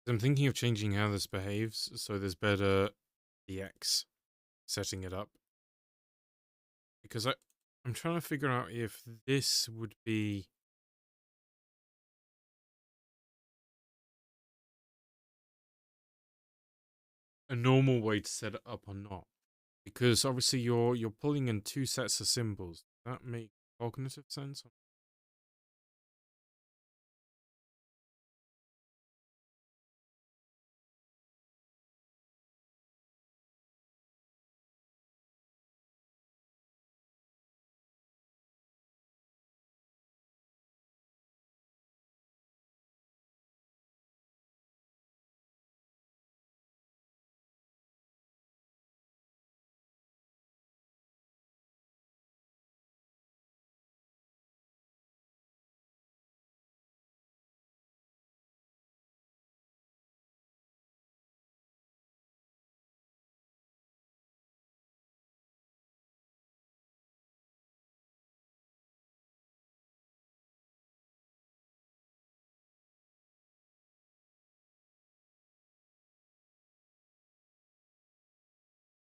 I'm thinking of changing how this behaves so there's better DX setting it up. Because I'm trying to figure out if this would be a normal way to set it up or not. Because obviously you're pulling in two sets of symbols. Does that make cognitive sense?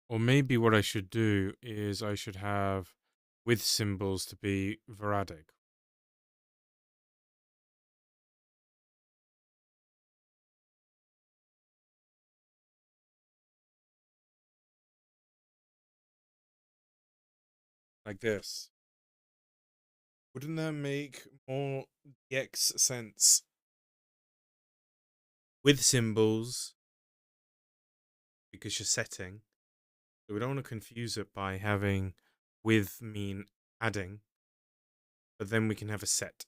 Or maybe what I should do is I should have with symbols to be Varadic. Like this. Wouldn't that make more DX sense? With symbols, because you're setting. So we don't want to confuse it by having with mean adding, but then we can have a set.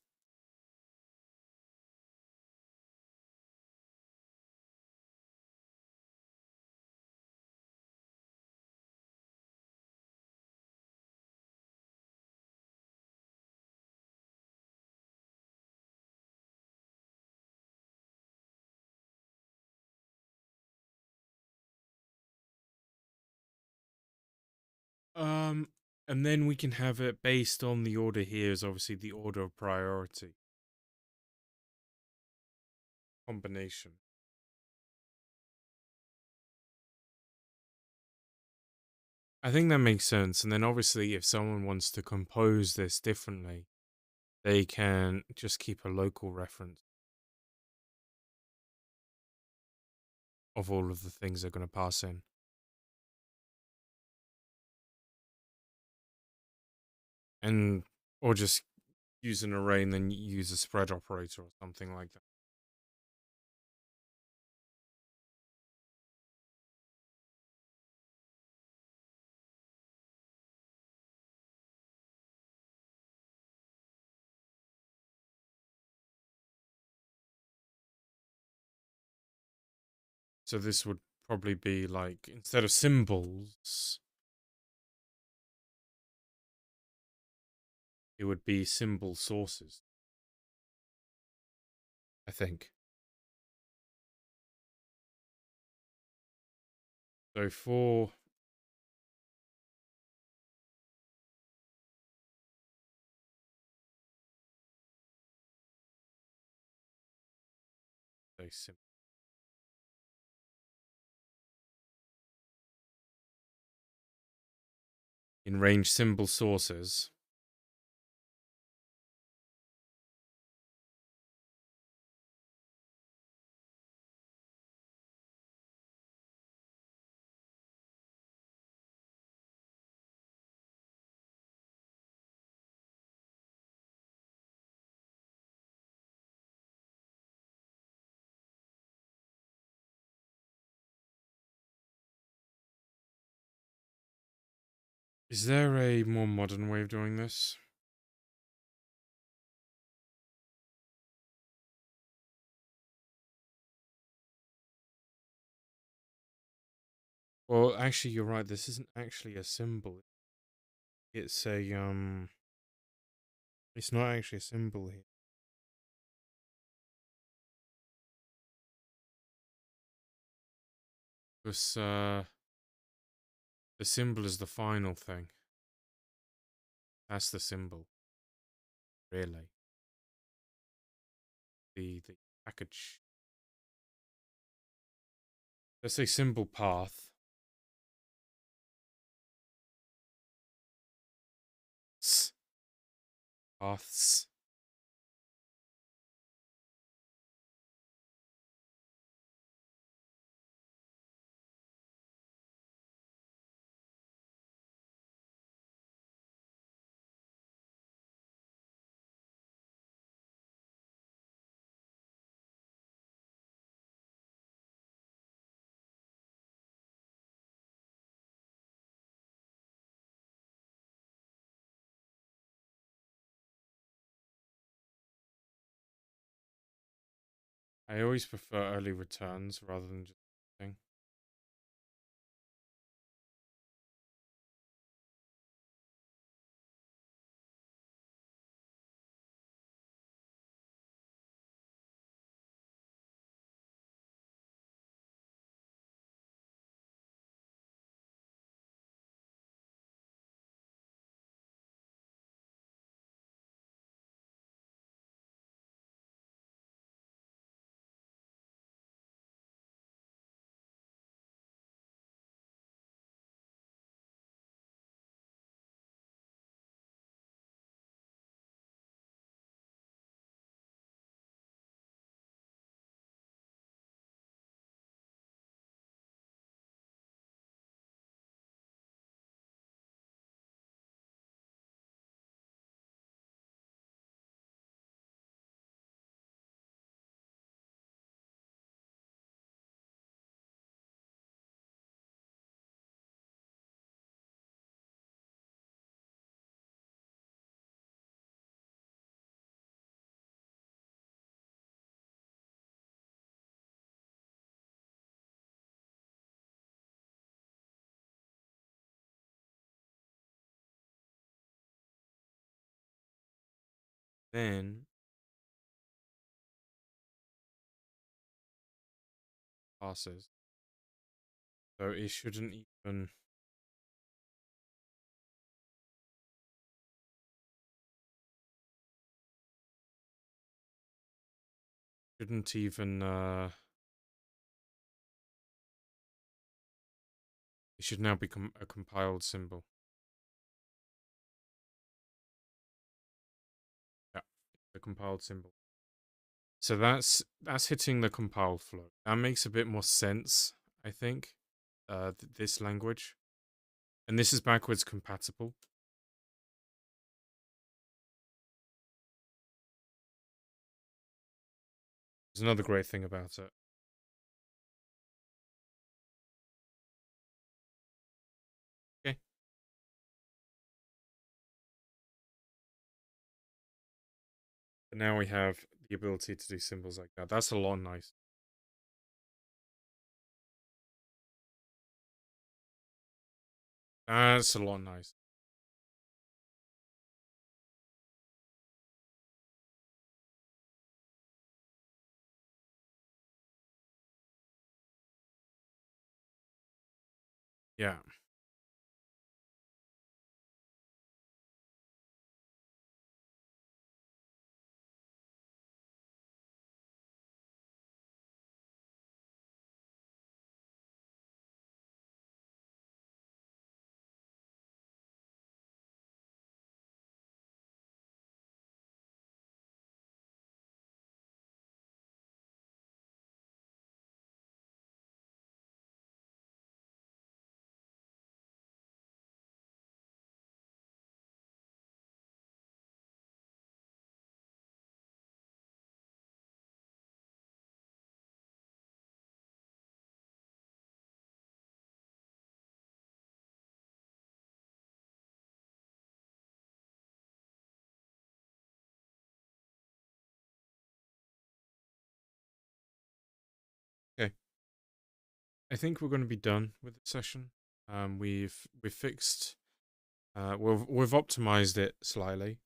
Um, and then we can have it based on the order here is obviously the order of priority combination. I think that makes sense. And then obviously, if someone wants to compose this differently, they can just keep a local reference of all of the things they're going to pass in. And, or just use an array and then use a spread operator or something like that. So this would probably be like, instead of symbols, it would be symbol sources, I think. So for say in range symbol sources, is there a more modern way of doing this? Well, actually, you're right. This isn't actually a symbol. It's a. It's not actually a symbol here. Because the symbol is the final thing. That's the symbol, really. The package. let's say symbol path. Paths. I always prefer early returns rather than just thing. Then passes. So it shouldn't even it should now become a compiled symbol. Yeah, the compiled symbol. So that's hitting the compile flow. That makes a bit more sense, I think. This language, and this is backwards compatible. There's another great thing about it. Okay. But now we have the ability to do symbols like that. That's a lot nice. That's a lot nice. Yeah. Okay. I think we're going to be done with the session. We've fixed. We've optimized it slightly.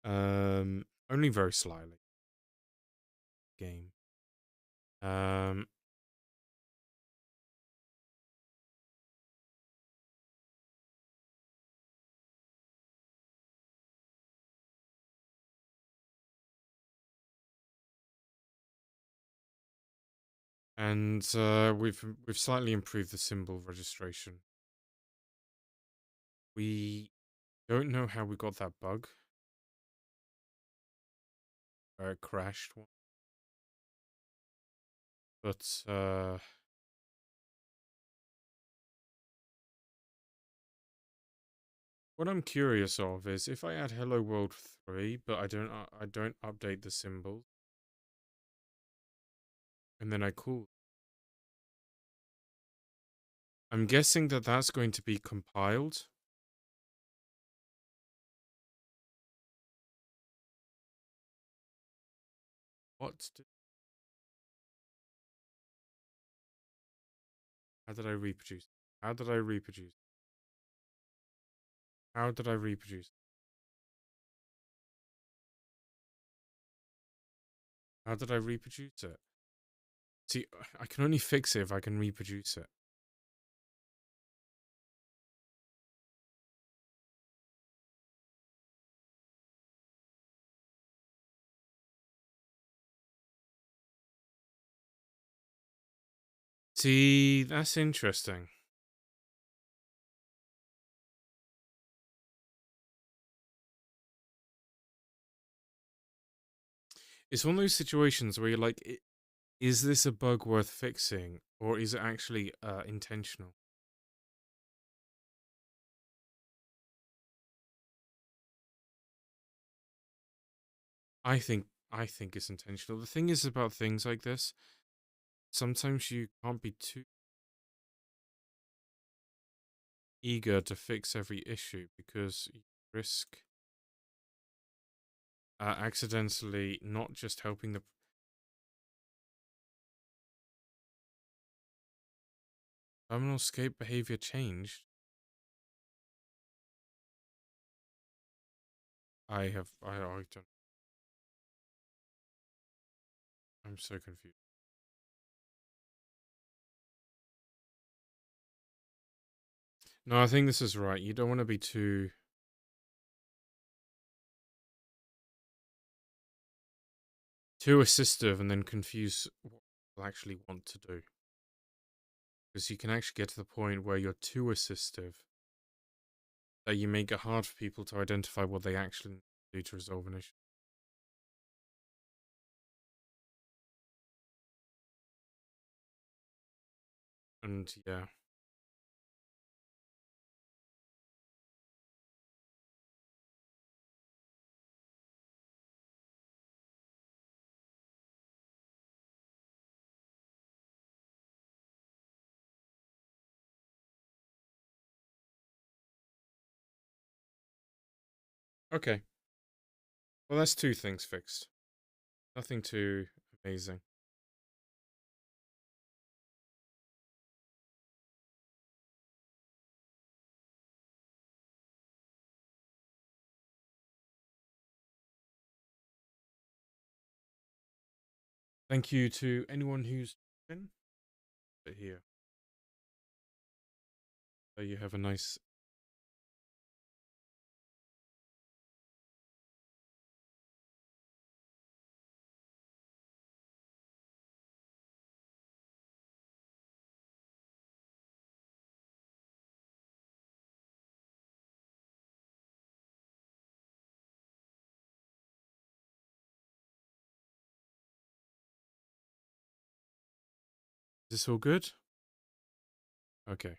Only very slightly. Game. Um, And we've slightly improved the symbol registration. We don't know how we got that bug where it crashed, but what I'm curious of is if I add Hello World 3, but I don't update the symbols, and then I call. I'm guessing that that's going to be compiled. How did I reproduce? How did I reproduce? How did I reproduce? How did I reproduce it? See, I can only fix it if I can reproduce it. See, that's interesting. It's one of those situations where you're like, is this a bug worth fixing, or is it actually intentional? I think it's intentional. The thing is about things like this, sometimes you can't be too eager to fix every issue because you risk accidentally not just helping the terminal scape behavior changed. I don't. I'm so confused. No, I think this is right. You don't want to be too assistive and then confuse what people actually want to do. Because you can actually get to the point where you're too assistive that you make it hard for people to identify what they actually do to resolve an issue. And yeah. Okay. Well, that's two things fixed. Nothing too amazing. Thank you to anyone who's been here. So you have a nice. Is this all good? Okay.